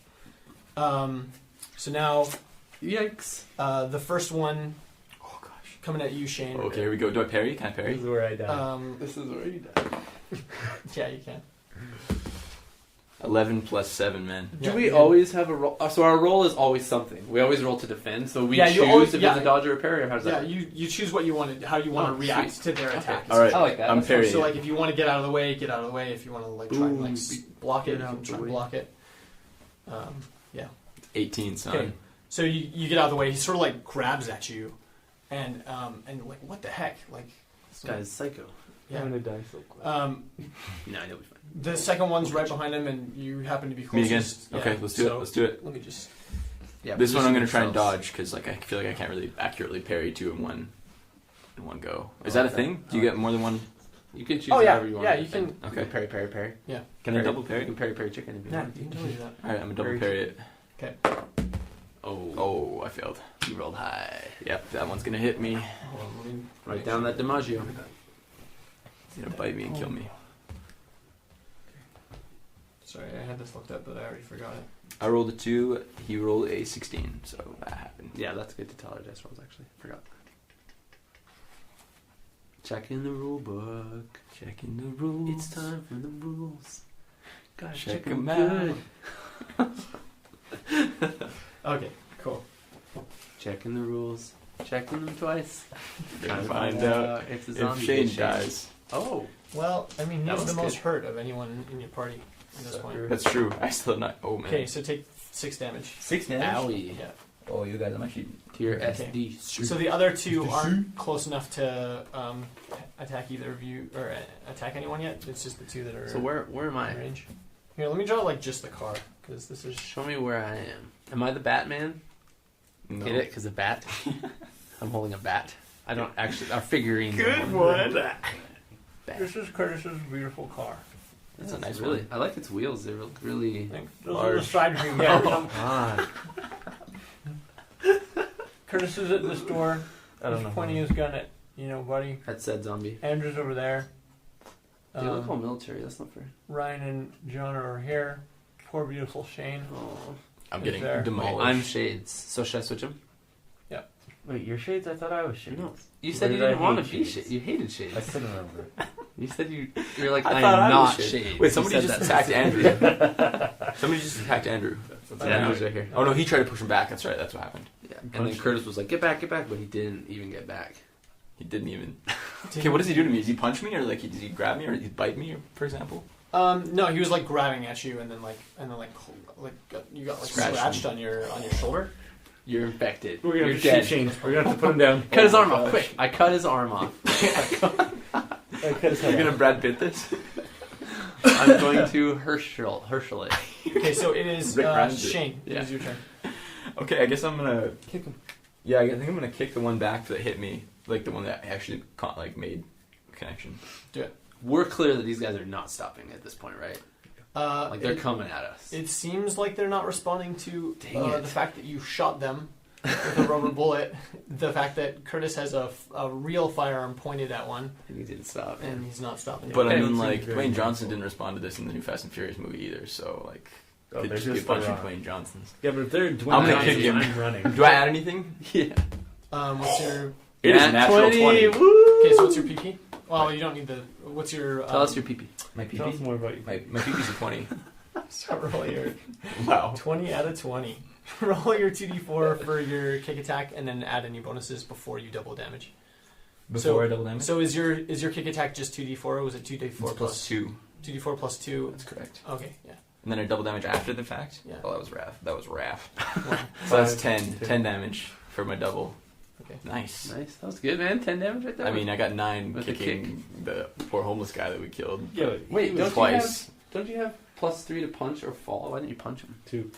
So now, Yikes! the first one, coming at you, Shane. Okay, here we go. Do I parry? Can I parry? This is where I die. This is where you die. Yeah, you can. 11 plus 7, man. Do we always have a roll? So our roll is always something. We always roll to defend. So we choose if it's a dodge or a parry, or how's that? Yeah, you choose what you want to, how you want to react to their attack. All right, I like that. I'm parrying. So if you want to get out of the way, get out of the way. If you want to try and block it, get out of try the and way. block it. 18, son. Okay. So you get out of the way. He sort of grabs at you, and what the heck? This guy's psycho. Yeah. I'm gonna die so quick. No, he'll be fine. The second one's right behind him, and you happen to be Me again? closest. Yeah, Okay, let's do it. Let's do it. Let me just. Yeah, This one I'm going to try and yourselves. dodge because I feel like I can't really accurately parry 2 in one go. Is that a thing? Do you get more than one? You can choose Oh, yeah. however you want. Yeah, to you defend. can- Okay. Parry, parry, parry. Yeah. Can I double You parry? can parry chicken if you Yeah, want. you can totally do that. Alright, I'm going to double parry it. Okay. Oh, I failed. You rolled high. Yep, that one's going to hit me. Hold on, let me Write down that DiMaggio. It's going to bite me and kill me. Sorry, I had this looked up, but I already forgot it. I rolled a 2, he rolled a 16, so that happened. Yeah, that's good to tell our dice rolls, actually. Forgot. Checking the rule book. Checking the rules. It's time for the rules. Gotta Check check 'em them out. good. Okay, cool. Checking the rules. Checking them twice. Trying to Trying find out if the if zombie Shane gets dies. Oh. Well, I mean, That he's the was most good. hurt of anyone in your party at this point. That's true. I still have not. Oh, man. Okay, so take 6 damage. 6 Owie. Yeah. Oh, you guys, I'm actually. To your Okay. SD. So the other two aren't close enough to attack either of you or attack anyone yet. It's just the two that are So where am in I? range. Here, let me draw just the car because this is. Show me where I am. Am I the Batman? No. Get it? Because a bat. I'm holding a bat. I don't actually. Our figurines. Good one. Bat. This is Curtis's beautiful car. That's a nice really. one. I like its wheels. They look really. Those Large. are the side view. Yeah. Ah, Curtis is at this door. I don't He's know. pointing his gun at buddy. That said zombie. Andrew's over there. They look all military. That's not fair. Ryan and John are here. Poor beautiful Shane. Oh. I'm Is getting there- demolished. I'm Shades. So should I switch them? Wait, you're Shades? I thought I was Shades. No. You said Or you did I didn't want to hate be Shades? Shades. You hated Shades. I couldn't remember. You said you're like, I I thought am I was not Shades. Shades. Wait, You somebody said just that. attacked Andrew. Somebody just attacked Andrew. Yeah, Andrew's right here. Oh no, he tried to push him back. That's right. That's what happened. Yeah. And then Curtis was like, get back, but he didn't even get back. He didn't even. Okay, what does he do to me? Does he punch me, or did he grab me, or did he bite me, for example? No, he was grabbing at you, and then you got Scratched scratched on your shoulder. You're infected. We're gonna You're have to dead. shoot Shane. We're gonna have to put him down. Cut his arm off, quick! I cut his arm off. You're gonna Brad Pitt this? I'm going to Herschel it. Okay, so it is Rick Grimes it. Shane. Yeah. It is your turn. Okay, I guess I'm gonna Kick him. Yeah, I think I'm gonna kick the one back that hit me, like the one that actually made a connection. We're clear that these guys are not stopping at this point, right? Like they're coming at us. It seems like they're not responding to Dang it. the fact that you shot them with a rubber bullet, the fact that Curtis has a real firearm pointed at one, And he didn't stop. and he's not stopping. But I Okay. mean, like Very Dwayne Johnson mindful. didn't respond to this in the new Fast and Furious movie either, so like Oh, could they're just be a just bunch of wrong. Dwayne Johnsons. Yeah, but if they're Dwayne I'm gonna Johnson, kick him. I'm running. Do I add anything? Yeah. What's your? It is natural 20. Woo! Okay, so what's your PP? Well, you don't need the. What's your? Tell us your PP. My Tell us PP. more about you. My PP's a 20. Start rolling your Wow. 20 out of 20. Roll your 2d4 for your kick attack, and then add any bonuses before you double damage. Before I double damage. So is your kick attack just 2d4, or was it 2d4 It's plus 2. 2d4 plus 2? That's correct. Okay, yeah. And then I double damage after the fact. Yeah. Oh, that was RAF. One. So that's 5, 10. 2. 10 damage for my double. Okay. Nice. That was good, man. 10 damage right there. I mean, I got 9 With the kicking the poor homeless guy that we killed. Yeah, wait, Twice. don't you have +3 to punch or fall? Why didn't you punch him? 2.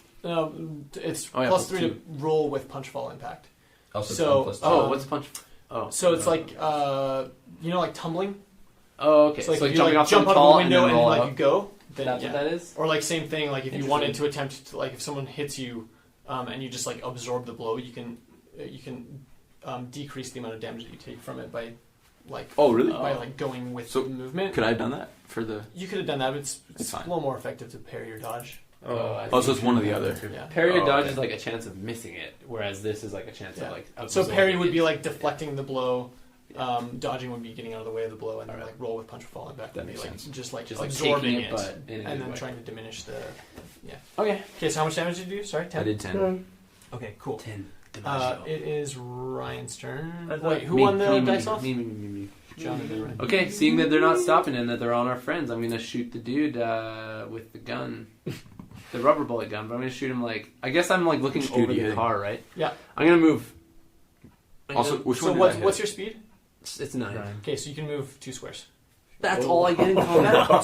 It's Oh, yeah, plus plus 3 2. to roll with punch fall impact. Also, So, plus 2. What's punch? Oh, So it's like like tumbling. oh, okay. So like, So if you jumping like off jump the out tall of the window and and, then roll like out. you go. Then, That's yeah. what that is. Or like same thing. Like if you Interesting. wanted to attempt to, like if someone hits you, and you just like absorb the blow, you can decrease the amount of damage that you take from it by like Oh, really? by like going with So, the movement. Could I have done that for the... You could have done that, but it's It's a fine. little more effective to parry or dodge. Oh, so it's one or the other. Yeah. Parry or Oh, dodge okay. is like a chance of missing it, whereas this is like a chance Yeah. of like. So parry would be absorbing like deflecting the blow. Dodging would be getting out of the way of the blow, and then Alright. like roll with punch or falling back. That would be makes like sense. just like Just like absorbing taking it, but in a and good then way. trying to diminish the. Okay. Okay, so how much damage did you do? Sorry, 10. I did 10. Okay, cool. 10. It is Ryan's turn. I thought- Wait, who won the dice off? Me. John and Ryan. Okay, seeing that they're not stopping and that they're all our friends, I'm gonna shoot the dude with the gun, the rubber bullet gun. But I'm gonna shoot him like I guess I'm like looking Which dude over are you the hitting? car, right? Yeah. I'm gonna move. Also, which So one what's did I hit? what's your speed? It's 9. Ryan. Okay, so you can move 2 squares. That's all I get in combat. Wow.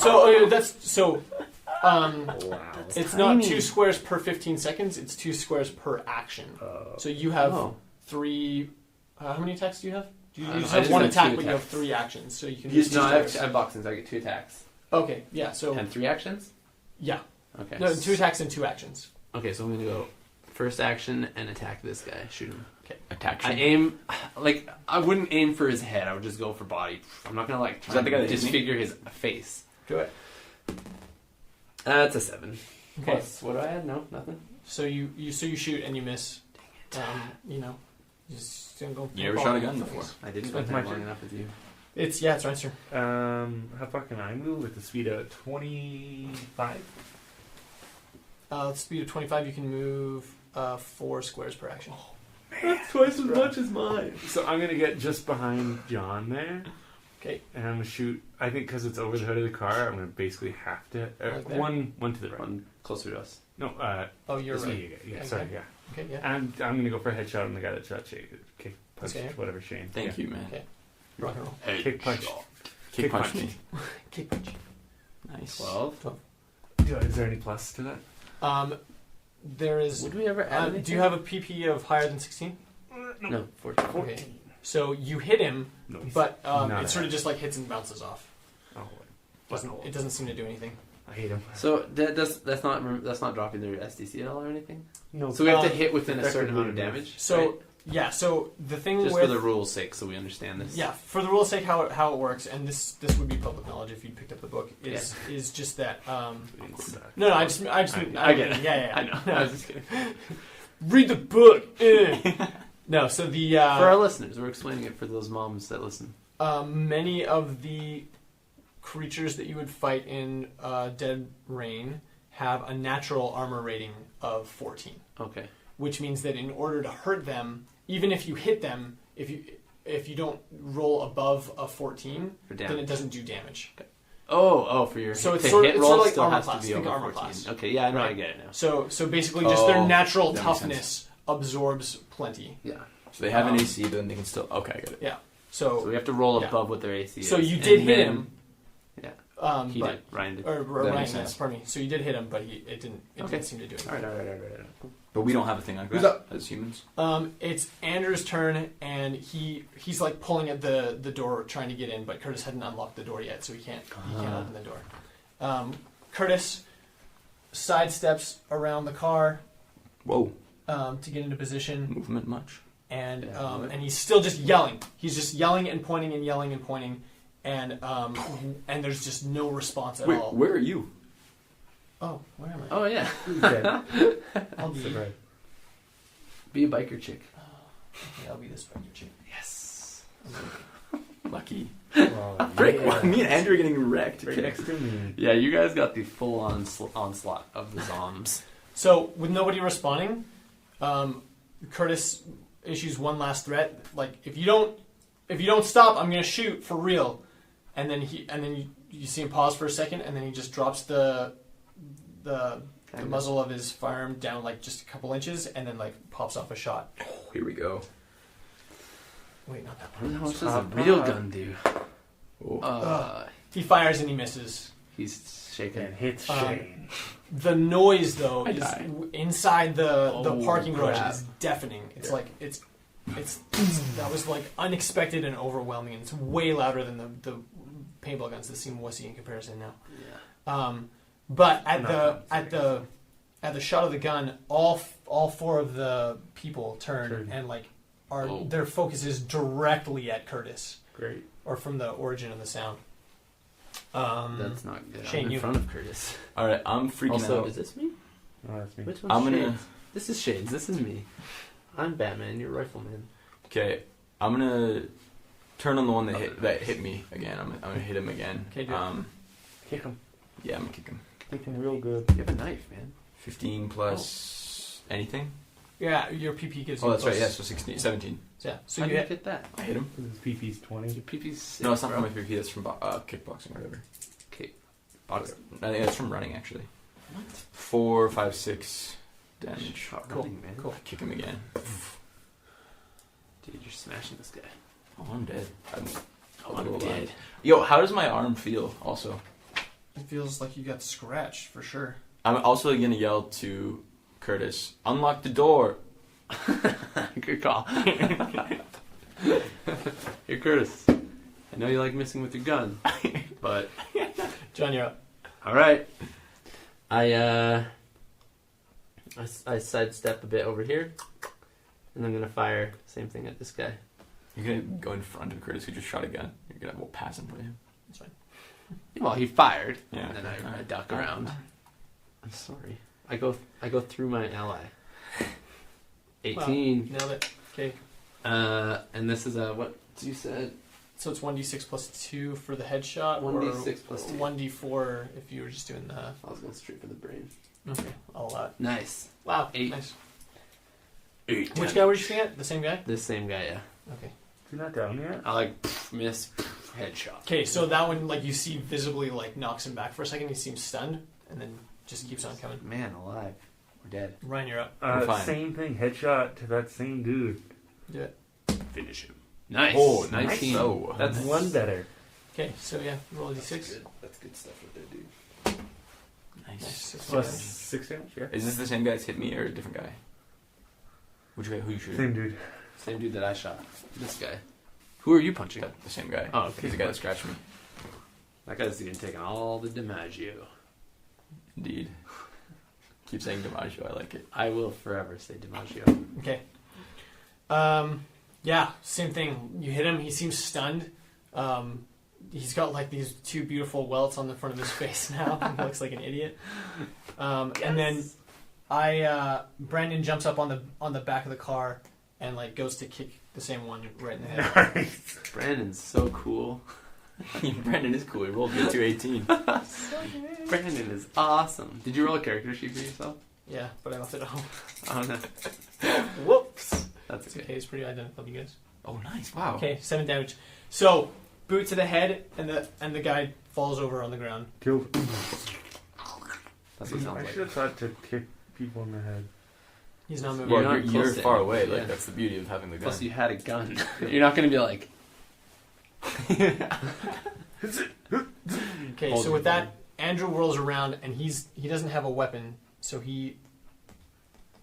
It's tiny. not 2 squares per 15 seconds. It's 2 squares per action. So you have Oh. 3. How many attacks do you have? You I just just have 1 have 2 attack, but you have attacks. 3 actions. So you can Yes, use no, 2 I have squares. boxings. I get 2 attacks Okay, yeah. So and 3 actions. yeah, Okay. no, 2 attacks and 2 actions. Okay, so I'm gonna go first action and attack this guy. Shoot him. Attack I shot. aim like I wouldn't aim for his head. I would just go for body. I'm not gonna like try that the guy to that hit me? disfigure his face. Do it. That's a 7. Okay. Plus, what do I add? No, nothing. So you shoot and you miss. You just gonna go. You never shot a gun before. I didn't That's spend my time long turn. enough with you. It's Ryan's turn. How far can I move with the speed of 25? Speed of 25, you can move 4 squares per action. That's twice as much as mine. So I'm gonna get just behind John there. Okay. And I'm gonna shoot. I think because it's over the hood of the car, I'm gonna basically have to. Like there? one to the right. One closer to us. No. Oh, you're this right. way, yeah. Okay. Sorry. Yeah. Okay, yeah. I'm gonna go for a headshot on the guy that shot Shane. Kick, punch, Okay. whatever Shane. Thank you, man. Okay. Rock and roll. Hey, Kick punch. Kick punch me. Kick punch. Nice. 12. Is there any plus to that? There is. Would we ever add do you have a PP of higher than 16? No, 14. Okay. So you hit him, No. but not it sort of a- just like hits and bounces off. Oh, It doesn't seem to do anything. I hate him. So that's not dropping their SDC at all or anything. No. So we have to Um, hit within a certain effectively amount of no. damage. So right? yeah, so the thing Just with for the rules' sake, so we understand this. yeah, for the rules' sake, how it works, and this would be public knowledge if you picked up the book, is just that. It's, No, I just I get it. Yeah, I know. No, I was just kidding. read the book. No, so the For our listeners, we're explaining it for those moms that listen. many of the creatures that you would fight in Dead Rain have a natural armor rating of 14, Okay. which means that in order to hurt them, even if you hit them, if you don't roll above a 14, For then damage. it doesn't do damage. For your So it's the sort of- hit it's roll sort of like still armor has class. to be Think over armor 14. class. Okay, yeah, I know, Right. I get it now. So basically, just their natural that makes toughness absorbs plenty. Yeah. So they have an AC, but then they can still... Okay, I get it. So we have to roll Yeah. above what their AC is. So you did and hit then- him. Yeah. He but, did. Ryan did. Or That Ryan, makes yes, sense. pardon me. So you did hit him, but it didn't Okay. seem to do anything. All right. But we don't have a thing like Who's that up? as humans. It's Andrew's turn, and he's like pulling at the door, trying to get in, but Curtis hadn't unlocked the door yet, so he can't open the door. Curtis sidesteps around the car Whoa. to get into position, Movement much? and Yeah, what? and he's still just yelling. He's just yelling and pointing and yelling and pointing, and there's just no response at Wait, all. where are you? Oh, where am I? Oh yeah. Who's dead? I'll be. Surprise. Be a biker chick. Okay, I'll be this biker chick. Yes. Lucky. Oh, Frick, yeah. me and Andrew are getting wrecked. Right next to me. Yeah, you guys got the full on onslaught of the zombs. So with nobody responding, Curtis issues one last threat. Like if you don't stop, I'm gonna shoot for real. And then you see him pause for a second, and then he just drops the muzzle of his firearm down like just a couple inches, and then like pops off a shot. Here we go. Wait, not that one. How much does a real gun do? He fires and he misses. He's shaking. And hits Shane. The noise, though, I is die. inside the Oh, parking garage crap. is deafening. It's like it's that was like unexpected and overwhelming, and it's way louder than the paintball guns that seem wussy in comparison now. Yeah. But at the shot of the gun, all four of the people turn and like their focus is directly at Curtis, Great. or from the origin of the sound. That's not good. Shane, I'm in you. front of Curtis. All right, I'm freaking Also, out. is this me? Oh, that's me. Which one's I'm gonna. Shades? This is Shades. This is me. I'm Batman. You're Rifleman. Okay, I'm gonna turn on the one that Nice. hit me again. I'm gonna hit him again. Okay, do it. Kick him. Yeah, I'm gonna kick him. Kick him real good. You have a knife, man. 15 plus anything. Yeah, your PP gives you. Oh, that's right. plus- Yeah, so 16, 17. Yeah, so How you do you hit. get that? I hit him. His PP's 20. Your PP's sick, No, it's not bro. from my PP. That's from kickboxing or whatever. Okay. Boxing. I think that's from running actually. 4, 5, 6 damage. Shot Cool. running, man. Cool. I kick him again. Dude, you're smashing this guy. Oh, I'm dead. I'm dead. Yo, how does my arm feel? Also, It feels like you got scratched for sure. I'm also gonna yell to Curtis, "Unlock the door!" Good call. Here, Curtis. I know you like messing with your gun, but John, you're up. all right. I sidestep a bit over here, and I'm gonna fire same thing at this guy. You're gonna go in front of Curtis who just shot a gun. You're gonna pass in front of him. That's fine. Well, he fired, Yeah. and then I Alright. duck around. I'm sorry. I go through my ally. 18. Wow, nailed it. Okay. And this is what you said. So it's 1d6 plus 2 for the headshot, 1d6 plus 2. 1d4 if you were just doing the. I was going straight for the brain. Okay, I'll allow it. Nice. Wow, 8. nice. 8. Which guy were you shooting at? The same guy? This same guy, yeah. Okay. You're not down yet? I miss, headshot. Okay, so that one, like, you see visibly, like, knocks him back for a second. He seems stunned, and then just keeps on coming. Man alive. We're dead. Ryan, you're up. I'm fine. Same thing. Headshot to that same dude. Do it. Finish him. Nice. Oh, 19. nice. Oh, That's One better. Okay, so yeah, roll a d6. That's good stuff right there, dude. nice. Nice. 6 Plus damage. 6 damage? Yeah. Is this the same guy that's hit me or a different guy? Which guy? Who you shooting? Same dude. Same dude that I shot. This guy. Who are you punching? The same guy. Oh, okay. He's the guy that scratched me. That guy's even taking all the DiMaggio. Indeed. Keep saying DiMaggio. I like it. I will forever say DiMaggio. Okay. Yeah, same thing. You hit him. He seems stunned. He's got like these 2 beautiful welts on the front of his face now. He looks like an idiot. And then Brandon jumps up on the back of the car and like goes to kick the same one right in the head. Nice. Brandon's so cool. Brandon is cool. He rolled me a 218. Brandon is awesome. Did you roll a character sheet for yourself? Yeah, but I left it at home. Oh no. Whoops. That's It's okay. okay. It's pretty identical to you guys. Oh, nice. Wow. Okay, 7 damage. So boot to the head, and the guy falls over on the ground. Killed. That's what it sounds I like. should have thought to kick people in the head. He's not moving. You're Well, not you're close to far him. away. Like Yeah. that's the beauty of having the gun. Plus, you had a gun. You're not going to be like. Okay, Hold so it with down. that, Andrew whirls around, and he doesn't have a weapon, so he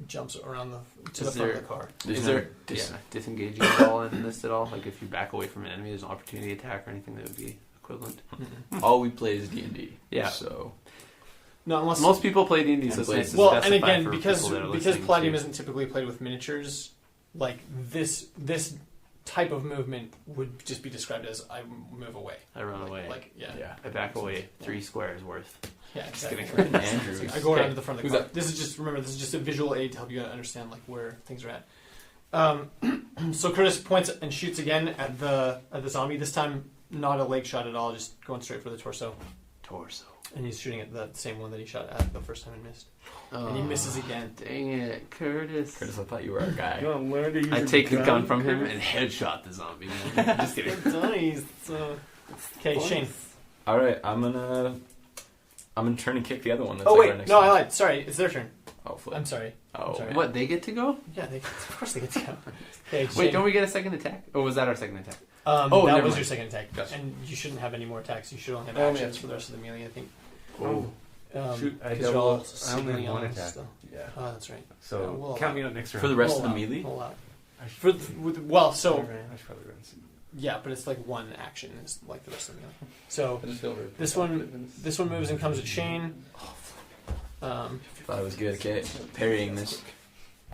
jumps around to the Is front of there- the car. There's Is no there disengaging at all in this at all? Like if you back away from an enemy, there's an opportunity attack or anything that would be equivalent. All we play is D&D. Yeah. So No, unless Most people play D&D, so it's nice to well, and specify again, for because people that are because listening Palladium to- isn't typically played with miniatures, like this type of movement would just be described as I move away. I run away. Like yeah, yeah. I back away 3 squares worth. yeah. Just Exactly. kidding. Andrew. I go around Okay. to the front of the Who's car. that? This is just a visual aid to help you understand like where things are at. So Curtis points and shoots again at the zombie. This time, not a leg shot at all, just going straight for the torso. Torso. And he's shooting at the same one that he shot at the first time and missed. And he misses again. Dang it, Curtis. Curtis, I thought you were our guy. You want to learn to use I a take the gun from him Curtis? and headshot the zombie. Man. Just kidding. Nice. Okay, Shane. All right, I'm gonna turn and kick the other one. That's Oh like wait, right next no, to I me. lied. Sorry, it's their turn. Hopefully. I'm sorry. Oh. I'm sorry. What, they get to go? Yeah, of course they get to go. Okay, Wait, don't we get a second attack? Or was that our second attack? that never was mind. your second attack. Gotcha. And you shouldn't have any more attacks. You should only have Oh, actions yeah. for the rest of the melee, I think. Oh, shoot! I 'cause you're all I only signaling have one on attack. still. Yeah. Oh, that's right. So we'll count allow- me out next round. For the rest Roll of the out, melee? roll out. I should, For well, so I should probably run some. yeah, but it's like one action is like the rest of the melee. So I just feel very This one- protective. this one moves and comes at Shane. Thought I was good at parrying this.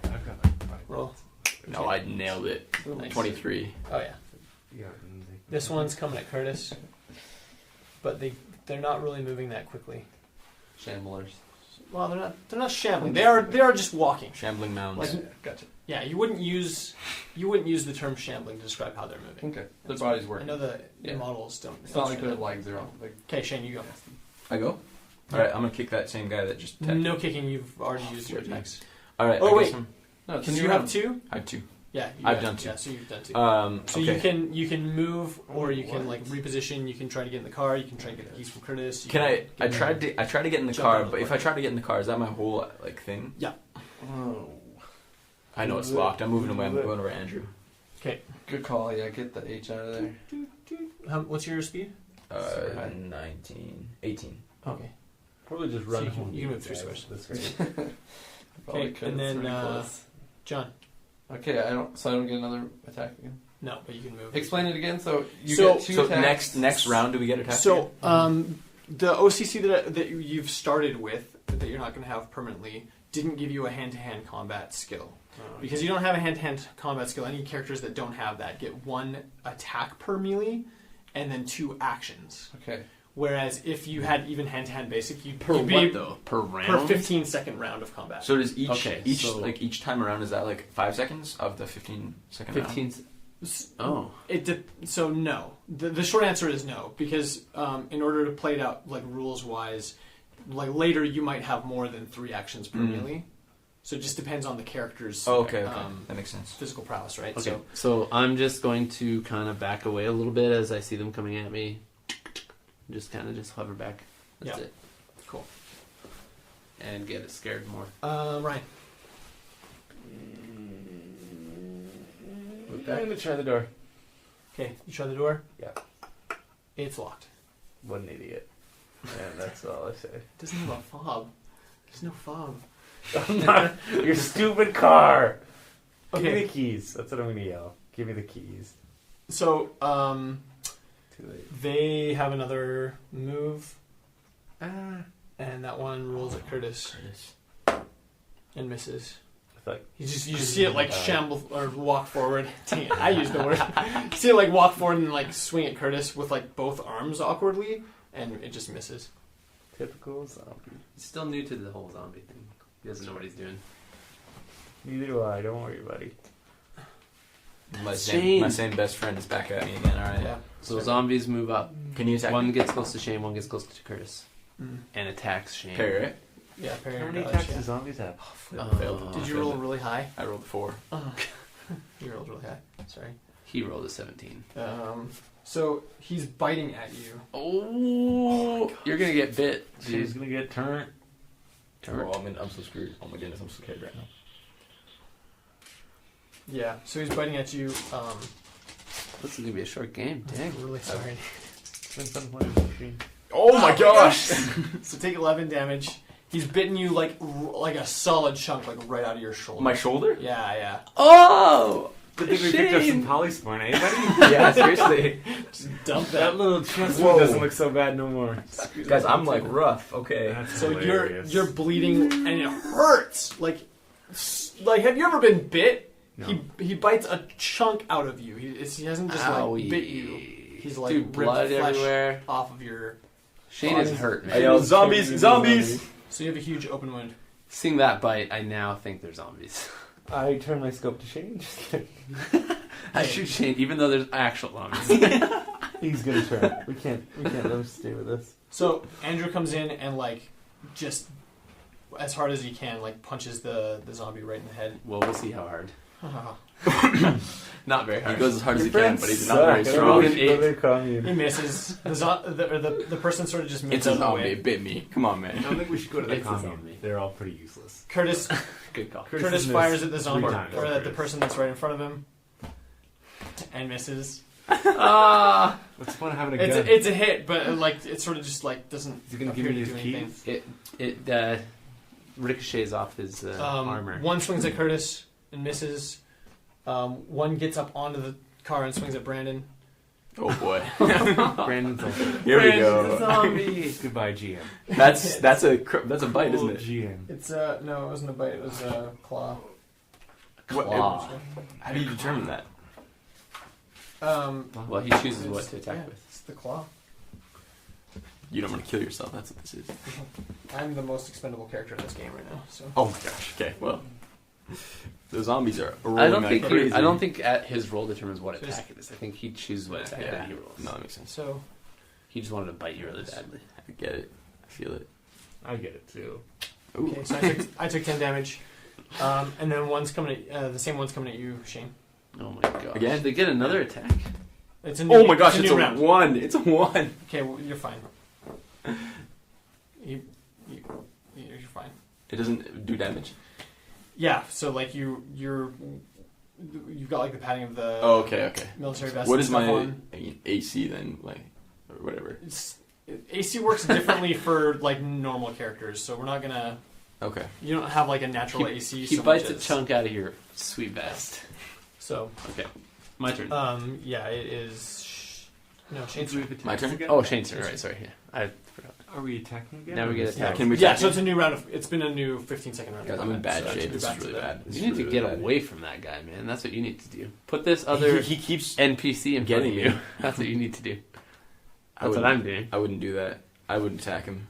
I've got like 5. Roll. No, I nailed it. Nice. 23. Oh yeah. Yeah. This one's coming at Curtis, but they're not really moving that quickly. Shamblers. Well, they're not shambling. They are just walking. Shambling mounds. Like, gotcha. Yeah, you wouldn't use the term shambling to describe how they're moving. Okay. Their body's I working. know the Yeah. models don't. It's not like their legs are on. Like, Okay, Shane, you go. I go? Alright, I'm gonna kick that same guy that just attacked. No kicking. You've already used your Forty. attacks. Alright, Oh, I wait. guess I'm- no, it's Because new you round. have two. I have 2. Yeah, I've done two. Yeah, so you've done two. So okay. you can move, or you can like reposition. You can try to get in the car. You can try to get the keys from Curtis. You Can I get tried to get in the Jump car, out of but the if way. I try to get in the car, is that my whole like thing? Oh. I know it's locked. I'm moving away. I'm going over Andrew. Good call. Yeah, get the H out of there. What's your speed? Super high. 19, 18. Okay. Probably just So run you can- home. you can move 3 guys. squares. That's great. Probably Okay, could. and It's then, pretty close. John. Okay, I don't get another attack again. No, but you can move. Explain it again. So you So- get 2 So attacks. next round, do we get attacked? So, the OCC that you've started with, that you're not going to have permanently, didn't give you a hand-to-hand combat skill. Because you don't have a hand-to-hand combat skill, any characters that don't have that get 1 attack per melee, and then 2 actions. Okay. Whereas if you had even hand-to-hand basic, you'd Per you'd be what though? Per per round. 15-second round of combat. So does each Okay, so- each time around, is that like 5 seconds of the 15-second round? 15. Oh. So no. The short answer is no, because in order to play it out like rules-wise, like later you might have more than 3 actions per melee. So it just depends on the character's Oh, okay. That makes sense. physical prowess, right? Okay. So I'm just going to kind of back away a little bit as I see them coming at me. Just kind of just hover back. That's Yeah. it. Cool. And get it scared more. Ryan. I'm gonna try the door. Okay, you try the door. Yeah. It's locked. What an idiot. And that's all I say. It doesn't have a fob. There's no fob. I'm not your stupid car. Give me Okay. the keys. That's what I'm gonna yell. Give me the keys. So Too late. they have another move, and that one rolls at Curtis and misses. I thought You just see it like shamble or walk forward. Dang it, I used the word. You see it like walk forward and like swing at Curtis with like both arms awkwardly, and it just misses. typical zombie. He's still new to the whole zombie thing. He doesn't know what he's doing. Neither do I. Don't worry, buddy. My Shane. same best friend is back at me again. All right. Yeah. So zombies move up. Can you attack? One gets close to Shane, one gets close to Curtis. Mm. And attacks Shane. Parry, right? Yeah, parry How or many dodge, attacks yeah. do zombies have? Failed. Did you roll really high? I rolled a 4. You rolled really high. Sorry. He rolled a 17. So he's biting at you. Oh, you're gonna get bit, She's dude. gonna get turned. Oh, I'm so screwed. Oh my goodness, I'm so scared right now. Yeah. So he's biting at you. This is gonna be a short game. Dang. I'm really sorry. It's been fun playing with the machine. Oh my gosh! So take 11 damage. He's bitten you like a solid chunk, like right out of your shoulder. My shoulder? Yeah, yeah. Oh, Good thing we picked up some polysporin, eh, buddy? Yeah, seriously. Just dump That that. little chest Whoa. doesn't look so bad no more. Guys, I'm like rough. Okay. That's So hilarious. you're bleeding and it hurts. Like have you ever been bit? No. He bites a chunk out of you. He hasn't just like Owie. bit you. He's like dude, ripped blood flesh everywhere. off of your. Shane is hurt, man. I yelled, zombies! Zombies! So you have a huge open wound. Seeing that bite, I now think they're zombies. I turn my scope to Shane. Just kidding. I shoot Shane, even though there's actual zombies. He's gonna turn. We can't let him stay with us. So Andrew comes in and like just as hard as he can like punches the zombie right in the head. Well, we'll see how hard. Not very hard. He goes as hard as he Your can, friends but he's suck. not very I don't know strong. what they're calling you. He misses. The person sort of just moves It's out a of the zombie. way. It bit me. Come on, I man. don't think we should go to the It's a commune. zombie. They're all pretty useless. Curtis Good call. Curtis missed fires at the zombie, 3 times. or at the person that's right in front of him, and misses. Ah, What's the point of having a gun? It's a hit, but like it sort of just like doesn't. Is he gonna appear give me to his do anything. keys? it ricochets off his armor. One swings at Curtis and misses. One gets up onto the car and swings at Brandon. Oh boy. Brandon's also. Here we Brandon's go. a zombie. Goodbye, GM. That's a bite, isn't Old it? GM. It's no, it wasn't a bite. It was a claw. Claw. How do you determine that? Well, he chooses what it's- to attack yeah, with. It's the claw. You don't want to kill yourself. That's what this is. I'm the most expendable character in this game right now. So Oh my gosh. Okay. Well, the zombies are rolling I don't like think crazy. I don't think at his roll determines what So attack it is. I think he chooses what attack Yeah. that he rolls. No, that makes sense. so He just wanted to bite you really badly. I get it. I feel it. I get it too. Ooh. okay, so I took 10 damage, and then one's coming at the same one's coming at you, Shane. Oh my god! Again? They get another attack. It's a new, Oh my gosh! It's new a round. 1. It's a 1. Okay, well, you're fine. You're fine. It doesn't do damage. Yeah, so like you've got like the padding of the Oh, okay. military vest. What and is stuff my on. AC then? Like, or whatever. AC works differently for like normal characters, so we're not gonna. Okay. You don't have like a natural AC. He so bites much a as- chunk out of your sweet vest. So Okay, my turn. yeah, it is. No, Shane's. My turn? Oh, Shane's turn. Right, sorry. Yeah, I forgot. Are we attacking again? Now we get Yeah, attacked. can we Yeah, attack so him? it's a new round of. It's been a new 15-second round. Guys, of I'm in combat, bad so shape. we're This back is to really the- bad. This You is need to really get bad. away from that guy, man. That's what you need to do. Put this other He keeps. NPC in front getting of you. me. That's what you need to do. I That's what wouldn't- I'm doing. I wouldn't do that. I wouldn't attack him.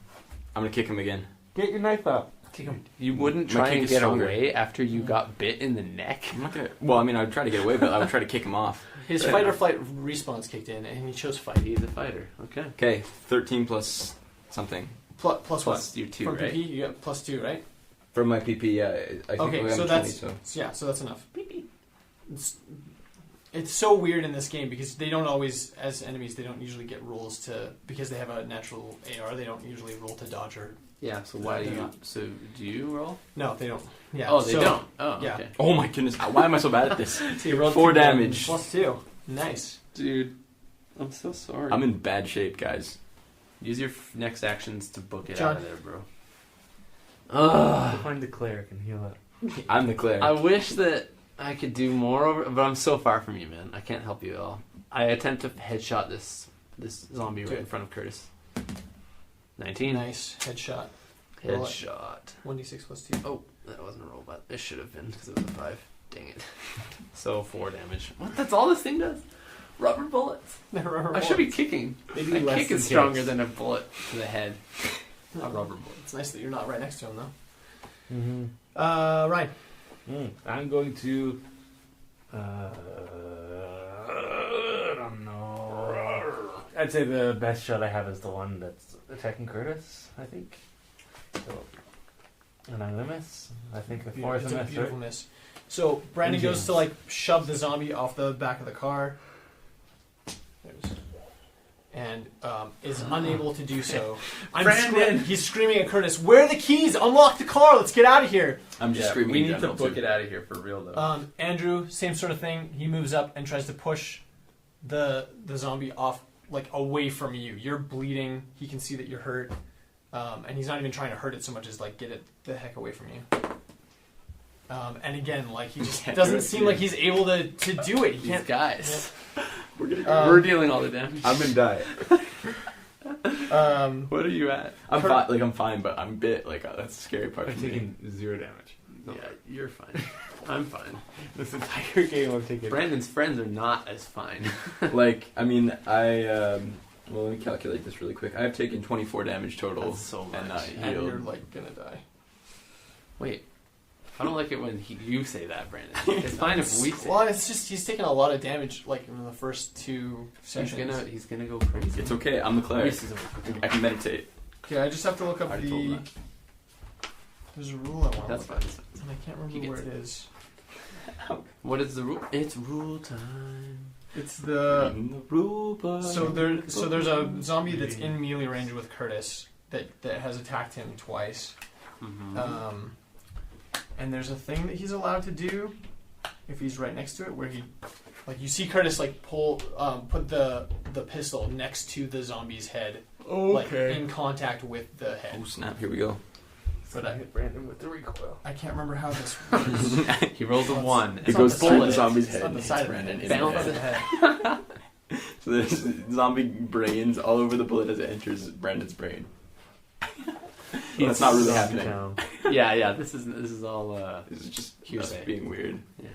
I'm gonna kick him again. Get your knife out. Kick him. You wouldn't My try kick and is get stronger. away after you got bit in the neck. I'm not gonna. Well, I mean, I would try to get away, but I would try to kick him off. His fight or flight response kicked in, and he chose fight. He's a fighter. Okay. Okay, 13 plus something. Plus what? Plus your 2, From right? PP, you got +2, right? For my PP, yeah. I think Okay, I'm so 20, that's so. yeah, so that's enough. It's so weird in this game because they don't always, as enemies, they don't usually get rolls to because they have a natural AR. They don't usually roll to dodge or Yeah. So why do They're you? not. So do you roll? no, they don't. Yeah. Oh, they so, don't. Oh, yeah. okay. Oh my goodness! Why am I so bad at this? So you rolled 4 2 damage. +2. Nice. Dude, I'm so sorry. I'm in bad shape, guys. Use your next actions to book it John. out of there, bro. Go find the cleric and heal up. I'm the cleric. I wish that I could do more over, but I'm so far from you, man. I can't help you at all. I attempt to headshot this zombie right in front of Curtis. 19. Nice headshot. Roll it. Headshot. 1d6 +2. Oh, that wasn't a roll, but it should have been because it was a 5. Dang it. So 4 damage. What? That's all this thing does? Rubber bullets. I should be kicking. Maybe A less kick than is stronger kicks. than a bullet to the head. A rubber bullet. It's nice that you're not right next to him, though. Mm-hmm. Ryan. I'm going to. I don't know. I'd say the best shot I have is the one that's attacking Curtis. I think. So, and I'm gonna miss. I think the fourth It's a miss. beautiful Right? miss. So Brandon Engine. goes to like shove the zombie off the back of the car, and is unable to do so. Brandon! He's screaming at Curtis, "Where are the keys? Unlock the car! Let's get out of here!" I'm just screaming. We in need to general, book too. it out of here for real, though. Andrew, same sort of thing. He moves up and tries to push the zombie off, like away from you. You're bleeding. He can see that you're hurt, and he's not even trying to hurt it so much as like get it the heck away from you. And again, like he just Yeah, doesn't you're seem like he's able to do it. He These can't. guys. We're gonna We're dealing all the damage. I'm in diet. What are you at? I'm fine. Like I'm fine, but I'm bit. Like that's the scary part I'm for me. taking 0 damage. No. Yeah, you're fine. I'm fine. This entire game I've taken. Brandon's friends are not as fine. Like I mean, well, let me calculate this really quick. I have taken 24 damage total, That's so much. and I And you're healed. like gonna die. Wait. I don't like it when you say that, Brandon. It's fine if we say Well, it. it's just he's taking a lot of damage, like in the first 2 sessions. He's gonna go crazy. It's okay. I'm the cleric. Reese is a- I can meditate. Okay, I just have to look I up already told him the. that. There's a rule I want to That's look fine. up, and I can't He remember gets where it. it is. What is the rule? It's rule time. It's the In the rule book. so there's a zombie that's in melee range with Curtis that has attacked him twice. Mm-hmm. And there's a thing that he's allowed to do if he's right next to it, where he, like, you see Curtis like put the pistol next to the zombie's head, like in contact with the head. Oh snap! Here we go. But I Hit Brandon with the recoil. can't remember how this works. He rolls a 1. It goes through the bullet. zombie's It's head on and the hits side of Brandon it. in the Bounce head. the head. So there's zombie brains all over the bullet as it enters Brandon's brain. That's not really happening. Yeah. This is all. This is just us Hearsay. being weird. Yeah.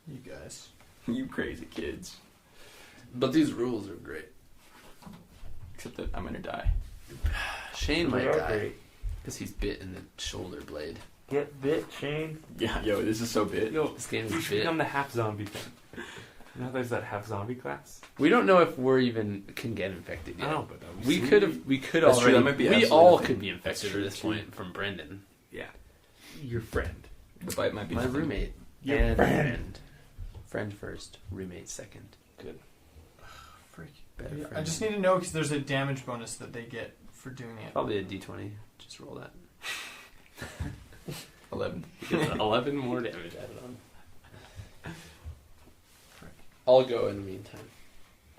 You guys. You crazy kids. But these rules are great. Except that I'm gonna die. Shane might They are die great. because he's bit in the shoulder blade. Get bit, Shane. Yeah, yo, this is so big. Yo, This game you is should bit. become the half zombie thing. You know, there's that half zombie class. We don't know if we're even can get infected yet. I know, but We could have. We could That's true, already. that might be We absolutely all nothing. could be infected true, at this too. point from Brendan, Yeah, your friend. The bite might be my nothing. roommate, Your and friend. friend. Friend first, roommate second. Good. Freak. Better I friend. just need to know because there's a damage bonus that they get for doing it. Probably a D20. Just roll that. 11. You get 11 more damage added on. I'll go in the meantime.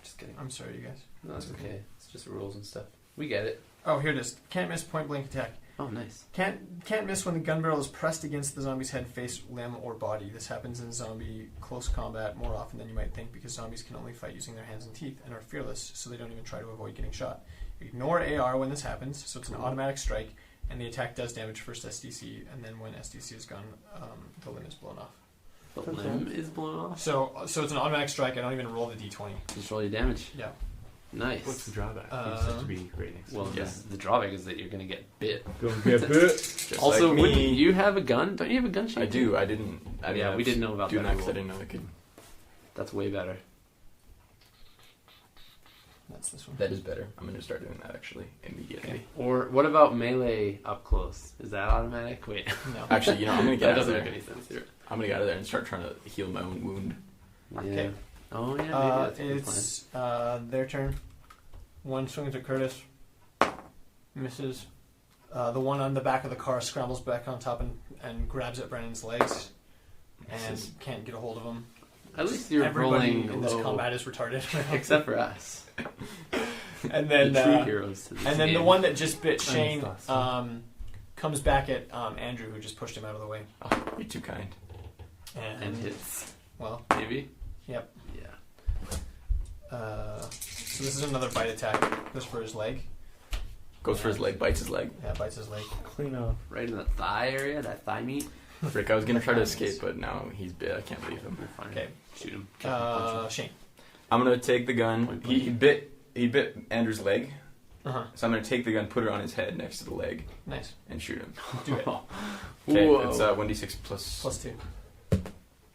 Just kidding. I'm sorry, you guys. No, that's okay. It's just rules and stuff. We get it. Oh, here it is. Can't miss point blank attack. Oh, nice. Can't miss when the gun barrel is pressed against the zombie's head, face, limb, or body. This happens in zombie close combat more often than you might think because zombies can only fight using their hands and teeth and are fearless, so they don't even try to avoid getting shot. Ignore AR when this happens, so it's an automatic strike, and the attack does damage first SDC, and then when SDC is gone, the limb is blown off. The limb is blown off. So it's an automatic strike. I don't even roll the d20. Just roll your damage. Yeah. Nice. What's the drawback? You just have to be right next to Well, him. yes, the drawback is that you're going to get bit. Don't get bit. Just Also, like wouldn't me. you have a gun? Don't you have a gun? Shane? I do. I didn't Yeah, we didn't know about do that that because I rule. didn't know I could. That's way better. That's this one. That is better. I'm going to start doing that actually immediately. Okay. Or what about melee up close? Is that automatic? Wait. No. Actually, you know, I'm going to That get out of doesn't there. make any sense here. I'm going to get out of there and start trying to heal my own wound. Yeah. Okay. Oh, yeah, maybe that's a good plan. It's their turn. One swings at Curtis. Misses. The one on the back of the car scrambles back on top and grabs at Brennan's legs and Misses. can't get a hold of him. At least you're Everybody rolling in this low, combat is retarded. except for us. And then the true heroes to this and then game. the one that just bit Shane awesome. comes back at Andrew, who just pushed him out of the way. Oh, you're too kind. and hits. Well, Maybe? Yep. Yeah. so this is another bite attack. This for his leg. Goes for his leg, bites his leg. Yeah, bites his leg. Clean off. Right in the thigh area, that thigh meat. Frick, I was going to try to escape, but now he's bit. I can't leave him. You're fine. Okay. Shoot him. Kick him, punch him. Shane. I'm going to take the gun. Point He bit Andrew's leg. Uh-huh. So I'm going to take the gun, put it on his head next to the leg, Nice. and shoot him. Do it. Okay, Whoa. it's 1d6 plus +2.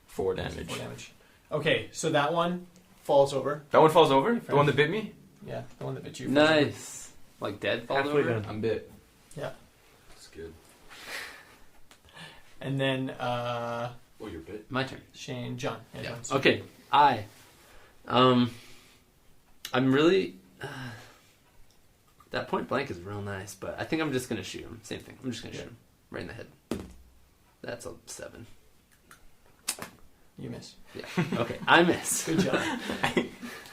4 damage. 4 damage. Okay, so that one falls over. That one falls over? The one that bit me? Yeah, the one that bit you. falls over. Nice. Like dead falls Halfway over? done. I'm bit. Yeah. That's good. And then Oh, you're bit? My turn. Shane, John. Yeah, Yeah. John's. Okay. I'm really. That point blank is real nice, but I think I'm just gonna shoot him. Same thing. I'm just gonna shoot him right in the head. That's a 7. You miss. Yeah. Okay. I miss. Good job.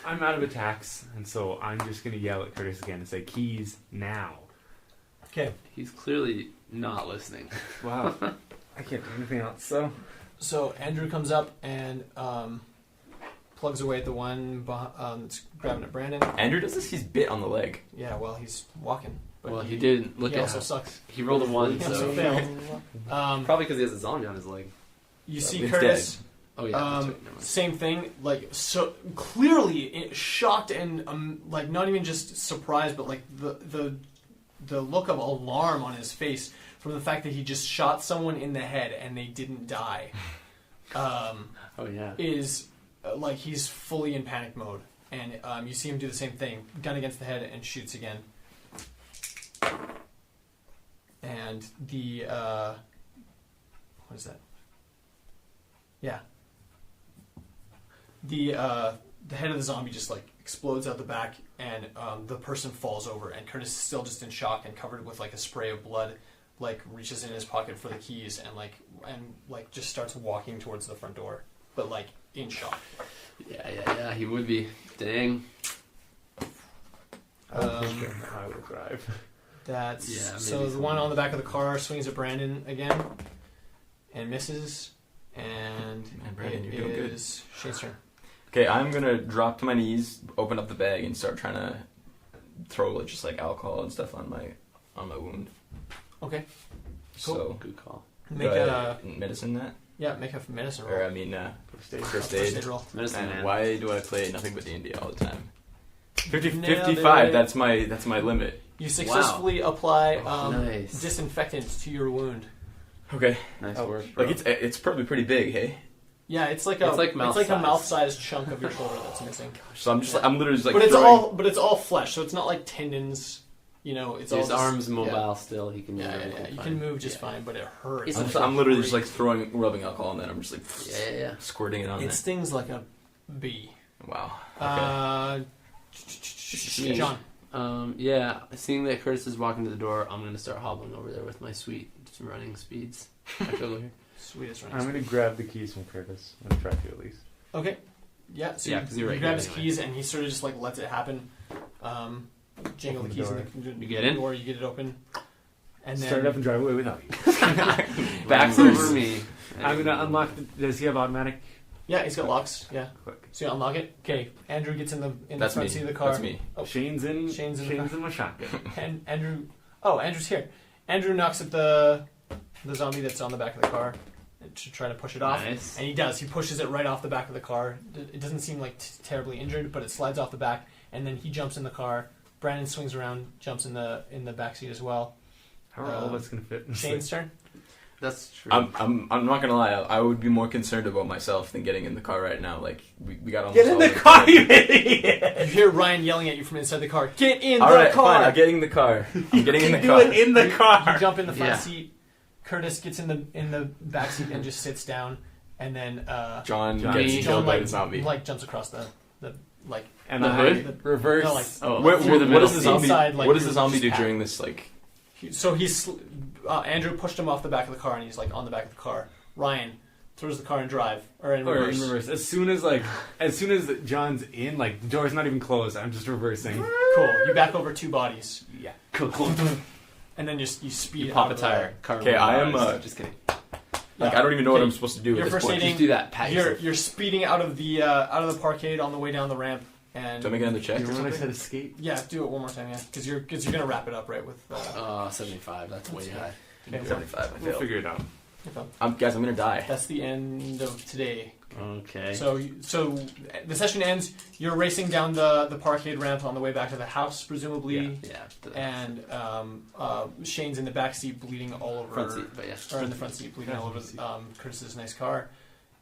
I'm out of attacks, and so I'm just going to yell at Curtis again and say, keys now. Okay, He's clearly not listening. Wow. I can't do anything else, so. so Andrew comes up and plugs away at the one that's grabbing at Brandon. Andrew does this? He's bit on the leg. Yeah, well, he's walking. But Well, he didn't look He at. also sucks. He rolled a 1, He also so failed. probably because he has a zombie on his leg. You see It's Curtis. Oh yeah. That's right. Never mind. Same thing, like so clearly shocked and like not even just surprised, but like the look of alarm on his face from the fact that he just shot someone in the head and they didn't die. Oh yeah. Is like he's fully in panic mode, and you see him do the same thing, gun against the head, and shoots again. And the what is that? Yeah. the head of the zombie just like explodes out the back, and the person falls over, and Curtis is still just in shock and covered with like a spray of blood, like reaches in his pocket for the keys and just starts walking towards the front door, but like in shock. Yeah, he would be. Dang. I would drive. That's maybe so the one on the back of the car swings at Brandon again and misses, and Man, Brandon, it you're doing good. is Shane's turn. Okay, I'm gonna drop to my knees, open up the bag, and start trying to throw just like alcohol and stuff on my wound. Okay, So Good call. make a medicine that, make a medicine roll. or I mean first aid. roll. Medicine And man. why do I play nothing but D&D all the time? Nailed 55. it. That's my limit. You successfully apply Nice. disinfectant to your wound. Okay. Nice work, bro. Like it's probably pretty big, hey. Yeah, it's like It's like a mouth-sized. mouth-sized chunk of your shoulder that's missing. So I'm literally just like. But it's throwing- it's all flesh, so it's not like tendons. You know, it's all His just, arm's mobile still. He can move Yeah, everything you fine. can move just fine, but it hurts. It's I'm literally just like rubbing alcohol on that. I'm just like Yeah. squirting it on It stings like a bee. there. Wow. Okay. John. Seeing that Curtis is walking to the door, I'm gonna start hobbling over there with my sweet running speeds. Over here. Sweetest running. I'm going to grab the keys from Curtis. I'm going to try to at least. Okay. Yeah, so Yeah, 'cause you're right he grabs here his keys and he sort of just like lets it happen. Jingle Open the the keys door. in the You get in? door, you get it open. And then Start it up and drive away without you. Backs over me. I'm going to unlock does he have automatic? yeah, he's got locks. Yeah. Quick. So you unlock it. Okay. Andrew gets in the That's front me. seat of the car. That's me. Oh. Shane's in Shane's in my shotgun. And Andrew's here. Andrew knocks at the zombie that's on the back of the car to try to push it off. Nice. And he does. He pushes it right off the back of the car. It doesn't seem like terribly injured, but it slides off the back. And then he jumps in the car. Brandon swings around, jumps in the back seat as well. How are all of us going to fit in this Shane's turn. That's true. I'm not gonna lie. I would be more concerned about myself than getting in the car right now. Like we got almost Get in all the car, you idiot! You hear Ryan yelling at you from inside the car. Get in All the right, car! fine. I'm getting in the car. I'm getting in the Do car. it in the car. You jump in the front Yeah. seat. Curtis gets in the back seat and just sits down. And then John John gets John, killed by like, the zombie. like jumps across the like And The I hood? reverse. No, like- Oh, What through the what middle. does the zombie? Inside, like, what does the you're zombie just do during this? Like, so he's Andrew pushed him off the back of the car and he's like on the back of the car. Ryan throws the car in drive or in Or reverse. in reverse. As soon as John's in, like the door's not even closed, I'm just reversing. Cool. You back over two bodies Yeah. Cool. and then you speed. You pop out a of tire. Car Okay, I am, just kidding. like Yeah. I don't even know what Okay. I'm supposed to do You're at this first point. aiding- Just do that. Pat You're yourself. you're speeding out of the parkade on the way down the ramp and Do I make another check? You or know when I something? said escape? yeah, do it one more time, yeah, because you're gonna wrap it up right with. 75. That's way That's high. Okay, 75. I We'll failed. figure it out. Guys, I'm gonna die. That's the end of today. Okay. So the session ends. You're racing down the parkade ramp on the way back to the house, presumably. Yeah. And Shane's in the back seat, bleeding all over. Front seat, but yeah. Or in the front seat, bleeding all over Curtis's nice car.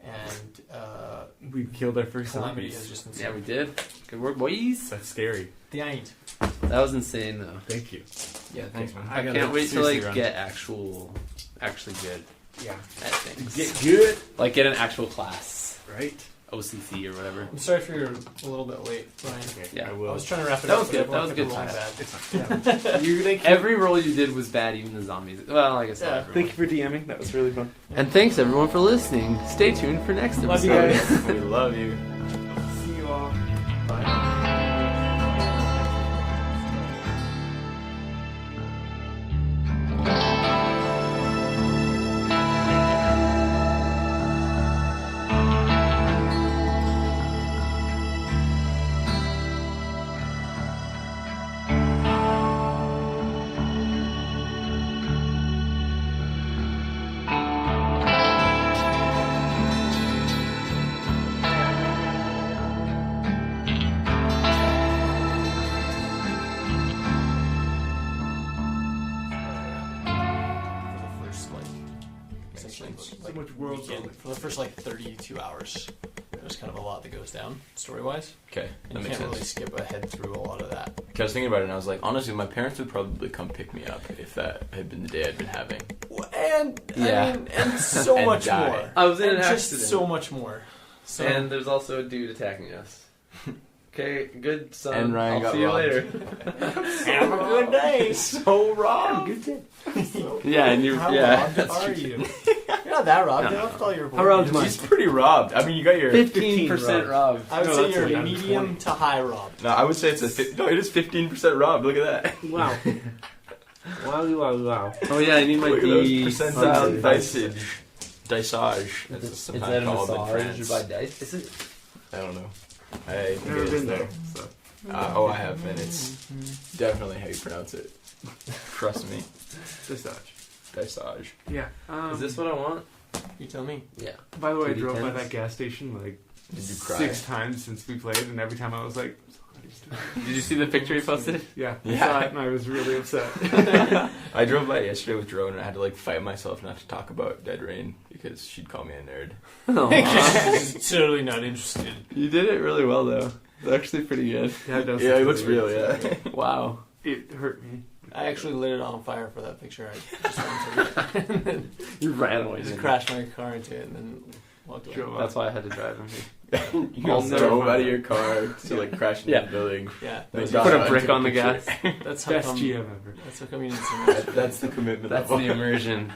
And We killed our first Calamity zombies. has just Yeah, ensued. we did. Good work, boys. That's scary. The end. That was insane, though. Thank you. Yeah, thanks, man. I gotta can't wait to seriously like run. get actually good Yeah. at things. Get good. Like get an actual class, Right. OCC or whatever. I'm sorry for you're a little bit late, Brian. Okay, Yeah. I I will. was trying to wrap it That up. was but good. everyone That was kept good rolling time. bad. It's fine. You every role you did was bad, even the zombies. Well, I guess not Yeah. everyone. Thank you for DMing. That was really fun. And thanks everyone for listening. Stay tuned for next Love you episode. guys. We love you. See you all. For the first essentially So much world weekend, building. for the first 32 hours. There's kind of a lot that goes down story wise, Okay, and that you makes can't really sense. skip ahead through a lot of that. Okay, I was thinking about it, and I was like, honestly, my parents would probably come pick me up if that had been the day I'd been having. And Yeah. I mean, and so And much die. more. I was in And an just accident. so much more. So, And there's also a dude attacking us. Okay, good son. And Ryan I'll got see you robbed. later. have a good day. So wrong. Yeah, and you're How yeah. robbed are you? You're not that robbed. No. I don't call you How robbed am I? He's pretty robbed. I mean, you got your 15% robbed. I would No, say that's you're like I'm medium 20. to high robbed. No, I would say it's no. It is 15% robbed. Look at that. Wow. Wow. Oh yeah, I need my Look at those D. percentile dicage. Dicage. That's Is sometimes that a called in massage France. by dice? Is it? I don't know. I Never guess been though. there. So. Oh, I have, and it's definitely how you pronounce it. Trust me. Massage. Dicage. Yeah. Is this what I want? You tell me. Yeah. By the way, I 2D10s? drove by that gas station like Did you cry? 6 times since we played, and every time I was like, I'm so glad he's doing it. Did you see the picture he posted? Yeah, I Yeah. saw it and I was really upset. I drove by yesterday with Drone, and I had to like fight myself not to talk about Dead Rain because she'd call me a nerd. He's totally not interested. You did it really well though. It's actually pretty good. Yeah, it does Yeah, look it looks really real. good. Yeah. Wow. It hurt me. I actually lit it on fire for that picture. I just wanted to and then You ran away. just didn't crashed my car into it and then walked away. Drove you? That's why I had to drive him here. You I'll just never drove mind. out of your car to like crash into Yeah. the building. Yeah, Then that's, got Put a out, brick took on the picture. gas. that's how Best come. GM ever. That's how come you need to. That's the commitment. That's level. the immersion.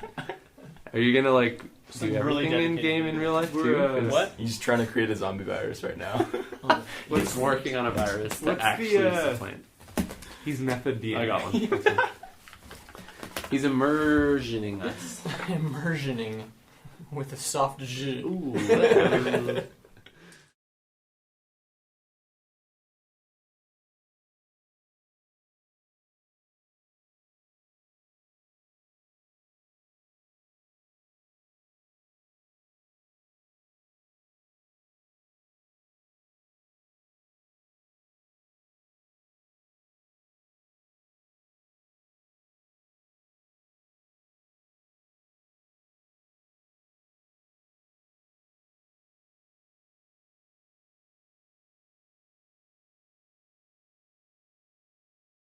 Are you gonna like do Really everything in dedicated. game in real life We're, too? 'Cause What? He's trying to create a zombie virus right now. He's working on a virus that What's actually the, is the plant. He's method DNA. I got one. He's immersioning us. Immersioning with a soft G. Ooh.